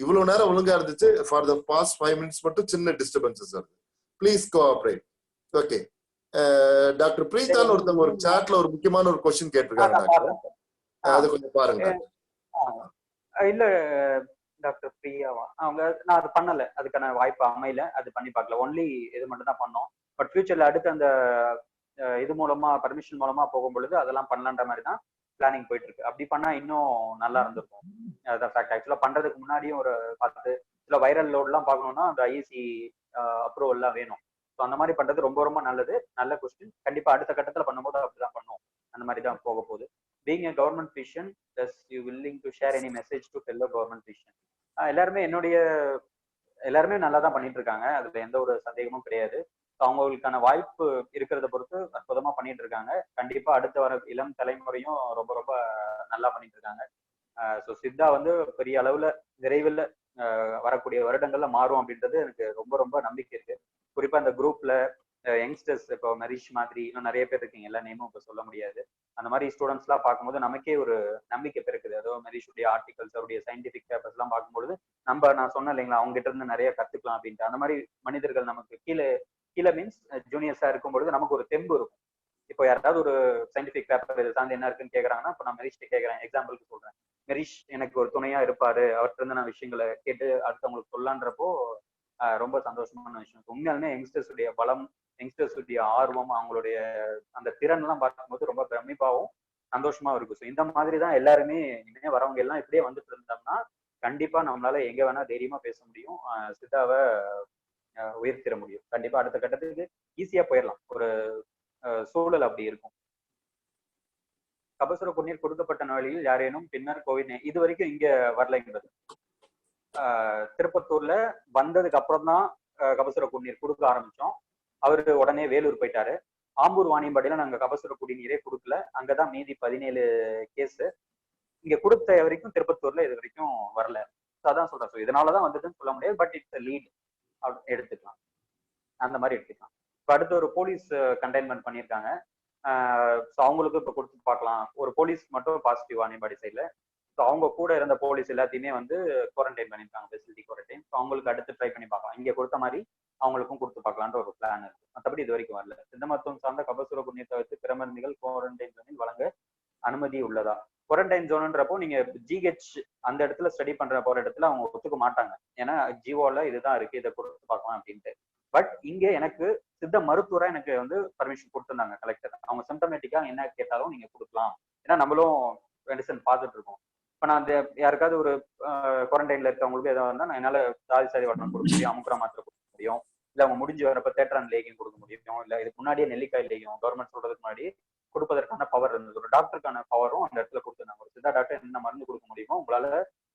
இவ்வளவு நேரம் ஒழுங்கா இருந்துச்சு. ஃபார் த பாஸ்ட் 5 minutes மட்டும் சின்ன டிஸ்டர்பன்சஸ் வருது. Please cooperate. ஓகே. டாக்டர் பிரீதான் ஒருத்தவங்க ஒரு சாட்ல ஒரு முக்கியமான ஒரு கொஸ்டின் கேட்டிருக்காங்க டாக்டர். அது கொஞ்சம் பாருங்க.
இல்ல டாக்டர் பிரியாவா அவங்க நான் அது பண்ணல, அதுக்கான வாய்ப்பு அமையல, அது பண்ணி பார்க்கல. ஒன்லி இது மட்டும் தான் பண்ணோம். பட் ஃபியூச்சர்ல அடுத்து அந்த இது மூலமா பர்மிஷன் மூலமா போகும் பொழுது அதெல்லாம் பண்ணலான்ற மாதிரி தான் பிளானிங் போயிட்டு இருக்கு. அப்படி பண்ணா இன்னும் நல்லா இருந்திருக்கும். அதான் ஃபேக்ட். ஆக்சுவலா பண்றதுக்கு முன்னாடியும் ஒரு 10 சில வைரல் லோட் எல்லாம் பார்க்கணும்னா அந்த ஐசி அப்ரூவல் எல்லாம் வேணும். ஸோ அந்த மாதிரி பண்றது ரொம்ப ரொம்ப நல்லது. நல்ல கொஸ்டின். கண்டிப்பா அடுத்த கட்டத்துல பண்ணும்போது அப்படிதான் பண்ணுவோம். அந்த மாதிரி தான் போக போகுது. Being a government physician, does you willing to share any message to fellow government physician? எல்லாருமே நல்லா தான் பண்ணிட்டு இருக்காங்க. அதுல எந்த ஒரு சந்தேகமும் கிடையாது. அவங்களுக்கான வாய்ப்பு இருக்கிறத பொறுத்து அற்புதமா பண்ணிட்டு இருக்காங்க. கண்டிப்பா அடுத்த வர இளம் தலைமுறையும் ரொம்ப ரொம்ப நல்லா பண்ணிட்டு இருக்காங்க. ஸோ சித்தா வந்து பெரிய அளவுல விரைவில் வரக்கூடிய வருடங்கள்ல மாறும் அப்படின்றது எனக்கு ரொம்ப ரொம்ப நம்பிக்கை இருக்கு. குறிப்பா இந்த குரூப்ல யங்ஸ்டர்ஸ் இப்போ மெரிஷ் மாதிரி இன்னும் நிறைய பேர் இருக்கீங்க. எல்லா நேமும் இப்போ சொல்ல முடியாது. அந்த மாதிரி ஸ்டூடெண்ட்ஸ் எல்லாம் பார்க்கும்போது நமக்கே ஒரு நம்பிக்கை பிறக்குது. அதோ மெரிஷுடைய ஆர்டிகல்ஸ், அவருடைய சயின்டிபிக் பேப்பர்ஸ் எல்லாம் பார்க்கும்போது நான் சொன்னேன் இல்லைங்களா, அவங்க கிட்ட இருந்து நிறைய கத்துக்கலாம் அப்படின்ட்டு. அந்த மாதிரி மனிதர்கள் நமக்கு கீழே மீன்ஸ் ஜூனியர்ஸா இருக்கும்பொழுது நமக்கு ஒரு தெம்பு இருக்கும். இப்போ யாராவது ஒரு சயின்டிபிக் பேப்பர் இது சார்ந்து என்ன இருக்குன்னு கேட்கறாங்கன்னா, இப்போ நான் மெரிஷ்ட கேட்கறேன், எக்ஸாம்பிளுக்கு சொல்றேன், மெரிஷ் எனக்கு ஒரு துணையா இருப்பாரு, அவர்கிட்ட இருந்து நான் விஷயங்களை கேட்டு அடுத்தவங்களுக்கு சொல்லலான்றப்போ ரொம்ப சந்தோஷமான விஷயம். உண்மையாலுமே யங்ஸ்டர்ஸுடைய பலம், யங்ஸ்டர்ஸுடைய ஆர்வம், அவங்களுடைய அந்த திறன் எல்லாம் பார்க்கும்போது ரொம்ப பிரமிப்பாகவும் சந்தோஷமா இருக்கும். ஸோ இந்த மாதிரி தான் எல்லாருமே இனிமே வரவங்க எல்லாம் இப்படியே வந்துட்டு இருந்தோம்னா கண்டிப்பா நம்மளால எங்க வேணா தைரியமா பேச முடியும். சித்தாவை உயர்த்திட முடியும். கண்டிப்பா அடுத்த கட்டத்துக்கு ஈஸியா போயிடலாம். ஒரு சூழல் அப்படி இருக்கும். கபசுர குடிநீர் கொடுக்கப்பட்ட நிலையில் யாரேனும் பின்னர் கோவிட் இது வரைக்கும் இங்க வரலைங்கிறது. திருப்பத்தூர்ல வந்ததுக்கு அப்புறம் தான் கபசுர குடிநீர் கொடுக்க ஆரம்பிச்சோம். அவரு உடனே வேலூர் போயிட்டாரு. ஆம்பூர் வாணியம்பாடியில நாங்க கபசுர குடிநீரே கொடுக்கல. அங்கதான் மீதி 17 கேஸ். இங்க கொடுத்த வரைக்கும் திருப்பத்தூர்ல இது வரைக்கும் வரல. அதான் சொல்றேன். ஸோ இதனாலதான் வந்ததுன்னு சொல்ல முடியாது. பட் இட்ஸ் லீட் எடுத்துக்கலாம். அந்த மாதிரி எடுத்துக்கலாம். இப்போ அடுத்து ஒரு போலீஸ் கண்டெய்ன்மெண்ட் பண்ணியிருக்காங்க. ஸோ அவங்களுக்கு இப்போ கொடுத்து பார்க்கலாம். ஒரு போலீஸ் மட்டும் பாசிட்டிவ் வாணியம்பாடி சைட்ல. ஸோ அவங்க கூட இருந்த போலீஸ் எல்லாத்தையுமே வந்து குவாரண்டைன் பண்ணியிருக்காங்க, ஃபெசிலிட்டி குவாரண்டைன். ஸோ அவங்களுக்கு அடுத்து ட்ரை பண்ணி பார்க்கலாம். இங்கே கொடுத்த மாதிரி அவங்களுக்கும் கொடுத்து பார்க்கலான்ற ஒரு பிளான் இருக்கு. மற்றபடி இது வரைக்கும் வரல. சித்த மருத்துவம் சார்ந்த கபசுர குடிநீர் தவிர்த்து பிற மருந்துகள் குவாரண்டைன் ஜோனில் வழங்க அனுமதி உள்ளதா? குவாரண்டைன் ஜோன்ன்றப்போ நீங்க ஜிஹெச் அந்த இடத்துல ஸ்டடி போற இடத்துல அவங்க ஒத்துக்க மாட்டாங்க. ஏன்னா ஜிஓல இதுதான் இருக்கு, இதை கொடுத்து பார்க்கலாம் அப்படின்ட்டு. பட் இங்க எனக்கு சித்த மருத்துவரா எனக்கு வந்து பர்மிஷன் கொடுத்துருந்தாங்க கலெக்டர். அவங்க சிம்டமேட்டிக்கா என்ன கேட்டாலும் நீங்க கொடுக்கலாம். ஏன்னா நம்மளும் மெடிசன் பார்த்துட்டு இருக்கோம். இப்ப நான் அந்த யாருக்காவது ஒரு குவாரண்டைன்ல இருக்கவங்களுக்கு எதாவது வந்தா நான் என்னால சாதி வட்டம் கொடுக்க முடியும், அமுக்குரா மாத்திரை கொடுக்க முடியும், இல்ல அவங்க முடிஞ்சு வரப்ப தேட்டரான் லேகியம் கொடுக்க முடியும், இல்ல இதுக்கு முன்னாடியே நெல்லிக்காய் லேகியம் கவர்மெண்ட் சொல்றதுக்கு முன்னாடி கொடுப்பதற்கான பவர் இருந்தது. ஒரு டாக்டருக்கான பவரும் அந்த இடத்துல கொடுத்துருந்தாங்க. ஒரு சித்தா டாக்டர் என்ன மருந்து கொடுக்க முடியுமோ உங்களால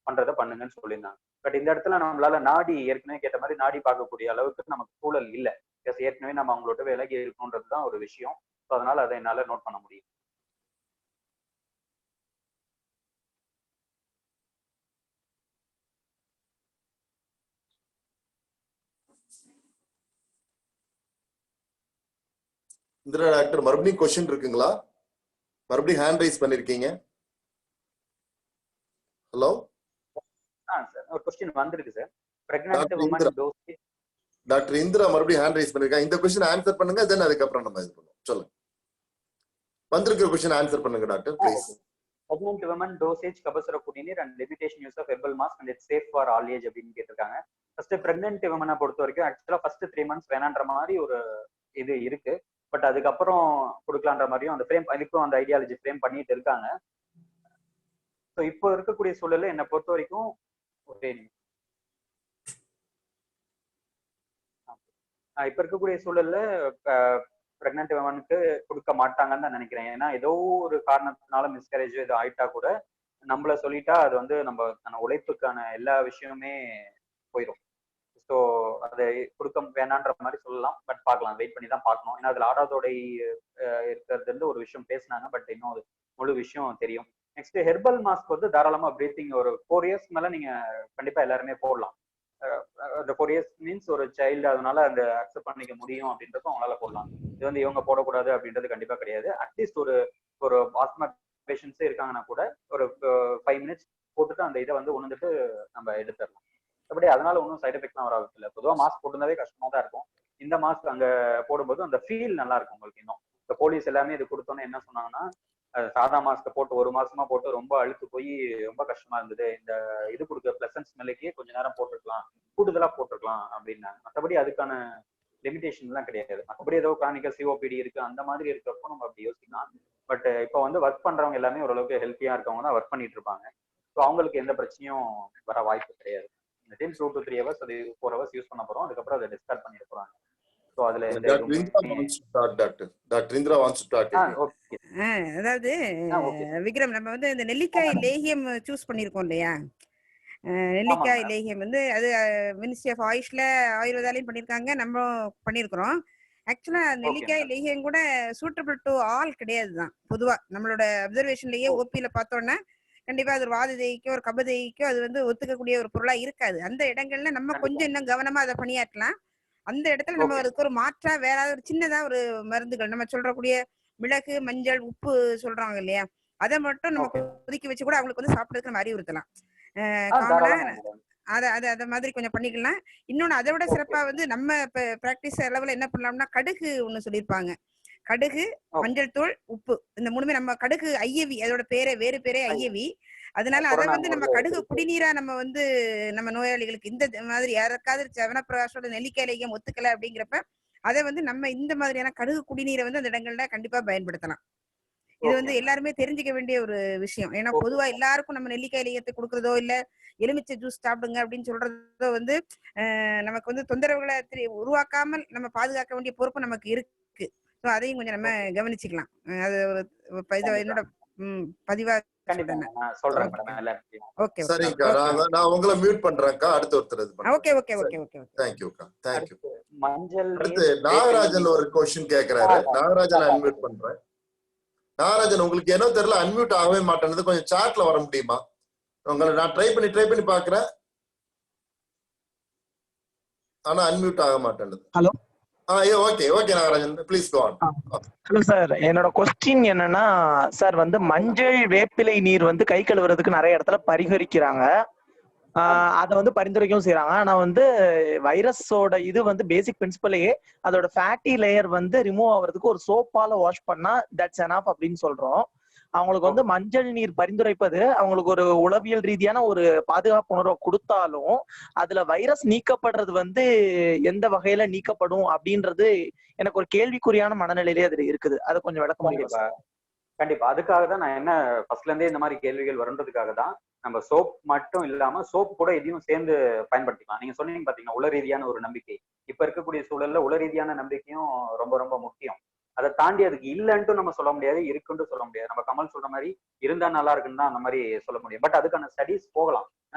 பண்றதை பண்ணுங்கன்னு சொல்லியிருந்தாங்க. பட் இந்த இடத்துல நம்மளால நாடி ஏற்கனவே கேட்ட மாதிரி நாடி பார்க்கக்கூடிய அளவுக்கு நமக்கு சூழல் இல்லை. ஏற்கனவே நம்ம அவங்களோட விலகி இருக்கணும்ன்றதுதான் ஒரு விஷயம். அதனால அதை என்னால நோட் பண்ண முடியும்.
இந்திரா டாக்டர் மறுபடியும் கொஸ்டின் இருக்குங்களா? மறுபடியும் ஹேண்ட் ரைஸ் பண்ணிருக்கீங்க. ஹலோ
சார், ஒரு क्वेश्चन வந்திருக்கு சார். Pregnant woman dosage.
Doctor Indira மறுபடியும் ஹேண்ட் ரைஸ் பண்ணிருக்காங்க. இந்த क्वेश्चन ஆன்சர் பண்ணுங்க, தென் அதுக்கு அப்புறம் நம்ம இது பண்ணுவோம். சொல்லுங்க, வந்திருக்கிற क्वेश्चन ஆன்சர் பண்ணுங்க doctor please.
Pregnant women dosage கபசுர குடிநீர் and limitation use of herbal mask and it's safe for all age அப்படின்னு கேட்டிருக்காங்க. ஃபர்ஸ்ட் பிரெக்னன்ட் விமனை பொறுத்த வரைக்கும் ஆக்சுவலா ஃபர்ஸ்ட் 3 months வேணான்ற மாதிரி ஒரு இது இருக்கு. பட் அதுக்கப்புறம் கொடுக்கலான்ற மாதிரியும் அந்த ஃப்ரேம் அதுக்கும் அந்த ஐடியாலஜி ஃப்ரேம் பண்ணிட்டு இருக்காங்க. ஸோ இப்போ இருக்கக்கூடிய சூழல்ல என்னை பொறுத்த வரைக்கும் ஒரே இப்ப இருக்கக்கூடிய சூழல்ல பிரெக்னன்ட் விமனுக்கு கொடுக்க மாட்டாங்கன்னு தான் நினைக்கிறேன். ஏன்னா ஏதோ ஒரு காரணத்தினால மிஸ்கரேஜ் இது ஆயிட்டா கூட நம்மள சொல்லிட்டா அது வந்து நம்ம உழைப்புக்கான எல்லா விஷயமுமே போயிடும். ஸோ அதை கொடுக்க வேணான்ற மாதிரி சொல்லலாம். பட் பார்க்கலாம், வெயிட் பண்ணி தான் பார்க்கணும். ஏன்னா அதுல ஆடாதோடை இருக்கிறது ஒரு விஷயம் பேசினாங்க, பட் இன்னும் அது முழு விஷயம் தெரியும். நெக்ஸ்ட் ஹெர்பல் மாஸ்க் வந்து தாராளமா பிரீத்திங் ஒரு 4 இயர்ஸ் மேல நீங்க கண்டிப்பா எல்லாருமே போடலாம். அந்த 4 இயர்ஸ் மீன்ஸ் ஒரு சைல்டு, அதனால அந்த அக்செப்ட் பண்ணிக்க முடியும் அப்படின்றதும் அவங்களால போடலாம். இது வந்து இவங்க போடக்கூடாது அப்படின்றது கண்டிப்பா கிடையாது. அட்லீஸ்ட் ஒரு ஒரு ஆஸ்மா பேஷண்ட்ஸே இருக்காங்கன்னா கூட ஒரு 5 மினிட்ஸ் போட்டுட்டு அந்த இதை வந்து உணர்ந்துட்டு நம்ம எடுத்துடலாம். அப்படி அதனால ஒன்றும் சைட் எஃபெக்ட்லாம் வராது இல்லை. பொதுவாக மாஸ்க் போட்டுருந்தாவே கஷ்டமா தான் இருக்கும். இந்த மாஸ்க் அங்க போடும்போது அந்த ஃபீல் நல்லா இருக்கும் உங்களுக்கு. இன்னும் இந்த போலீஸ் எல்லாமே இது கொடுத்தோன்னே என்ன சொன்னாங்கன்னா, சாதா மாஸ்க் போட்டு 1 மாசமா போட்டு ரொம்ப அழுத்து போய் ரொம்ப கஷ்டமா இருந்தது, இந்த இது கொடுக்க பிளசன்ட் ஸ்மெல்லுக்கே கொஞ்ச நேரம் போட்டுருக்கலாம், கூடுதலா போட்டுருக்கலாம் அப்படின்னாங்க. மற்றபடி அதுக்கான லிமிடேஷன் எல்லாம் கிடையாது. மற்றபடி ஏதோ கிரானிக்கல் சிஓபிடி இருக்கு அந்த மாதிரி இருக்கிறப்போ நம்ம அப்படி யோசிக்கலாம். பட் இப்போ வந்து ஒர்க் பண்றவங்க எல்லாமே ஓரளவுக்கு ஹெல்த்தியா இருக்கவங்க தான் ஒர்க் பண்ணிட்டு இருப்பாங்க. ஸோ அவங்களுக்கு எந்த பிரச்சனையும் வர வாய்ப்பு கிடையாது. இந்த டைம் 2 to 3 hours அது 4 hours யூஸ் பண்ண போறோம். அதுக்கப்புறம் அதை டிஸ்கார்ட் பண்ணிட்டு போறாங்க. ஸோ அதுல
அதாவது விக்ரம், நம்ம வந்து இந்த நெல்லிக்காய் லேகியம் சூஸ் பண்ணிருக்கோம் இல்லையா? நெல்லிக்காய் லேகியம் வந்து அது மினிஸ்ட்ரி ஆஃப் ஆயுஷ்ல ஆயுர்வேதாலையும் பண்ணிருக்காங்க, நம்ம பண்ணிருக்கிறோம். ஆக்சுவலா நெல்லிக்காய் லேகியம் கூட சூட்டபிள் டு ஆல் கிடையாதுதான். பொதுவா நம்மளோட அப்சர்வேஷன்லயே ஓபியில பார்த்தோம்னா கண்டிப்பா அது ஒரு வாததேய்க்கோ ஒரு கபதேய்க்கோ அது வந்து ஒத்துக்கக்கூடிய ஒரு பொருளா இருக்காது. அந்த இடங்கள்ல நம்ம கொஞ்சம் இன்னும் கவனமா அதை பணியாற்றலாம். அந்த இடத்துல நம்ம அதுக்கு ஒரு மாற்றா வேற ஒரு சின்னதா ஒரு மருந்துகள் நம்ம சொல்றக்கூடிய மிளகு, மஞ்சள், உப்பு சொல்றாங்க இல்லையா, அதை மட்டும் நம்ம கொதிக்க வச்சு கூட அவங்களுக்கு வந்து சாப்பிடுறதுக்கு நம்ம அறிவுறுத்தலாம். அத மாதிரி கொஞ்சம் பண்ணிக்கலாம். இன்னொன்னு அதை விட சிறப்பா வந்து நம்ம இப்ப பிராக்டிஸ் அளவுல என்ன பண்ணலாம்னா, கடுகு ஒண்ணு சொல்லியிருப்பாங்க. கடுகு, மஞ்சள் தூள், உப்பு, இந்த 3மே நம்ம கடுகு ஐயவி, அதோட பேரே வேறு பேரே ஐயவி. அதனால அதை வந்து நம்ம கடுகு குடிநீரா நம்ம வந்து நம்ம நோயாளிகளுக்கு இந்த மாதிரி யாருக்காவது சவனப்பிரகாஷோட நெல்லிக்காய் லேகியம் ஒத்துக்கல அப்படிங்கிறப்ப அதை வந்து நம்ம இந்த மாதிரியான கடுகு குடிநீரை வந்து அந்த இடங்கள்ல கண்டிப்பா பயன்படுத்தலாம். இது வந்து எல்லாருமே தெரிஞ்சுக்க வேண்டிய ஒரு விஷயம். ஏன்னா பொதுவா எல்லாருக்கும் நம்ம நெல்லிக்காய் லேகியத்தை கொடுக்கறதோ இல்ல எலுமிச்சை ஜூஸ் சாப்பிடுங்க அப்படின்னு சொல்றதோ வந்து நமக்கு வந்து தொந்தரவுகளை உருவாக்காமல் நம்ம பாதுகாக்க வேண்டிய பொறுப்பு நமக்கு இருக்கு. ஸோ அதையும் கொஞ்சம் நம்ம கவனிச்சுக்கலாம். அது ஒரு என்னோட பதிவா
சொல்றேன்.
சரிங்கக்கா, நான் உங்களை மியூட் பண்றேன்க்கா. அடுத்து ஒருத்தர் இது பண்ணுங்க.
ஓகே ஓகே ஓகே ஓகே
தேங்க்யூக்கா, தேங்க்யூ.
மஞ்சள்
அடுத்து நாகராஜன் ஒரு क्वेश्चन கேக்குறாரு. நாகராஜன் அன்மியூட் பண்றேன். நாகராஜன், உங்களுக்கு என்ன தெரியல, அன்மியூட் ஆகவே மாட்டேங்குது. கொஞ்சம் சாட்ல வர முடியுமா? உங்களை நான் ட்ரை பண்ணி பாக்குறேன், ஆனா அன்மியூட் ஆக மாட்டேங்குது.
Hello.
Okay Nagarajan, please go on.
Hello sir, என்னோட கொஸ்டின் என்னன்னா சார், வந்து மஞ்சள் வேப்பிலை நீர் வந்து கை கழுவுறதுக்கு நிறைய இடத்துல பரிகரிக்கிறாங்க, அதை வந்து பரிந்துரைக்கவும் செய்யறாங்க. ஆனா வந்து வைரஸோட இது வந்து பேசிக் பிரின்சிபலையே அதோட ஃபேட்டி லேயர் வந்து ரிமூவ் ஆகுறதுக்கு ஒரு சோப்பால வாஷ் பண்ணா தட்ஸ் எனஃப் அப்படின்னு சொல்றோம். அவங்களுக்கு வந்து மஞ்சள் நீர் பரிந்துரைப்பது அவங்களுக்கு ஒரு உளவியல் ரீதியான ஒரு பாதுகாப்பு உணர்வை கொடுத்தாலும் அதுல வைரஸ் நீக்கப்படுறது வந்து எந்த வகையில நீக்கப்படும் அப்படின்றது எனக்கு ஒரு கேள்விக்குறியான மனநிலையிலே அது இருக்குது. அதை கொஞ்சம் விளக்க முடியுமா?
கண்டிப்பா. அதுக்காக தான் நான் என்ன ஃபர்ஸ்ட்ல இருந்தே இந்த மாதிரி கேள்விகள் வருன்றதுக்காக தான் நம்ம சோப் மட்டும் இல்லாம சோப் கூட இதையும் சேர்ந்து பயன்படுத்திக்கலாம். நீங்க சொன்னீங்க பாத்தீங்கன்னா உள ரீதியான ஒரு நம்பிக்கை. இப்ப இருக்கக்கூடிய சூழல்ல உள ரீதியான நம்பிக்கையும் ரொம்ப ரொம்ப முக்கியம். அதை தாண்டி அதுக்கு இல்லைன்ட்டு நம்ம சொல்ல முடியாது, இருக்குன்னு சொல்ல முடியாது. நம்ம கமல் சொல்ற மாதிரி இருந்தா நல்லா இருக்குன்னு தான் அந்த மாதிரி சொல்ல முடியும். பட் அதுக்கான ஸ்டடிஸ் போகலாம்.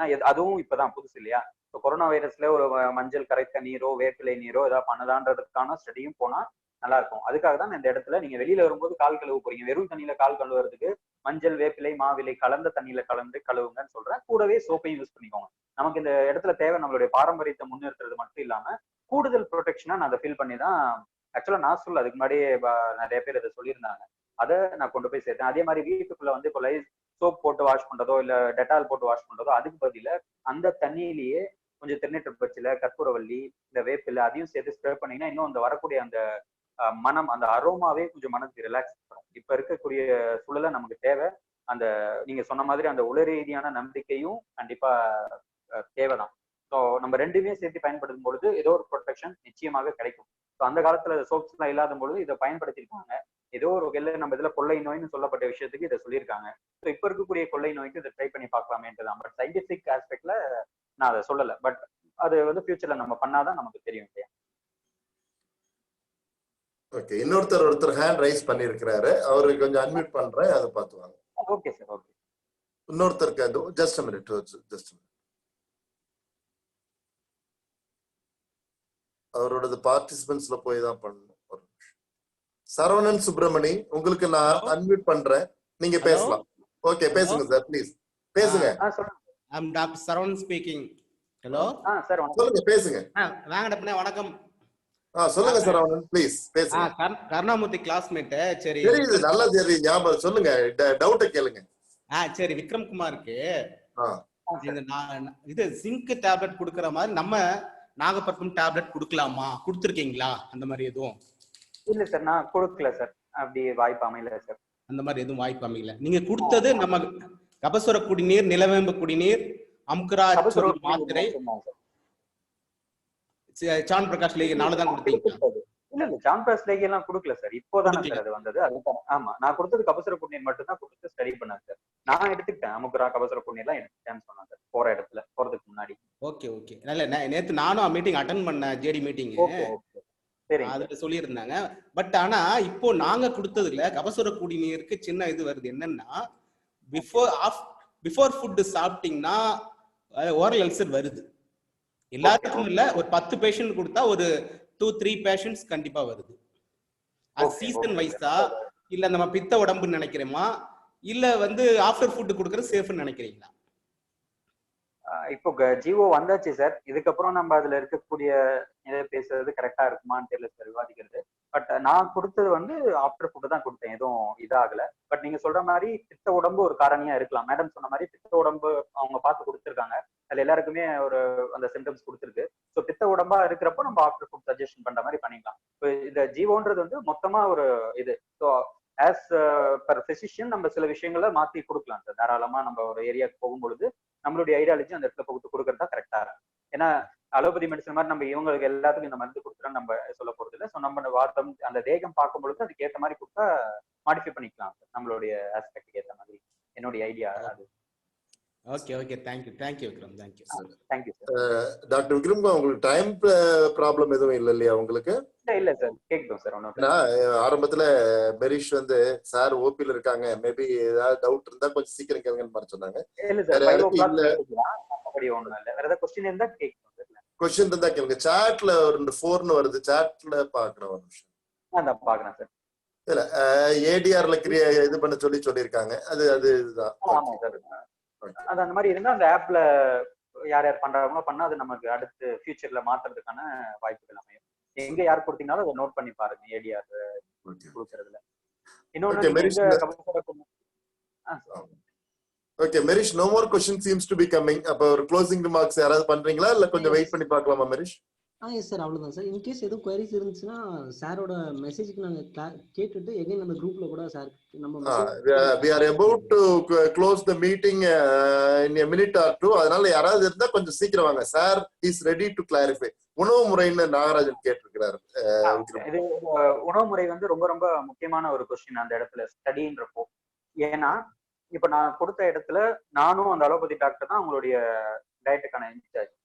அதுவும் இப்பதான் புதுசு இல்லையா? இப்போ கொரோனா வைரஸ்ல ஒரு மஞ்சள் கரைத்த நீரோ வேப்பிலை நீரோ ஏதாவது பண்ணுதான்றதுக்கான ஸ்டடியும் போனா நல்லா இருக்கும். அதுக்காக தான் இந்த இடத்துல நீங்க வெளியில வரும்போது கால் கழுவ போறீங்க, வெறும் தண்ணியில கால் கழுவுறதுக்கு மஞ்சள் வேப்பிலை மாவிலை கலந்த தண்ணியில கலந்து கழுவுங்கன்னு சொல்றேன். கூடவே சோப்பையும் யூஸ் பண்ணிக்கோங்க. நமக்கு இந்த இடத்துல தேவை நம்மளுடைய பாரம்பரியத்தை முன்னிறுத்துறது மட்டும் இல்லாம கூடுதல் ப்ரொடெக்ஷனா நான் அதை ஃபீல் பண்ணி தான் ஆக்சுவலா நான் சொல்ல அதுக்கு முன்னாடியே நிறைய பேர் அதை சொல்லியிருந்தாங்க. அதை நான் கொண்டு போய் சேர்த்தேன். அதே மாதிரி வீட்டுக்குள்ள வந்து இப்போ லைவ் சோப் போட்டு வாஷ் பண்றதோ இல்ல டெட்டால் போட்டு வாஷ் பண்றதோ அதுக்கு பதில அந்த தண்ணியிலேயே கொஞ்சம் திருநீற்று பச்சில கற்பூரவள்ளி இந்த வேப்பில அதையும் சேர்த்து ஸ்ப்ரே பண்ணீங்கன்னா இன்னும் அந்த வரக்கூடிய அந்த மனம் அந்த அரோமாவே கொஞ்சம் மனதுக்கு ரிலாக்ஸ் பண்ணும். இப்ப இருக்கக்கூடிய சூழல நமக்கு தேவை அந்த நீங்க சொன்ன மாதிரி அந்த உள ரீதியான நம்பிக்கையும் கண்டிப்பா தேவைதான். ஸோ நம்ம ரெண்டுமே சேர்த்து பயன்படுத்தும் பொழுது ஏதோ ஒரு ப்ரொடெக்ஷன் நிச்சயமாக கிடைக்கும். அந்த காலத்துல சோப்ஸ் எல்லாம் இல்லாத பொழுது இதை பயன்படுத்திருக்காங்க. ஏதோ ஒரு வகையில நம்ம இதுல கொள்ளை நோய்னு சொல்லப்பட்ட விஷயத்துக்கு இதை சொல்லியிருக்காங்க. ஸோ இப்ப இருக்கக்கூடிய கொள்ளை நோய்க்கு இதை ட்ரை பண்ணி பார்க்கலாமேன்றதான். பட் சயின்டிபிக் ஆஸ்பெக்ட்ல நான் அதை சொல்லலை. பட் அது வந்து ஃபியூச்சர்ல நம்ம பண்ணாதான் நமக்கு தெரியும் இல்லையா.
ஓகே, ஒருத்தர் ஹேண்ட் ரைஸ் பண்ணிருக்கிறாரு, அவருக்கு கொஞ்சம் அன்மியூட் பண்றேன், அதை பார்த்துவாங்க.
Okay sir. ஓகே,
இன்னொருத்தருக்கு ஜஸ்ட் மினிட். அவரோட பார்ட்டிசிபென்ட்ஸ்ல போய் தான் பண்ணணும். சரவணன் சுப்பிரமணி, உங்களுக்கு நான் அன்மியூட் பண்றேன், நீங்க பேசலாம். ஓகே, பேசுங்க சார், ப்ளீஸ் பேசுங்க.
I'm doctor Saravanan speaking. Hello
sir,
சொல்லுங்க, பேசுங்க.
வாங்கடப்பனே, வணக்கம்.
சொல்லுங்க சரவணன், ப்ளீஸ் பேசுங்க.
கருணாமூர்த்தி கிளாஸ்மேட். சரி,
தெரியுது, நல்லா தெரியுது, ஞாபகம். சொல்லுங்க, டவுட்ட கேளுங்க.
சரி, விக்ரம் குமாருக்கு இது ஜிங்க் டேப்லெட் குடுக்கற மாதிரி நம்ம நாகப்பட்டினம் டேப்லெட் குடுக்கலாமா? குடுத்துருக்கீங்களா அந்த மாதிரி எதுவும்?
இல்ல சார், நான் கொடுக்கல சார். அப்படி வாய்ப்பு அமையல சார். அந்த
மாதிரி எதுவும் வாய்ப்பு அமையல. நீங்க கொடுத்தது நம்ம கபசுர குடிநீர், நிலவேம்பு குடிநீர், அம்குராஜ் மாத்திரை, சான் பிரகாஷ் லேகி நாலதான் கொடுத்தீங்க.
இல்ல சான் பிரகாஷ் லேகி எல்லாம் கொடுக்கல சார். இப்போதானே சார் அது வந்தது. அதுதான். ஆமா, நான் கொடுத்தது கபசுர குடிநீர் மட்டும் தான் கொடுத்து ஸ்டடி பண்ணேன் சார். நான் எடுத்துக்கிட்டேன், அமுக்குரா கபசுர குடிநீர் எல்லாம் எடுத்துட்டேன்னு சொன்னாங்க சார் போற இடத்துல, போறதுக்கு முன்னாடி.
Okay okay. இல்ல நேத்து நானும் மீட்டிங் அட்டெண்ட் பண்ணேன், ஜேடி மீட்டிங். அதுல சொல்லியிருந்தாங்க. பட் ஆனா இப்போ நாங்க கொடுத்ததுல கபசுர குடிநீருக்கு சின்ன இது வருது. என்னன்னா, பிஃபோர் ஃபுட் சாப்பிட்டீங்கன்னா ஓரல் அல்சர் வருது. எல்லாத்துக்கும் இல்ல, ஒரு 10 பேஷண்ட் கொடுத்தா ஒரு 2-3 பேஷண்ட்ஸ் கண்டிப்பா வருது. அது சீசன் வைஸா, இல்ல நம்ம பித்த உடம்புன்னு நினைக்கிறோமா, இல்ல வந்து ஆஃப்டர் ஃபுட் கொடுக்கறது சேஃப்னு நினைக்கிறீங்களா?
இப்போ ஜிஓ வந்தாச்சு சார். இதுக்கப்புறம் நம்ம அதுல இருக்கக்கூடிய இதை பேசுறது கரெக்டா இருக்குமான்னு தெரியல சார், விவாதிக்கிறது. பட் நான் கொடுத்தது வந்து ஆஃப்டர் ஃபுட் தான் கொடுத்தேன், எதுவும் இதாகல. பட் நீங்க சொல்ற மாதிரி பித்த உடம்பு ஒரு காரணியா இருக்கலாம். மேடம் சொன்ன மாதிரி பித்த உடம்பு அவங்க பார்த்து கொடுத்துருக்காங்க. அதுல எல்லாருக்குமே ஒரு அந்த சிம்டம்ஸ் கொடுத்துருக்கு. ஸோ பித்த உடம்பா இருக்கிறப்போ நம்ம ஆஃப்டர் ஃபுட் சஜஷன் பண்ற மாதிரி பண்ணிக்கலாம். இப்போ இந்த ஜிஓன்றது வந்து மொத்தமா ஒரு இது. ஸோ ஆஸ் பர் பிசிஷியன் நம்ம சில விஷயங்களை மாத்தி கொடுக்கலாம் சார். தாராளமா நம்ம ஒரு ஏரியாவுக்கு போகும்பொழுது நம்மளுடைய ஐடியாலஜி அந்த இடத்துல பகுத்து கொடுக்கறதா கரெக்டா இருக்கும். ஏன்னா அலோபதி மெடிசன் மாதிரி நம்ம இவங்களுக்கு எல்லாத்துக்கும் இந்த மருந்து கொடுத்துட்டா நம்ம சொல்ல போறது இல்லை. ஸோ நம்ம வார்த்தம் அந்த தேகம் பார்க்கும் பொழுது அதுக்கு ஏற்ற மாதிரி கொடுத்தா மாடிஃபை பண்ணிக்கலாம் சார், நம்மளுடைய ஆஸ்பெக்டுக்கு ஏற்ற மாதிரி. என்னுடைய ஐடியா அது.
Okay okay, thank you Vikram, thank you
sir.
Doctor Vikram, உங்களுக்கு டைம் ப்ராப்ளம் எதுவும் இல்லை இல்லையா உங்களுக்கு?
இல்ல சார், கேட்கும் சார்.
ஆரம்பத்துல மெரிஷ் வந்து சார் ஓபில இருக்காங்க, மேபி ஏதாவது டவுட் இருந்தா கொஞ்சம் சீக்கிரம் கேளுங்கன்னு மாதிரி சொன்னாங்க.
இல்ல சார், 5 o'clock அப்படி ஒண்ணும் இல்ல. வேற ஏதாவது क्वेश्चन இருந்தா கேட்கும் சார்.
क्वेश्चन இருந்தா கேளுங்க. சாட்ல ஒரு 4ன்னு வருது, சாட்ல பாக்குறேன் ஒரு நிமிஷம்.
நான் பாக்குறேன் சார்.
இல்ல ஏடிஆர்ல இது பண்ண சொல்லிருக்காங்க. அது இதுதான்.
ஆமா சார். அது அந்த மாதிரி இருந்தா அந்த ஆப்ல யார் யார் பண்றாங்களோ பண்ணா அது நமக்கு அடுத்து ஃபியூச்சர்ல மாத்துறதுக்கான வாய்ப்புகள் அமையும். எங்க யார் கொடுத்தீங்கனாலும் அதை நோட் பண்ணி பாருங்க ஏடிஆர் கொடுக்கறதுல. இன்னொன்னு
okay Merish, no more question seems to be coming. அப்ப ஒரு க்ளோசிங் ரிமார்க்ஸ் யாராவது பண்றீங்களா, இல்ல கொஞ்சம் வெயிட் பண்ணி பார்க்கலாமா மெரிஷ்?
எஸ் சார், அவ்வளவுதான் சார். இன்கேஸ் எதுவும் குவரிஸ் இருந்துச்சுன்னா சாரோட மெசேஜ்க்கு நாங்க கேட்டுட்டு எகைன் நம்ம குரூப்ல கூட சார் நம்ம
we are about to close the meeting in a minute or two. அதனால யாராவது இருந்தா கொஞ்சம் சீக்கிரம் வாங்க. Sir is ready to clarify. உணவு முறைன்னு நாகராஜன் கேட்டிருக்கிறாரு.
இது உணவு முறை வந்து ரொம்ப ரொம்ப முக்கியமான ஒரு கொஸ்டின் அந்த இடத்துல ஸ்டடின்றப்போ. ஏன்னா இப்ப நான் கொடுத்த இடத்துல நானும் அந்த அலோபதி டாக்டர் தான் உங்களுடைய டயட்டுக்கான இன்சார்ஜ்.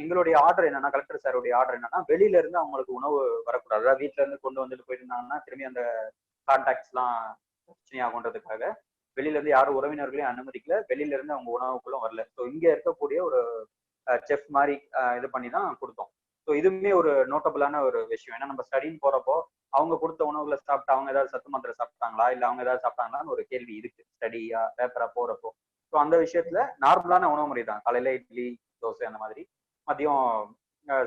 எங்களுடைய ஆர்டர் என்னன்னா, கலெக்டர் சாருடைய ஆர்டர் என்னன்னா, வெளியில இருந்து அவங்களுக்கு உணவு வரக்கூடாது. அதாவது வீட்டுல இருந்து கொண்டு வந்துட்டு போயிட்டு இருந்தாங்கன்னா திரும்பி அந்த கான்டாக்ட்ஸ் எல்லாம் பிரச்சனை ஆகுன்றதுக்காக வெளியில இருந்து யாரும் உறவினர்களையும் அனுமதிக்கல, வெளியில இருந்து அவங்க உணவுக்குள்ளும் வரல. ஸோ இங்க இருக்கக்கூடிய ஒரு செஃப் மாதிரி இது பண்ணி தான் கொடுத்தோம். ஸோ இதுவுமே ஒரு நோட்டபிளான ஒரு விஷயம். ஏன்னா நம்ம ஸ்டடின்னு போறப்போ அவங்க கொடுத்த உணவுகளை சாப்பிட்டு அவங்க ஏதாவது சத்து மாத்திரை சாப்பிட்டாங்களா இல்ல அவங்க ஏதாவது சாப்பிட்டாங்களான்னு ஒரு கேள்வி இருக்கு ஸ்டடியா பேப்பரா போறப்போ. ஸோ அந்த விஷயத்துல நார்மலான உணவு முறை தான். காலையில இட்லி தோசை அந்த மாதிரி, மதியம்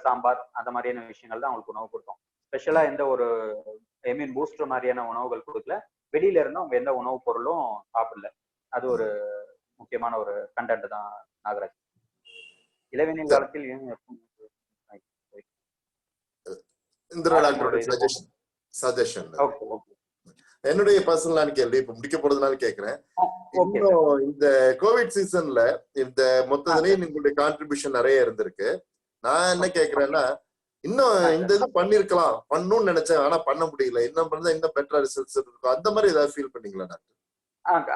சாம்பார் அந்த மாதிரியான விஷயங்கள் தான் அவங்களுக்கு உணவு கொடுத்தோம். ஸ்பெஷலா எந்த ஒரு இம்யூன் பூஸ்டர் மாதிரியான உணவுகள் கொடுக்கல. வெளியில இருந்து அவங்க எந்த உணவுப் பொருளும் சாப்பிடல. அது ஒரு முக்கியமான ஒரு கண்டென்ட் தான் நாகராஜ். இளவேனில் காலத்தில்
என்னுடைய பர்சனலான கேள்வி இப்ப முடிக்க போறதுனால கேக்குறேன். இந்த கோவிட் சீசன்ல இந்த மொத்தத்திலேயே உங்களுடைய கான்ட்ரிபியூஷன் நிறைய இருந்திருக்கு. நான் என்ன கேக்குறேன்னா, இன்னும் இந்த இது பண்ணிருக்கலாம், பண்ணணும்னு நினைச்சேன், ஆனா பண்ண முடியல, என்ன பண்ணா இன்னும் பெட்டரா ரிசல்ட்ஸ் இருக்கும், அந்த மாதிரி ஏதாவது ஃபீல் பண்ணீங்களா டாக்டர்?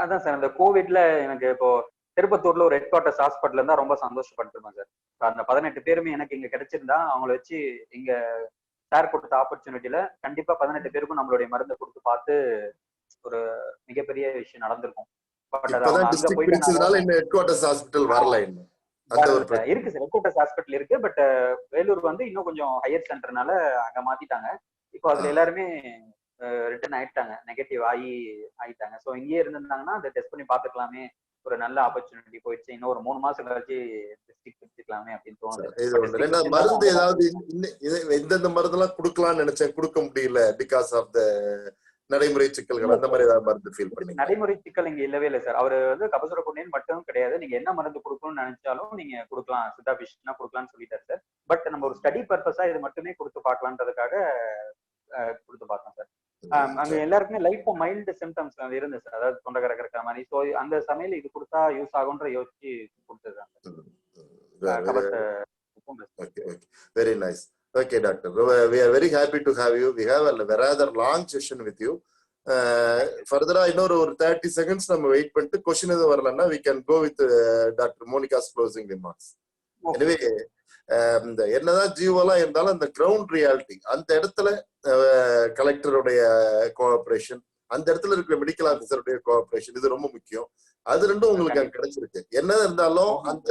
அதான் சார், அந்த கோவிட்ல எனக்கு இப்போ திருப்பத்தூர்ல ஒரு ஹெட் குவார்டர்ஸ் ஹாஸ்பிட்டல் இருந்தா ரொம்ப சந்தோஷப்பட்டிருப்பேன் சார். அந்த 18 பேருமே எனக்கு இங்க கிடைச்சிருந்தா அவங்கள வச்சு இங்க சார் கொடுத்த ஆப்பர்ச்சுனிட்டியில கண்டிப்பா 18 பேருக்கும் நம்மளுடைய மருந்தை கொடுத்து பார்த்து ஒரு மிகப்பெரிய விஷயம் நடந்திருக்கும். பட் அது அவங்க அங்க போயிட்டனால
இந்த ஹெட் குவார்டர்ஸ் ஹாஸ்பிட்டல் வரல. இன்னும்
இருக்கு சார், ஹெட் குவார்டர்ஸ் ஹாஸ்பிட்டல் இருக்கு. பட் வேலூர் வந்து இன்னும் கொஞ்சம் ஹையர் சென்டர்னால அங்க மாத்திட்டாங்க. இப்போ அதுல எல்லாருமே ரிட்டர்ன் ஆயிட்டாங்க, நெகட்டிவ் ஆயிட்டாங்க. ஸோ இங்கேயே இருந்திருந்தாங்கன்னா அதை டெஸ்ட் பண்ணி பார்த்துக்கலாமே, ஒரு நல்ல ஆப்பர்ச்சுனிட்டி போயிடுச்சு, இன்னும் ஒரு 3 மாசம் கழிச்சு டிஸ்ட்ரிக்ட் எடுத்துக்கலாமே அப்படின்னு தோணுது.
மருந்து ஏதாவது எந்தெந்த மருந்தெல்லாம் கொடுக்கலாம்னு நினைச்சேன், கொடுக்க முடியல பிகாஸ் ஆஃப் த நடைமுறை சிக்கல்கள், அந்த மாதிரி ஏதாவது மருந்து ஃபீல் பண்ணி?
நடைமுறை சிக்கல் இங்க இல்லவே இல்லை சார். அவரு வந்து கபசுர குடிநீர் மட்டும் கிடையாது, நீங்க என்ன மருந்து கொடுக்கணும்னு நினைச்சாலும் நீங்க கொடுக்கலாம், சித்தா விஷனா கொடுக்கலாம்னு சொல்லிட்டாரு சார். பட் நம்ம ஒரு ஸ்டடி பர்பஸா இது மட்டுமே கொடுத்து பார்க்கலான்றதுக்காக கொடுத்து பார்த்தோம் சார். அங்க எல்லாருக்குமே லைட்டா மைல்டு சிம்டம்ஸ் இருந்துச்சு சார், அதாவது தொண்டை கறக்கிற மாதிரி. ஸோ அந்த சமையல் இது கொடுத்தா யூஸ் ஆகும்ன்ற யோசிச்சு கொடுத்துருக்காங்க.
Very nice. Okay, doctor. We are very happy to have you. We have a rather long session with you. Further, இன்னொரு 30 seconds நம்ம வெயிட் பண்ணிட்டு கொஸ்டின் எதுவும் வரலன்னா we can go with Dr. Monika's closing remarks. Anyway, இந்த என்னதான் ஜீவோலாம் இருந்தாலும் அந்த ground reality, அந்த இடத்துல கலெக்டருடைய கோஆபரேஷன், அந்த இடத்துல இருக்கிற மெடிக்கல் ஆபீசருடைய கோஆபரேஷன், இது ரொம்ப முக்கியம். அது ரெண்டும் உங்களுக்கு அங்க கிடைச்சிருக்கு. என்ன இருந்தாலும் அந்த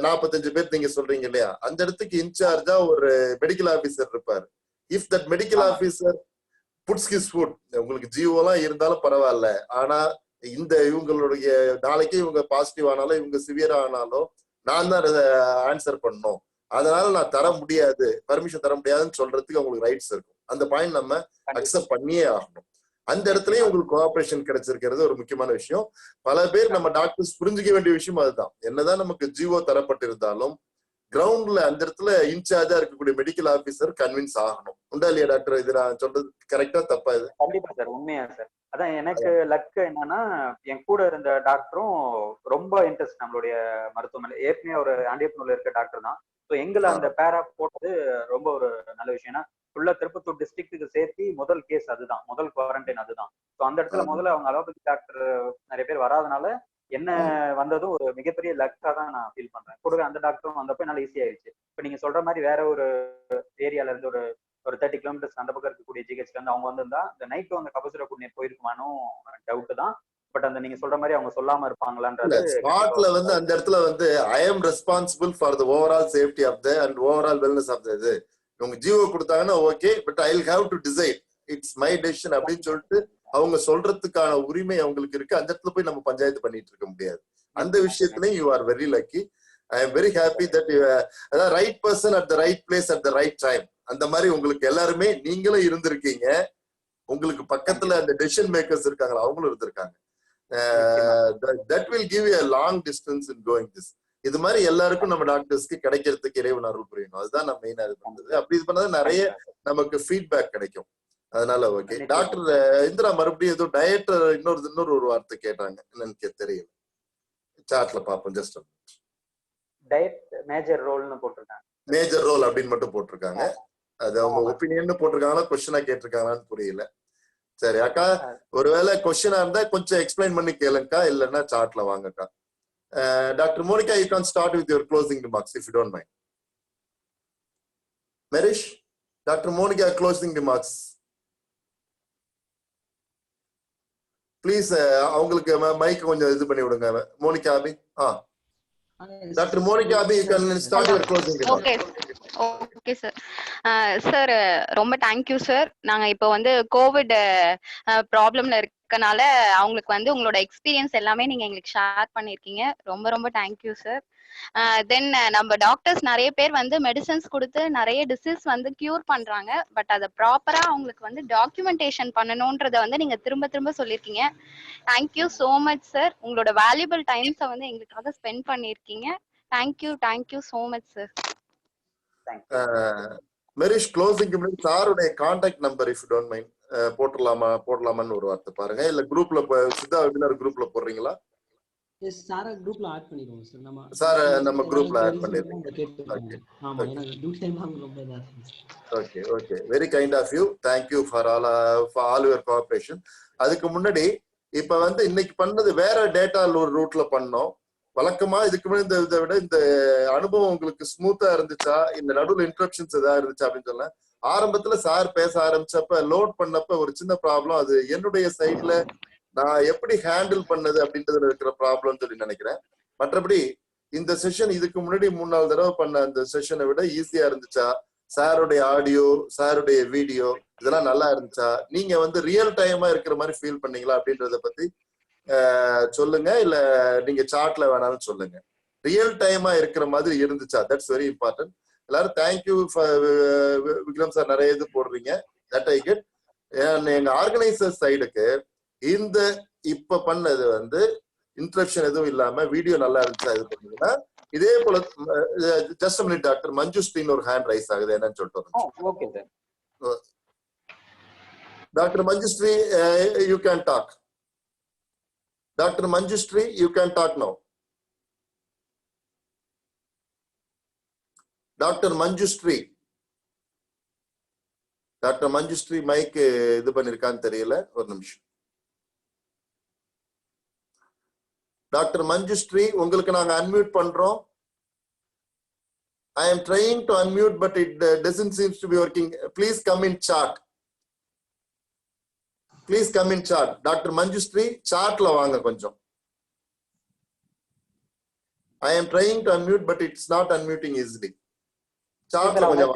45 பேர் நீங்க சொல்றீங்க இல்லையா, அந்த இடத்துக்கு இன்சார்ஜா ஒரு மெடிக்கல் ஆபீசர் இருப்பாரு. If that medical officer puts his foot, உங்களுக்கு ஜிஓலாம் இருந்தாலும் பரவாயில்ல, ஆனா இந்த இவங்களுடைய நாளைக்கு இவங்க பாசிட்டிவ் ஆனாலும் இவங்க சிவியரா ஆனாலும் நான் தான் ஆன்சர் பண்ணணும், அதனால நான் தர முடியாது, பர்மிஷன் தர முடியாதுன்னு சொல்றதுக்கு அவங்களுக்கு ரைட்ஸ் இருக்கும். அந்த பாயிண்ட் நம்ம அக்செப்ட் பண்ணியே ஆகணும். அந்த இடத்துலயும் உங்களுக்கு கோஆபரேஷன் கிடைச்சிருக்கிறது ஒரு முக்கியமான விஷயம். பல பேர் நம்ம டாக்டர்ஸ் புரிஞ்சுக்க வேண்டிய விஷயம் அதுதான். என்னதான் நமக்கு ஜிஓ தரப்பட்டிருந்தாலும் கிரவுண்ட்ல அந்த இடத்துல இன்சார்ஜா இருக்கக்கூடிய மெடிக்கல் ஆபீசர் கன்வின்ஸ் ஆகணும். உண்டா இல்லையா டாக்டர்? இது நான் சொல்றது கரெக்டா தப்பா? இது
கண்டிப்பா சார், உண்மையா சார். அதான் எனக்கு லக் என்னன்னா, என் கூட இருந்த டாக்டரும் ரொம்ப இன்ட்ரெஸ்ட் நம்மளுடைய மருத்துவமனை, ஏற்கனவே ஒரு ஆண்டியப்பனூர்ல இருக்க டாக்டர் தான். ஸோ எங்களை அந்த பேரா போட்டது ரொம்ப ஒரு நல்ல விஷயம். ஏன்னா ஃபுல்லா திருப்பத்தூர் டிஸ்ட்ரிக்ட்டுக்கு சேர்த்து முதல் கேஸ் அதுதான், முதல் குவாரண்டைன் அதுதான். ஸோ அந்த இடத்துல முதல்ல அவங்க அலோபதி டாக்டர் நிறைய பேர் வராதனால என்ன வந்ததும் ஒரு மிகப்பெரிய லக்கா தான் நான் ஃபீல் பண்றேன். கூடவே அந்த டாக்டரும் வந்தப்ப என்னால ஈஸி ஆயிடுச்சு. இப்ப நீங்க சொல்ற மாதிரி வேற ஒரு ஏரியால இருந்து ஒரு 30 கிலோமீட்டர்ஸ் அந்த பக்கம் இருக்கக்கூடிய ஜிஹெச்ல இருந்து அவங்க வந்திருந்தா இந்த நைட்டும் அந்த கபசுர குடிநீர் போயிருக்குமானும் டவுட் தான். பட் அந்த நீங்க சொல்ற மாதிரி அவங்க சொல்லாம இருப்பாங்களான்றது
ஸ்பாட்ல வந்து அந்த இடத்துல வந்து I am responsible for the overall safety of the and overall wellness of the இது உங்க ஜிஓ கொடுத்தாங்கன்னா okay, but I will have to decide, it's my decision அப்படின்னு சொல்லிட்டு அவங்க சொல்றதுக்கான உரிமை அவங்களுக்கு இருக்கு. அந்த இடத்துல போய் நம்ம பஞ்சாயத்து பண்ணிட்டு இருக்க முடியாது. அந்த விஷயத்துலயும் you are very lucky. I am very happy that you அதாவது right person at the right place at the right time. அந்த மாதிரி உங்களுக்கு எல்லாருமே நீங்களும் இருந்திருக்கீங்க, உங்களுக்கு பக்கத்துல அந்த டெசிஷன் மேக்கர்ஸ் இருக்காங்களா அவங்களும் இருந்திருக்காங்க. That will give you a long distance in going this. இது மாதிரி எல்லாருக்கும் நம்ம டாக்டர்ஸ்க்கு கிடைக்கிறதுக்கு இறைவன் அருள் புரியணும். அதுதான் நம்ம மெயினா இது பண்றது. அப்படி இது பண்ணாதான் நிறைய நமக்கு ஃபீட்பேக் கிடைக்கும். அதனால ஓகே டாக்டர் இந்திரா, மறுபடியும் ஏதோ டயட் இன்னொரு ஒரு வார்த்தை கேட்டாங்க, என்னன்னு தெரியல. சார்ட்ல பாப்போம். ஜஸ்ட்
டயட் மேஜர் ரோல்னு போட்டிருக்காங்க.
மேஜர் ரோல் அப்படின்னு மட்டும் போட்டிருக்காங்க. அது அவங்க ஒப்பீனியன் போட்டிருக்காங்களா கொஸ்டினா கேட்டிருக்காங்களான்னு புரியல. சரி அக்கா, ஒருவேளை கொஸ்டினா இருந்தா கொஞ்சம் எக்ஸ்பிளைன் பண்ணி கேளுங்கக்கா, இல்லைன்னா சார்ட்ல வாங்கக்கா. Dr. Monika, you can start with your closing remarks if you don't mind. Marish, Dr. Monika, closing remarks. Please, அவங்களுக்கு மைக் கொஞ்சம் இது பண்ணி விடுங்க. Monika Abhi. Dr. Monika Abhi, you can start your closing remarks.
Okay sir. Sir ரொம்ப thank you sir. நாங்க இப்போ வந்து Covid ப்ராப்ளம்ல இருக்கனால அவங்களுக்கு வந்து உங்களோட எக்ஸ்பீரியன்ஸ் எல்லாமே நீங்க எங்களுக்கு ஷேர் பண்ணிருக்கீங்க. ரொம்ப ரொம்ப தேங்க்யூ சார். தென் நம்ம டாக்டர்ஸ் நிறைய பேர் வந்து மெடிசன்ஸ் கொடுத்து நிறைய டிசீஸ் வந்து கியூர் பண்றாங்க. பட் அதை ப்ராப்பரா அவங்களுக்கு வந்து டாக்குமெண்டேஷன் பண்ணணும்ன்றத வந்து நீங்க திரும்ப திரும்ப சொல்லியிருக்கீங்க. Thank you so much sir. உங்களோட வேல்யூபிள் டைம்ஸை வந்து எங்களுக்காக ஸ்பெண்ட் பண்ணிருக்கீங்க. Thank you so much sir.
Merish, closing சாருடைய contact number if you don't mind போடலாமான்னு ஒரு வார்த்தை பாருங்க. இல்ல குரூப்ல சித்தா வெபினார் குரூப்ல போடுறீங்களா?
எஸ் சார் குரூப்ல ஆட் பண்ணிடுவோம் சார்.
சார்
இதை
நம்ம
பத்தி
குரூப்ல
ஏதாவது
ஆட்
queries இருந்தா
பண்ணிடுறீங்க.
நம்ம கேட்டுக்கோங்க. ஆமா,
ஓகே
ஏன்னா டியூட்டி டைம் ரொம்ப இதா இருக்கு.
Okay okay very kind of you. Thank you for all your cooperation. அதுக்கு முன்னாடி இப்ப வந்து இன்னைக்கு பண்ணது வேற டேட்டா ரூட்ல பண்ணோம். வழக்கமா இதுக்கு முன்னாடி இதை விட இந்த அனுபவம் உங்களுக்கு ஸ்மூத்தா இருந்துச்சா, இந்த நடுவில் இன்ட்ரப்ஷன்ஸ் ஏதாவது இருந்துச்சா அப்படின்னு சொல்ல. ஆரம்பத்துல சார் பேச ஆரம்பிச்சப்ப லோட் பண்ணப்ப ஒரு சின்ன ப்ராப்ளம், அது என்னுடைய சைட்ல நான் எப்படி ஹேண்டில் பண்ணது அப்படின்றதுல இருக்கிற ப்ராப்ளம்னு சொல்லி நினைக்கிறேன். மற்றபடி இந்த செஷன் இதுக்கு முன்னாடி 3-4 தடவை பண்ண அந்த செஷனை விட ஈஸியா இருந்துச்சா, சாருடைய ஆடியோ சாருடைய வீடியோ இதெல்லாம் நல்லா இருந்துச்சா, நீங்க வந்து ரியல் டைமா இருக்கிற மாதிரி ஃபீல் பண்ணீங்களா அப்படின்றத பத்தி சொல்லுங்க. இல்ல நீங்க சார்ட்ல வேணாலும் சொல்லுங்க. ரியல் டைமா இருக்கிற மாதிரி இருந்துச்சா, தட்ஸ் வெரி இம்பார்ட்டன்ட். எல்லாரும் தேங்க்யூ விக்ரம் சார், நிறைய இது போடுறீங்க, தட் ஐ கெட். எங்க ஆர்கனைசர் சைடுக்கு இந்த இப்ப பண்ணது வந்து இன்ட்ரப்ஷன் எதுவும் இல்லாம வீடியோ நல்லா இருந்துச்சா இது பண்ணீங்கன்னா, இதே போல ஜஸ்ட் மினிட் டாக்டர் மஞ்சுஸ்ரீன்னு ஒரு ஹேண்ட் ரைஸ் ஆகுது, என்னன்னு சொல்லிட்டு.
Okay sir.
Doctor Manjushree, you can talk. Doctor Manjushree, you can talk now. Doctor Manjushree, doctor Manjushree mike இது பண்ணிருக்கான்னு தெரியல, ஒரு நிமிஷம். டாக்டர் மஞ்சுஸ்ரீ, உங்களுக்கு நாங்க அன்மியூட் பண்றோம். I am trying to unmute but it doesn't seems to be working. Please come in chat. Please come in chat. Doctor Manjushree, சாட்ல வாங்க கொஞ்சம். I am trying to unmute but it's not unmuting easily. சாட்ல கொஞ்சம்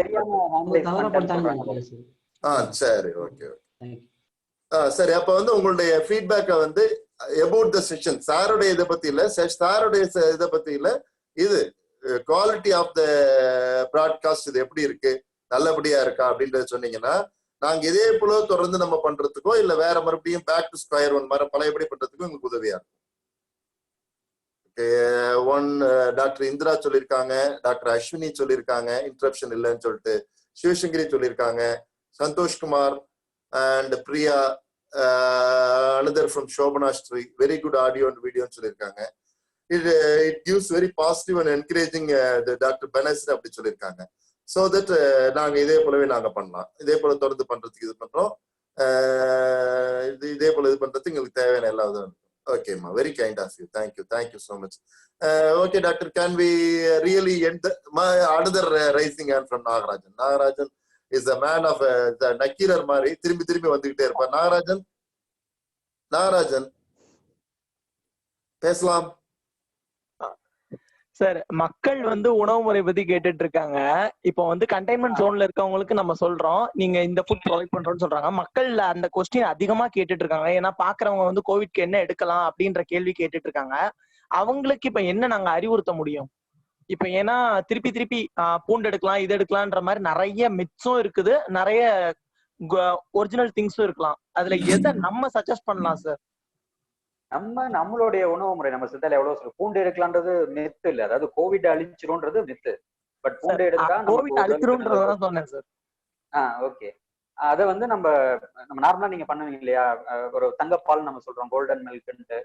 சரி, okay okay. சரி, அப்ப வந்து உங்களுடைய ஃபீட்பேக்கை வந்து அபவுட் த செஷன், சாருடைய இதை பத்தி இல்ல, சாருடைய இதை பத்தி இல்ல, இது குவாலிட்டி ஆஃப் த பிராட்காஸ்ட் இது எப்படி இருக்கு, நல்லபடியா இருக்கா அப்படின்றத சொன்னீங்கன்னா நாங்க இதே போல தொடர்ந்து நம்ம பண்றதுக்கோ இல்ல வேற மறுபடியும் பேக் டு ஸ்கொயர் ஒன் மாதிரி பழையபடி பண்றதுக்கும் உங்களுக்கு உதவியா இருக்கும். டாக்டர் இந்திரா சொல்லியிருக்காங்க, டாக்டர் அஸ்வினி சொல்லியிருக்காங்க இன்டரப்ஷன் இல்லைன்னு சொல்லிட்டு, சிவசங்கரி சொல்லியிருக்காங்க, Santhoshkumar and Priya, another from Shobana Sri, very good audio and வீடியோன்னு சொல்லியிருக்காங்க. It gives very positive and encouraging doctor பெனஸ் அப்படி சொல்லியிருக்காங்க. ஸோ தட் நாங்க இதே போலவே நாங்க பண்ணலாம், இதே போல தொடர்ந்து பண்றதுக்கு இது பண்றோம். இதே போல இது பண்றதுக்கு எங்களுக்கு தேவையான எல்லா இதுவும். ஓகேம்மா, very kind of you. Thank you so much. Okay doctor, can we really end another raising hand from Nagarajan. Nagarajan is a man of Nakkeerar மாதிரி திரும்பி திரும்பி வந்துகிட்டே இருப்பார். நாகராஜன் பேசலாம்
சார். மக்கள் வந்து உணவு முறை பத்தி கேட்டுட்டு இருக்காங்க. இப்போ வந்து கண்டெய்ன்மெண்ட் ஜோன்ல இருக்கவங்களுக்கு நம்ம சொல்றோம், நீங்க இந்த ஃபுட் ப்ரொவைட் பண்றோம்னு சொல்றாங்க. மக்கள் அந்த கொஸ்டின் அதிகமா கேட்டுட்டு இருக்காங்க. ஏன்னா பாக்குறவங்க வந்து கோவிட்க்கு என்ன எடுக்கலாம் அப்படின்ற கேள்வி கேட்டுட்டு இருக்காங்க. அவங்களுக்கு இப்ப என்ன நாங்க அறிவுறுத்த முடியும்? இப்ப ஏன்னா திருப்பி பூண்டு எடுக்கலாம், இது எடுக்கலாம்ன்ற மாதிரி நிறைய மித்ஸும் இருக்குது, நிறைய ஒரிஜினல் திங்ஸும் இருக்கலாம். அதுல எதை நம்ம சஜஸ்ட் பண்ணலாம் சார்?
நம்மளுடைய உணவு முறை நம்ம சித்தால எவ்வளவு பூண்டு எடுக்கலான்றது மித்து இல்ல, அதாவது கோவிட் அழிச்சிரும்ன்றது மித்து. பட் பூண்டு எடுத்தா
கோவிட் அழிச்சிரும்ன்றதான் சொன்னேன் சார்.
ஓகே. அத வந்து நம்ம நார்மலா நீங்க பண்ணுவீங்க இல்லையா, ஒரு தங்கப்பால் நம்ம சொல்றோம் கோல்டன் மில்க்ன்ட்டு,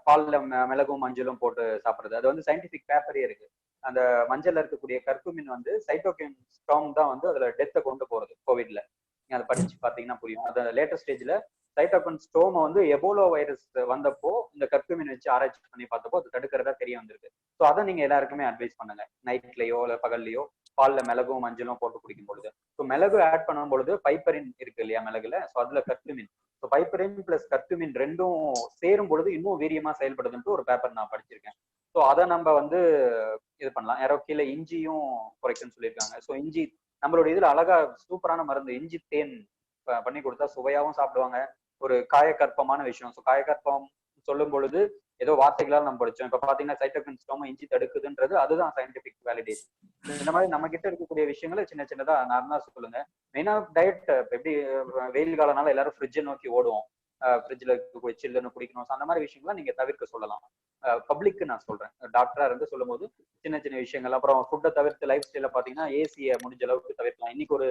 பால்ல மிளகும் மஞ்சளும் போட்டு சாப்பிடுறது. அது வந்து சயின்டிபிக் பேப்பரே இருக்கு. அந்த மஞ்சள்ல இருக்கக்கூடிய கர்குமின் வந்து சைட்டோகின் ஸ்டார்ம் தான் வந்து அதுல டெத்தை கொண்டு போறது கோவிட்ல. நீங்க அதை படிச்சு பாத்தீங்கன்னா புரியும். அந்த லேட்டஸ்ட் ஸ்டேஜ்ல சைட்டோகின் ஸ்டோம் வந்து எபோலா வைரஸ் வந்தப்போ இந்த கர்குமின் வச்சு ஆராய்ச்சி பண்ணி பார்த்தப்போ அது தடுக்கிறதா தெரிய வந்திருக்கு. ஸோ அதை நீங்க எல்லாருக்குமே அட்வைஸ் பண்ணுங்க. நைட்லயோ இல்ல பகல்லையோ பால்ல மிளகும் மஞ்சளும் போட்டு குடிக்கும் பொழுது. ஸோ மிளகு ஆட் பண்ணும் பொழுது பைப்பரின் இருக்கு இல்லையா மிளகுல, ஸோ அதுல கர்குமின், ஸோ பைப்பரின் பிளஸ் கர்குமின் ரெண்டும் சேரும் பொழுது இன்னும் வீரியமா செயல்படுதுன்ட்டு ஒரு பேப்பர் நான் படிச்சிருக்கேன். ஸோ அதை நம்ம வந்து இது பண்ணலாம். யாரோ கீழே இஞ்சியும் குறைக்குன்னு சொல்லியிருக்காங்க. ஸோ இஞ்சி நம்மளுடைய இதுல அழகா சூப்பரான மருந்து, இஞ்சி தேன் பண்ணி கொடுத்தா சுவையாவும் சாப்பிடுவாங்க. ஒரு காயக்கற்பமான விஷயம். ஸோ காயக்கற்பம் சொல்லும் பொழுது ஏதோ வார்த்தைகளால் நம்ம படிச்சோம். இப்ப பாத்தீங்கன்னா சைட்டோகின் ஸ்டோம் இஞ்சி தடுக்குதுன்றது அதுதான் சயின்டிபிக் வேலிடேஷன். இந்த மாதிரி நம்ம கிட்ட இருக்கக்கூடிய விஷயங்களை சின்ன சின்னதா நார்மலா சொல்லுங்க. மெயினா டயட், எப்படி வெயில் காலனால எல்லாரும் ஃப்ரிட்ஜை நோக்கி ஓடுவோம், ஃப்ரிட்ஜ்ல சில்லுன்னு குடிக்கணும். அந்த மாதிரி விஷயங்களை நீங்க தவிர்க்க சொல்லலாம். பப்ளிக்கு நான் சொல்றேன், டாக்டரா இருந்து சொல்லும் போது சின்ன சின்ன விஷயங்கள். அப்புறம் ஃபுட்டை தவிர்த்து லைஃப் ஸ்டைல பாத்தீங்கன்னா ஏசியை முடிஞ்ச அளவுக்கு தவிர்க்கலாம். இன்னைக்கு ஒரு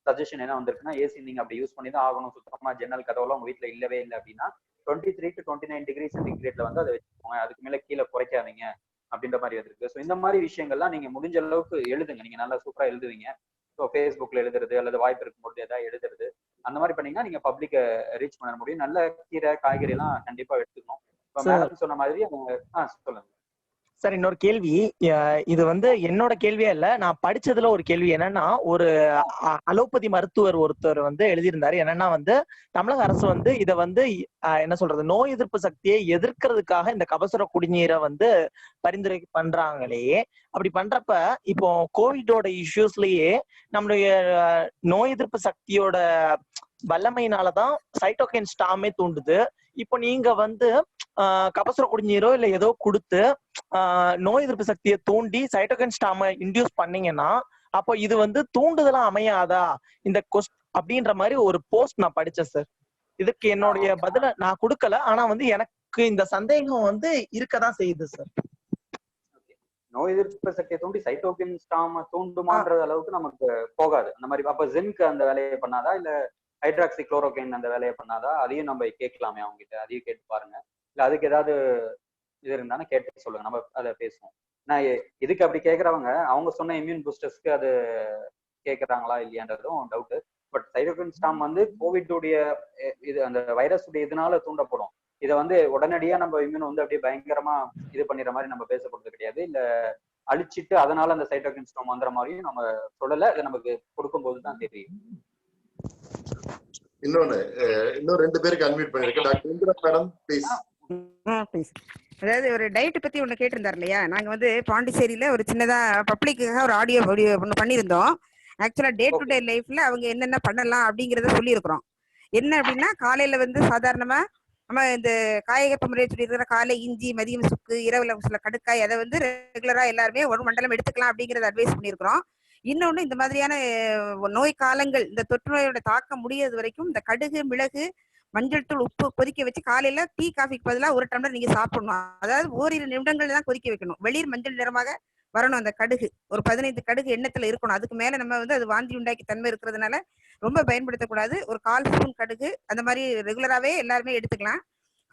சஜஷன் என்ன வந்திருக்குன்னா, ஏசி நீங்க அப்படி யூஸ் பண்ணி தான் ஆகணும், சுத்தமா ஜன்னல் கதவுலாம் உங்க வீட்டுல இல்லவே இல்லை அப்படின்னா 23 to 29 டிகிரி சென்டிகிரேட்ல வந்து அதை வச்சுக்கோங்க, அதுக்கு மேல கீழே குறைக்காதீங்க அப்படின்ற மாதிரி இருக்கு. ஸோ இந்த மாதிரி விஷயங்கள்லாம் நீங்க முடிஞ்ச அளவுக்கு எழுதுங்க. நீங்க நல்லா சூப்பரா எழுதுவீங்க. ஸோ ஃபேஸ்புக்ல எழுதுறது அல்லது வாய்ப்பு இருக்கும்போது ஏதாவது எழுதுறது அந்த மாதிரி பண்ணீங்கன்னா நீங்க பப்ளிக்கை ரீச் பண்ண முடியும். நல்ல கீரை காய்கறி எல்லாம் கண்டிப்பா எடுத்துக்கணும். இப்போ மேடம் சொன்ன மாதிரி சொல்லுங்க
சார். இன்னொரு கேள்வி, இது வந்து என்னோட கேள்வியே இல்ல, நான் படிச்சதுல ஒரு கேள்வி என்னன்னா, ஒரு அலோபதி மருத்துவர் ஒருத்தர் வந்து எழுதியிருந்தாரு. என்னன்னா வந்து தமிழக அரசு வந்து இத வந்து என்ன சொல்றது, நோய் எதிர்ப்பு சக்தியை எதிர்க்கிறதுக்காக இந்த கபசுர குடிநீரை வந்து பரிந்துரை பண்றாங்களே. அப்படி பண்றப்ப இப்போ கோவிடோட இஷ்யூஸ்லயே நம்மளுடைய நோய் எதிர்ப்பு சக்தியோட வல்லமையினாலதான் சைட்டோகைன் ஸ்டாமே தூண்டுது. இப்போ நீங்க வந்து கபசுர குடிநீரோ இல்ல ஏதோ கொடுத்து நோய் எதிர்ப்பு சக்தியை தூண்டி சைட்டோகைன் ஸ்டாமை இன்டியூஸ் பண்ணீங்கன்னா அப்போ இது வந்து தூண்டுதலா அமையாதா இந்த அப்படின்ற மாதிரி ஒரு போஸ்ட் நான் படிச்சேன் சார். இதுக்கு என்னுடைய பதில நான் கொடுக்கல, ஆனா வந்து எனக்கு இந்த சந்தேகம் வந்து இருக்கதான் செய்யுது சார்.
நோய் எதிர்ப்பு சக்தியை தூண்டி சைட்டோகின் ஸ்டாம் தூண்டுமான்ற அளவுக்கு நமக்கு போகாது அந்த மாதிரி. அப்ப ஜிங்க் அந்த வேலையை பண்ணாதா, இல்ல ஹைட்ராக்சி குளோரோகைன் அந்த வேலையை பண்ணாதா, அதையும் நம்ம கேட்கலாமே அவங்க கிட்ட, அதையும் கேட்டு பாருங்க. இல்ல அதுக்கு ஏதாவது இது இருந்தாலும் கேட்டு சொல்லுங்க, நம்ம அதை பேசுவோம். நான் இதுக்கு அப்படி கேட்கறவங்க அவங்க சொன்ன இம்யூன் பூஸ்டர்ஸ்க்கு அது கேட்கறாங்களா இல்லையான்றதும் டவுட். பட் சைட்டோகின் ஸ்டாம் வந்து கோவிட்டுடைய இது அந்த வைரஸ் உடைய இதனால தூண்டப்படும். இதை வந்து உடனடியா நம்ம இம்யூன் வந்து அப்படியே பயங்கரமா இது பண்ணிடுற மாதிரி நம்ம பேசப்படுறது கிடையாது. இல்ல அழிச்சிட்டு அதனால அந்த சைட்டோகின் ஸ்டாம் வந்துற மாதிரியும் நம்ம சொல்லல. இதை நமக்கு கொடுக்கும்போது தான் தெரியும்.
இன்னும் 2 பேருக்கு அன்மியூட் பண்ணிருக்கேன். Doctor Indira madam please.
அதாவது ஒரு டயட் பத்தி ஒண்ணு கேட்டிருந்தாரு இல்லையா, நாங்க வந்து பாண்டிச்சேரியில ஒரு சின்னதா பப்ளிக்காக ஒரு ஆடியோ ஒண்ணு பண்ணியிருந்தோம். ஆக்சுவலா டே டு டே லைஃப்ல அவங்க என்னென்ன பண்ணலாம் அப்படிங்கறத சொல்லியிருக்கிறோம். என்ன அப்படின்னா காலையில வந்து சாதாரணமா நம்ம இந்த காயகப்ப முறையை சொல்லியிருக்கிற காலை இஞ்சி, மதியம் சுக்கு, இரவுல சில கடுக்காய், அதை வந்து ரெகுலரா எல்லாருமே ஒரு மண்டலம் எடுத்துக்கலாம் அப்படிங்கறத அட்வைஸ் பண்ணியிருக்கிறோம். இன்னொன்னு இந்த மாதிரியான நோய் காலங்கள், இந்த தொற்று நோயோட தாக்கம் முடியறது வரைக்கும் இந்த கடுகு, மிளகு, மஞ்சள் தூள், உப்பு கொதிக்க வச்சு காலையில டீ காஃபிக்கு பதிலாக ஒரு டம்ளர் நீங்க சாப்பிடணும். அதாவது ஓரிரு நிமிடங்கள் தான் கொதிக்க வைக்கணும். வெளிர் மஞ்சள் நிறமாக வரணும் அந்த கடுகு. ஒரு 15 கடுகு எண்ணத்துல இருக்கணும். அதுக்கு மேல நம்ம வந்து அது வாந்தி உண்டாக்கி தன்மை இருக்கிறதுனால ரொம்ப பயன்படுத்தக்கூடாது. ஒரு 1/4 ஸ்பூன் கடுகு அந்த மாதிரி ரெகுலராகவே எல்லாருமே எடுத்துக்கலாம்.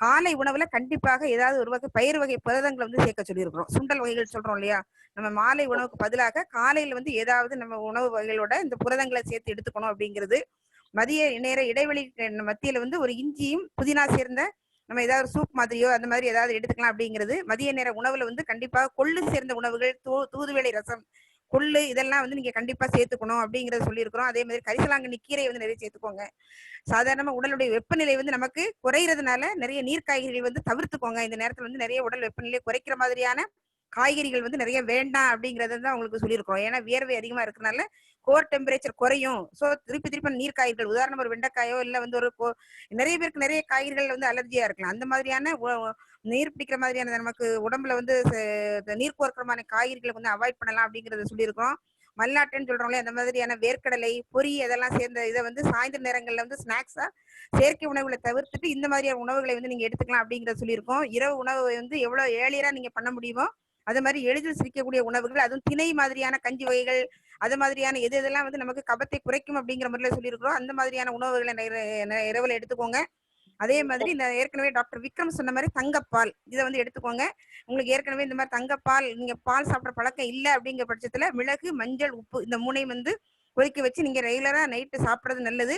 காலை உணவுல கண்டிப்பாக ஏதாவது ஒரு வகை பயிர் வகை புரதங்களை வந்து சேர்க்க சொல்லியிருக்கிறோம். சுண்டல் வகைகள் சொல்றோம் இல்லையா, நம்ம மாலை உணவுக்கு பதிலாக காலையில வந்து ஏதாவது நம்ம உணவு வகைகளோட இந்த புரதங்களை சேர்த்து எடுத்துக்கணும் அப்படிங்கிறது. மதிய நேர இடைவெளி மத்தியில வந்து ஒரு இஞ்சியும் புதினா சேர்ந்த நம்ம ஏதாவது சூப் மாதிரியோ அந்த மாதிரி ஏதாவது எடுத்துக்கலாம் அப்படிங்கிறது. மதிய நேர உணவுல வந்து கண்டிப்பாக கொள்ளு சேர்ந்த உணவுகள், தூதுவளை ரசம், கொள்ளு இதெல்லாம் வந்து நீங்க கண்டிப்பா சேர்த்துக்கணும் அப்படிங்கறத சொல்லியிருக்கிறோம். அதே மாதிரி கரிசலாங்கண்ணி கீரை வந்து நிறைய சேர்த்துக்கோங்க. சாதாரணமா உடலுடைய வெப்பநிலை வந்து நமக்கு குறையிறதுனால நிறைய நீர் காய்கறிகள் வந்து தவிர்த்துக்கோங்க. இந்த நேரத்துல வந்து நிறைய உடல் வெப்பநிலை குறைக்கிற மாதிரியான காய்கறிகள் வந்து நிறைய வேண்டாம் அப்படிங்கறத தான் உங்களுக்கு சொல்லியிருக்கிறோம். ஏன்னா வியர்வை அதிகமா இருக்கிறதுனால கோர் டெம்பரேச்சர் குறையும். ஸோ திருப்பி நீர் காய்கறிகள், உதாரணம் ஒரு வெண்டைக்காயோ இல்லை வந்து ஒரு நிறைய பேருக்கு நிறைய காய்கறிகள் வந்து அலர்ஜியா இருக்கலாம். அந்த மாதிரியான நீர் பிடிக்கிற மாதிரியான நமக்கு உடம்புல வந்து நீர் கோர்க்கிறமான காய்கறிகளை வந்து அவாய்ட் பண்ணலாம் அப்படிங்கறத சொல்லியிருக்கோம். மல்லாட்டன்னு சொல்றோம்ல, அந்த மாதிரியான வேர்க்கடலை, பொரி இதெல்லாம் சேர்ந்த இதை வந்து சாயந்தர நேரங்கள்ல வந்து ஸ்நாக்ஸா செயற்கை உணவுகளை தவிர்த்துட்டு இந்த மாதிரியான உணவுகளை வந்து நீங்க எடுத்துக்கலாம் அப்படிங்கறத சொல்லியிருக்கோம். இரவு உணவு வந்து எவ்வளவு ஏர்லியரா நீங்க பண்ண முடியுமோ அது மாதிரி எளிதில் சிரிக்கக்கூடிய உணவுகள், அதுவும் திணை மாதிரியான கஞ்சி வகைகள், அது மாதிரியான எதெல்லாம் வந்து நமக்கு கபத்தை குறைக்கும் அப்படிங்கிற முறையில் சொல்லியிருக்கிறோம். அந்த மாதிரியான உணவுகளை இரவுல எடுத்துக்கோங்க. அதே மாதிரி இந்த ஏற்கனவே டாக்டர் விக்ரம் சொன்ன மாதிரி தங்கப்பால் இதை வந்து எடுத்துக்கோங்க. உங்களுக்கு ஏற்கனவே இந்த மாதிரி தங்கப்பால் நீங்க பால் சாப்பிட்ற பழக்கம் இல்லை அப்படிங்கிற பட்சத்துல மிளகு, மஞ்சள், உப்பு இந்த 3ஐயும் வந்து கொதிக்க வச்சு நீங்க ரெகுலரா நைட்டு சாப்பிட்றது நல்லது.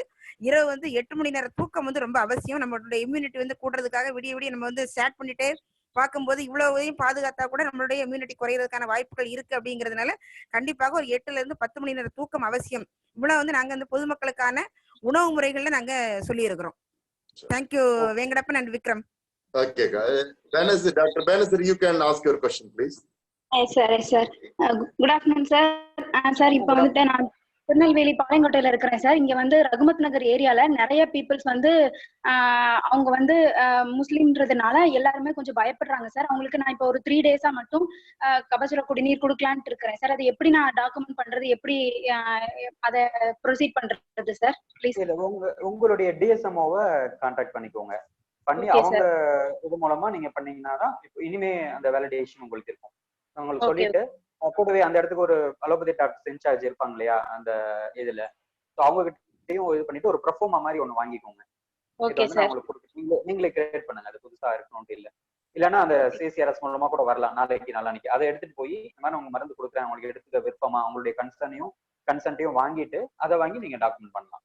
இரவு வந்து 8 மணி நேரம் தூக்கம் வந்து ரொம்ப அவசியம். நம்மளோட இம்யூனிட்டி வந்து கூடுறதுக்காக விடிய நம்ம வந்து ஸ்டார்ட் பண்ணிட்டே பார்க்கும்போது இவ்வளவையும் பாதுகாத்தா கூட நம்மளுடைய இம்யூனிட்டி குறையிறதுக்கான வாய்ப்புகள் இருக்கு அப்படிங்கிறதுனால கண்டிப்பாக ஒரு 8ல இருந்து 10 மணி நேரம் தூக்கம் அவசியம். இவ்வளவு வந்து நாங்க அந்த பொதுமக்களுக்கான உணவு முறைகள்ல நாங்க சொல்லி இருக்கிறோம். Thank you Venkatappan and Vikram.
Okay, Dr. Banasir, you can ask your question, please.
Yes, sir. Yes, sir. Good afternoon, sir. Sir, இப்போ வந்துட்டு நான் திருநெல்வேலி பாளையங்கோட்டையில இருக்கிறேன் சார். இங்க வந்து ரகுமத் நகர் ஏரியால நிறைய பீப்புள்ஸ் வந்து அவங்க வந்து முஸ்லீம்ன்றதுனால எல்லாருமே கொஞ்சம் பயப்படுறாங்க சார். அவங்களுக்கு நான் இப்போ ஒரு 3 டேஸா மட்டும் கபசுர குடிநீர் கொடுக்கலான்ட்டு இருக்கிறேன் சார். அது எப்படி நான் டாக்குமெண்ட் பண்றது, எப்படி அதை ப்ரொசீட் பண்றது சார் ப்ளீஸ்?
உங்களுடைய டிஎஸ்எம்ஓவை கான்டாக்ட் பண்ணிக்கோங்க. பண்ணி அவங்க இது மூலமா நீங்க பண்ணீங்கன்னா தான் இனிமே அந்த வேலிடேஷன் உங்களுக்கு இருக்கும். உங்களுக்கு சொல்லிட்டு கூடவே அந்த இடத்துக்கு ஒரு அலோபதி டாக்டர் இன்சார்ஜ் இருப்பாங்க இல்லையா அந்த இதுல, அவங்க கிட்டையும் இது பண்ணிட்டு ஒரு ப்ரொஃபோமா மாதிரி ஒண்ணு வாங்கிக்கோங்க. இது வந்து நான் உங்களுக்கு நீங்களே கிரியேட் பண்ணுங்க, அது புதுசா இருக்கணும்னு இல்லை. இல்லைன்னா அந்த சிசிஆர்எஸ் மூலமா கூட வரலாம், நாளைக்கு அதை எடுத்துட்டு போய் இந்த மாதிரி உங்க மருந்து கொடுக்குறேன், உங்களுக்கு எடுத்துக்க விருப்பமா, உங்களுடைய கன்சென்ட்டையும் வாங்கிட்டு அதை வாங்கி நீங்க டாக்குமெண்ட் பண்ணலாம்.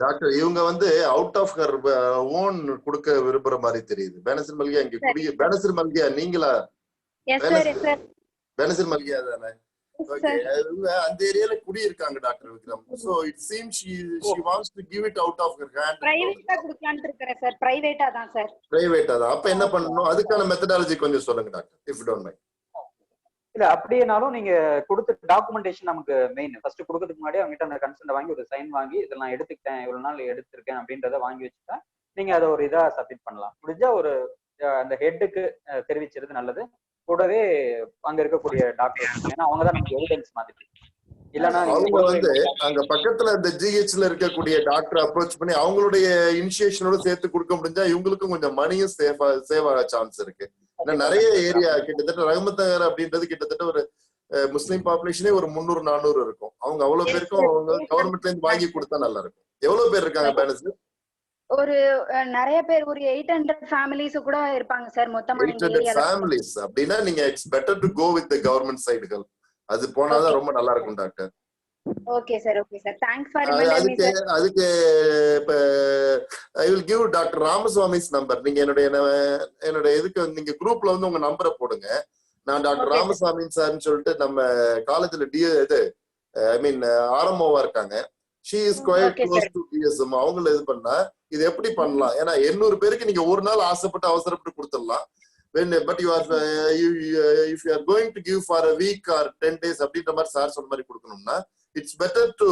டாக்டர் இவங்க வந்து அவுட் ஆஃப் ஹர் ஓன் கொடுக்க விரும்புற மாதிரி தெரியுது. பெனசில் மல்கியா இங்க பெனசில் மல்கியா நீங்களா? பெனசில் மல்கியா தானே? அந்த ஏரியால குடி இருக்காங்க doctor Vikram. So it seems she wants to give it out of her hand.
பிரைவேட்டா குடுக்கலாம்னு இருக்கறேன் சார். பிரைவேட்டா தான் சார்.
பிரைவேட்டா தான். அப்ப என்ன பண்ணனும்? அதுக்கான மெத்தடாலஜி கொஞ்சம் சொல்லுங்க doctor, if you don't mind.
இல்ல அப்படியேனாலும் நீங்க கொடுத்த டாக்குமெண்டேஷன் நமக்கு மெயின். ஃபர்ஸ்ட் கொடுக்கிறதுக்கு முன்னாடி அவங்க கிட்ட அந்த கன்சென்ட் வாங்கி ஒரு சைன் வாங்கி இதெல்லாம் எடுத்துக்கிட்டேன், இவ்வளவு நாள் எடுத்திருக்கேன் அப்படின்றத வாங்கி வச்சுட்டா நீங்க அதை ஒரு இதா சப்மிட் பண்ணலாம். முடிஞ்சா ஒரு அந்த ஹெட்டுக்கு தெரிவிச்சிருது நல்லது. கூடவே அங்க இருக்கக்கூடிய டாக்டர், ஏன்னா அவங்கதான் நமக்கு எவிடன்ஸ் மாதிரி. இல்லன்னா
அவங்க வந்து அங்க பக்கத்துல இந்த ஜிஹெச்ல இருக்கக்கூடிய டாக்டர் அப்ரோச் பண்ணி அவங்களுடைய இனிஷியேஷனோட சேர்த்து கொடுக்க முடிஞ்சா இவங்களுக்கும் கொஞ்சம் மணியும் சேவ் ஆக சான்ஸ் இருக்கு. ஏன்னா நிறைய ஏரியா கிட்டத்தட்ட ரஹமத் நகர் அப்படின்றது கிட்டத்தட்ட ஒரு முஸ்லீம் பாப்புலேஷனே ஒரு 300-400 இருக்கும். அவங்க அவ்வளவு பேருக்கும் அவங்க கவர்மெண்ட்ல இருந்து வாங்கி கொடுத்தா நல்லா இருக்கும். எவ்வளவு பேர் இருக்காங்க பேலன்ஸ்?
ஒரு நிறைய பேர் ஒரு 800 ஃபேமிலிஸ் கூட இருப்பாங்க சார் மொத்தமா.
800 ஃபேமிலிஸ் அப்படினா நீங்க it's better to go with the government சைடுகள். அது போனாதான் ரொம்ப நல்லா இருக்கும் doctor.
Okay sir, okay sir. Thanks for reminder me sir.
அதுக்கு I will give doctor Ramaswamy's number. நீங்க என்னோட இதுக்கு நீங்க குரூப்ல வந்து உங்க நம்பரை போடுங்க. நான் டாக்டர் ராமசுவாமி சார்னு சொல்லிட்டு நம்ம காலேஜ்ல ஐ மீன் ஆர்எம்ஓவா இருக்காங்க. she is quite close to DSM. அவங்கள இது பண்ணா இது எப்படி பண்ணலாம்? ஏன்னா 800 பேருக்கு நீங்க ஒரு நாள் ஆசைப்பட்டு அவசரப்பட்டு கொடுத்துடலாம். but you are if you are going to give for a week or 10 days அப்படின்ற மாதிரி சார் சொன்ன மாதிரி கொடுக்கணும்னா it's better to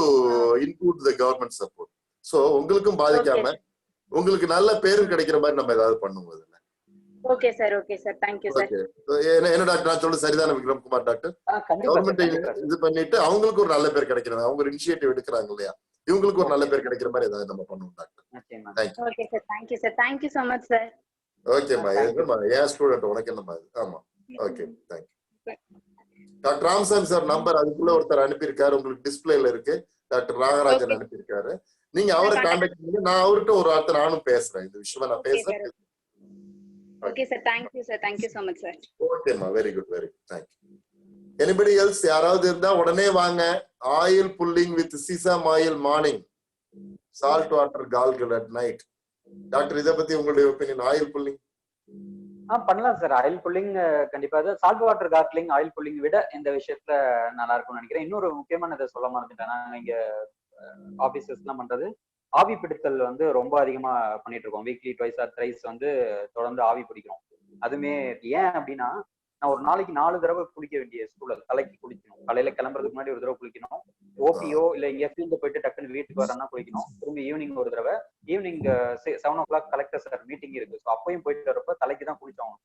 include the government support. so உங்களுக்கும் பாதிக்காம உங்களுக்கு நல்ல பேரும் கிடைக்கிற மாதிரி நம்ம ஏதாவது பண்ணுவோம்.
Okay sir, okay sir. Thank you sir.
என்ன டாக்டர் நான் சொல்றது சரிதானே விக்ரம் குமார் டாக்டர்? கவர்மெண்ட் இது பண்ணிட்டு அவங்களுக்கு ஒரு நல்ல பேர் கிடைக்கிறது, அவங்க ஒரு இனிஷியேட்டிவ் எடுக்கிறாங்க இல்லையா, இவங்களுக்கு ஒரு நல்ல பேர் கிடைக்கிற மாதிரி ஏதாவது நம்ம பண்ணுவோம் doctor.
Okay sir, thank you sir. Thank you so much sir.
ஓகேமா, ஏன் ஸ்டூடெண்ட் உனக்கு என்ன மாதிரி? ஆமா, okay, thank you. Doctor Ramasamy sir number அதுக்குள்ள ஒருத்தர் அனுப்பியிருக்காரு, உங்களுக்கு டிஸ்பிளேல இருக்கு. டாக்டர் நாகராஜன் அனுப்பியிருக்காரு. நீங்க அவரை கான்டாக்ட் பண்ணுங்க. நான் அவர்கிட்ட ஒரு வார்த்தை நானும் பேசுறேன், இந்த விஷயமா நான் பேசுறேன்.
Okay sir, thank you sir. Thank you so much sir.
Okay ma, very good, thank you. Anybody else? யாராவது இருந்தா உடனே வாங்க. Oil pulling with sesame oil morning, salt water gargles at night. Doctor இத பத்தி உங்களுடைய ஒபினியன்? ஆயில் புல்லிங்
பண்ணலாம் சார். Oil pulling கண்டிப்பா, salt water gargling oil pulling விட இந்த விஷயத்துல நல்லா இருக்கும்னு நினைக்கிறேன். இன்னொரு முக்கியமான இதை சொல்ல மறந்துட்டேன். நாங்க இங்க ஆபீசர்ஸ் எல்லாம் பண்றது ஆவி பிடித்தல் வந்து ரொம்ப அதிகமா பண்ணிட்டு இருக்கோம். வீக்லி ட்வைஸ் ஆர் த்ரைஸ் வந்து தொடர்ந்து ஆவி பிடிக்கிறோம். அதுமே ஏன் அப்படின்னா, நான் ஒரு நாளைக்கு 4 தடவை குளிக்க வேண்டிய சூழல். தலைக்கு குளிக்கணும், காலையில கிளம்புறதுக்கு முன்னாடி ஒரு தடவை குளிக்கணும். ஓபியோ இல்ல இங்க ஃபீல்டு போயிட்டு டக்குன்னு வீட்டுக்கு வரனா குளிக்கணும். திரும்பி ஈவினிங் ஒரு தடவை. Evening 7 o'clock collector sir meeting இருக்கு. ஸோ அப்பயும் போயிட்டு வரப்ப தலைக்கு தான் குளிச்சோம்.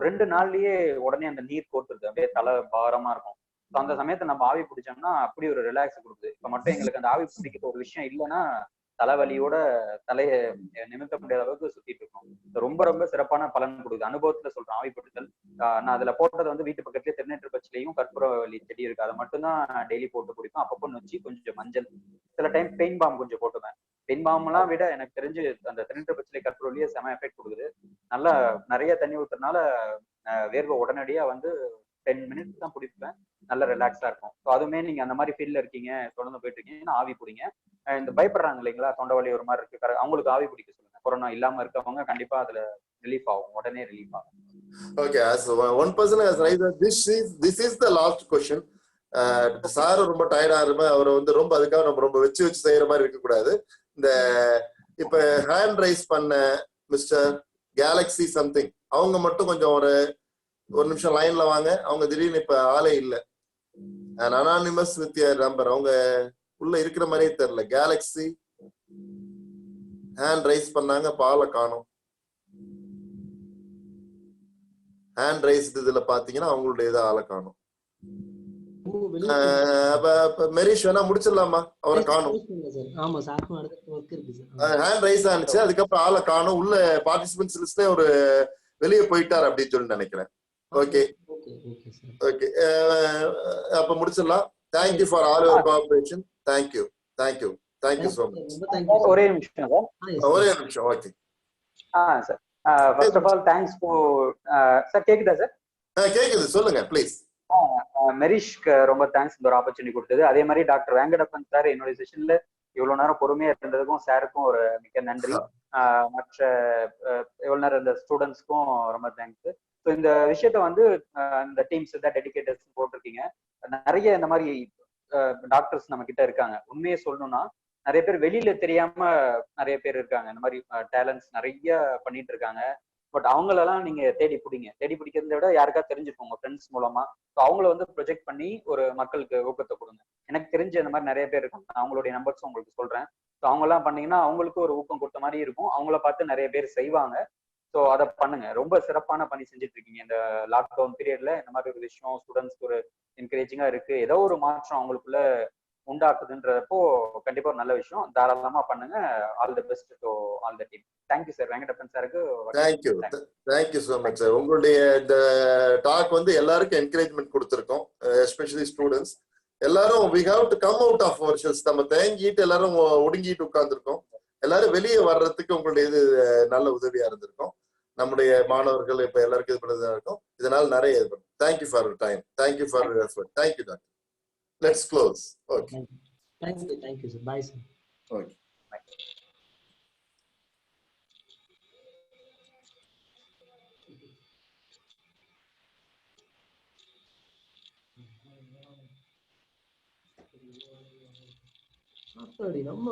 2 நாள்லயே உடனே அந்த நீர் கோர்த்துருது, அப்படியே தலை பாரமா இருக்கும். ஸோ அந்த சமயத்தை நம்ம ஆவி பிடிச்சோம்னா அப்படி ஒரு ரிலாக்ஸ் கொடுக்குது. இப்ப மட்டும் எங்களுக்கு அந்த ஆவி பிடிக்கிற ஒரு விஷயம் இல்லைன்னா தலைவலியோட தலையை நிமித்த முடியாத அளவுக்கு சுத்திட்டு இருக்கோம். ரொம்ப ரொம்ப சிறப்பான பலன் கொடுக்குது. அனுபவத்துல சொல்றேன். ஆவிப்படுத்தல் நான் அதுல போட்டது வந்து வீட்டு பக்கத்துலயே திருநெற்று பச்சிலையும் கற்பூரவல்லி செடி இருக்கு, அதை மட்டும் தான் டெய்லி போட்டு குடிப்பேன். அப்பப்போ நொச்சி கொஞ்சம் மஞ்சள், சில டைம் பெயின் பாம் கொஞ்சம் போட்டுவேன். பெயின் பாம் எல்லாம் விட எனக்கு தெரிஞ்சு அந்த திருநெற்று பச்சிலை கற்பூரவல்லியே செம எஃபெக்ட் கொடுக்குது. நல்லா நிறைய தண்ணி ஊத்துறதுனால வேர்வை உடனடியா வந்து 10 minutes தான் குடிப்பேன். நல்ல ரிலாக்ஸா இருக்கும். ஸோ அதுவுமே நீங்க அந்த மாதிரி ஃபீல்ட்ல இருக்கீங்க, தொடர்ந்து போயிட்டு இருக்கீங்கன்னா ஆவி பிடிங்க. இந்த பயப்படுறாங்க இல்லைங்களா, தொண்டை வலி ஒரு மாதிரி இருக்கு, அவங்களுக்கு ஆவி பிடிக்க சொல்லுங்க. கொரோனா இல்லாம இருக்கவங்க கண்டிப்பா அதுல ரிலீஃப் ஆகும், உடனே ரிலீஃப் ஆகும்.
Okay, as one person has raised that this is the last question. Sir ரொம்ப டயர்டா இருப்ப, அவரை வந்து ரொம்ப அதுக்காக நம்ம ரொம்ப வச்சு செய்யற மாதிரி இருக்க கூடாது. இந்த இப்ப ஹேண்ட் ரைஸ் பண்ண மிஸ்டர் கேலக்ஸி சம்திங், அவங்க மட்டும் கொஞ்சம் ஒரு நிமிஷம் லைன்ல வாங்க. அவங்க திடீர்னு இப்ப ஆளே இல்ல. அனானிமஸ் வித் நம்பர், அவங்க உள்ள இருக்கிற மாதிரியே தெரியல. கேலக்ஸி ஹேண்ட் ரைஸ் பண்ணாங்க, பாலை காணும். ஹேண்ட் ரைஸ் இதுல பாத்தீங்கன்னா அவங்களுடைய இதை ஆளை காணும். மெரிஷ் வேணா முடிச்சிடலாமா? அவரை காணும். ஹேண்ட் ரைஸ் ஆனிச்சு, அதுக்கப்புறம் ஆளை காணும். உள்ள பார்ட்டிசிபென்ட்ஸ் லிஸ்ட்ல ஒரு வெளியே போயிட்டார் அப்படின்னு சொல்லி நினைக்கிறேன். ஓகே ஓகே, அப்ப முடிச்சிடலாம். Thank you for all your cooperation. Thank you. Thank you so much.
ரொம்ப தேங்க்யூ
ஒரே நிமிஷம் சார்.
ஒரே நிமிஷம். Okay
sir first of all thanks sir. கேக்குதா சார்?
கேக்குது, சொல்லுங்க ப்ளீஸ்.
மெரிஷ்க்கு ரொம்ப தேங்க்ஸ் இந்த ஒரு ஆப்பர்ச்சுனிட்டி கொடுத்தது. அதே மாதிரி டாக்டர் வெங்கடப்பன் சார் என்னுடைய செஷன்ல இவ்வளவு நேரம் பொறுமையா இருந்ததுக்கும் சாருக்கும் ஒரு மிக்க நன்றி. மற்ற எவ்வளவு நேரம் இந்த ஸ்டூடெண்ட்ஸ்க்கும் ரொம்ப தேங்க்ஸ். ஸோ இந்த விஷயத்த வந்து இந்த டீம்ஸ் தான் டெடிகேட்டர்ஸ் போட்டிருக்கீங்க. நிறைய இந்த மாதிரி டாக்டர்ஸ் நம்ம கிட்ட இருக்காங்க. உண்மையை சொல்லணும்னா நிறைய பேர் வெளியில தெரியாம நிறைய பேர் இருக்காங்க. இந்த மாதிரி டேலண்ட்ஸ் நிறைய பண்ணிட்டு இருக்காங்க. பட் அவங்களெல்லாம் நீங்க தேடி பிடிக்கிறத விட யாருக்கா தெரிஞ்சுக்கோங்க உங்க ஃப்ரெண்ட்ஸ் மூலமா. ஸோ அவங்கள வந்து ப்ரொஜெக்ட் பண்ணி ஒரு மக்களுக்கு ஊக்கத்தை கொடுங்க. எனக்கு தெரிஞ்ச இந்த மாதிரி நிறைய பேர் இருக்காங்க. அவங்களுடைய நம்பர்ஸ் உங்களுக்கு சொல்றேன். ஸோ அவங்க எல்லாம் பண்ணீங்கன்னா அவங்களுக்கு ஒரு ஊக்கம் கொடுத்த மாதிரி இருக்கும். அவங்கள பார்த்து நிறைய பேர் செய்வாங்க. ஸோ அதை பண்ணுங்க. ரொம்ப சிறப்பான பணி செஞ்சுட்டு இருக்கீங்க. இந்த லாக்டவுன் பீரியட்ல இந்த மாதிரி ஒரு விஷயம் ஸ்டூடெண்ட்ஸ்க்கு ஒரு என்கரேஜிங்கா இருக்கு. ஏதோ ஒரு மாற்றம் அவங்களுக்குள்ள உண்டாக்குதுன்றப்போ கண்டிப்பா ஒரு நல்ல விஷயம். தாராளமா பண்ணுங்க. All the best to all the team. Thank you sir. Venkatappan சாருக்கு
தேங்க்யூ ஸோ மச் சார். உங்களுடைய இந்த டாக் வந்து எல்லாருக்கும் என்கரேஜ்மெண்ட் கொடுத்துருக்கோம். எஸ்பெஷலி ஸ்டூடெண்ட்ஸ் எல்லாரும் we have to come out of our shells. நம்ம தேங்கிட்டு எல்லாரும் ஒடுங்கிட்டு உட்கார்ந்துருக்கோம். எல்லாரும் வெளியே வர்றதுக்கு உங்களுடைய இது நல்ல உதவியா இருந்திருக்கும். நம்முடைய மாணவர்கள் இப்ப எல்லாருக்கும் இது பண்ணதா இருக்கும். இதனால நிறைய இது பண்ணும். Thank you for your time. Thank you for your effort. Thank you doctor. Let's close. Okay.
Thank you, sir. Bye, sir.
Okay.
அப்படி நம்ம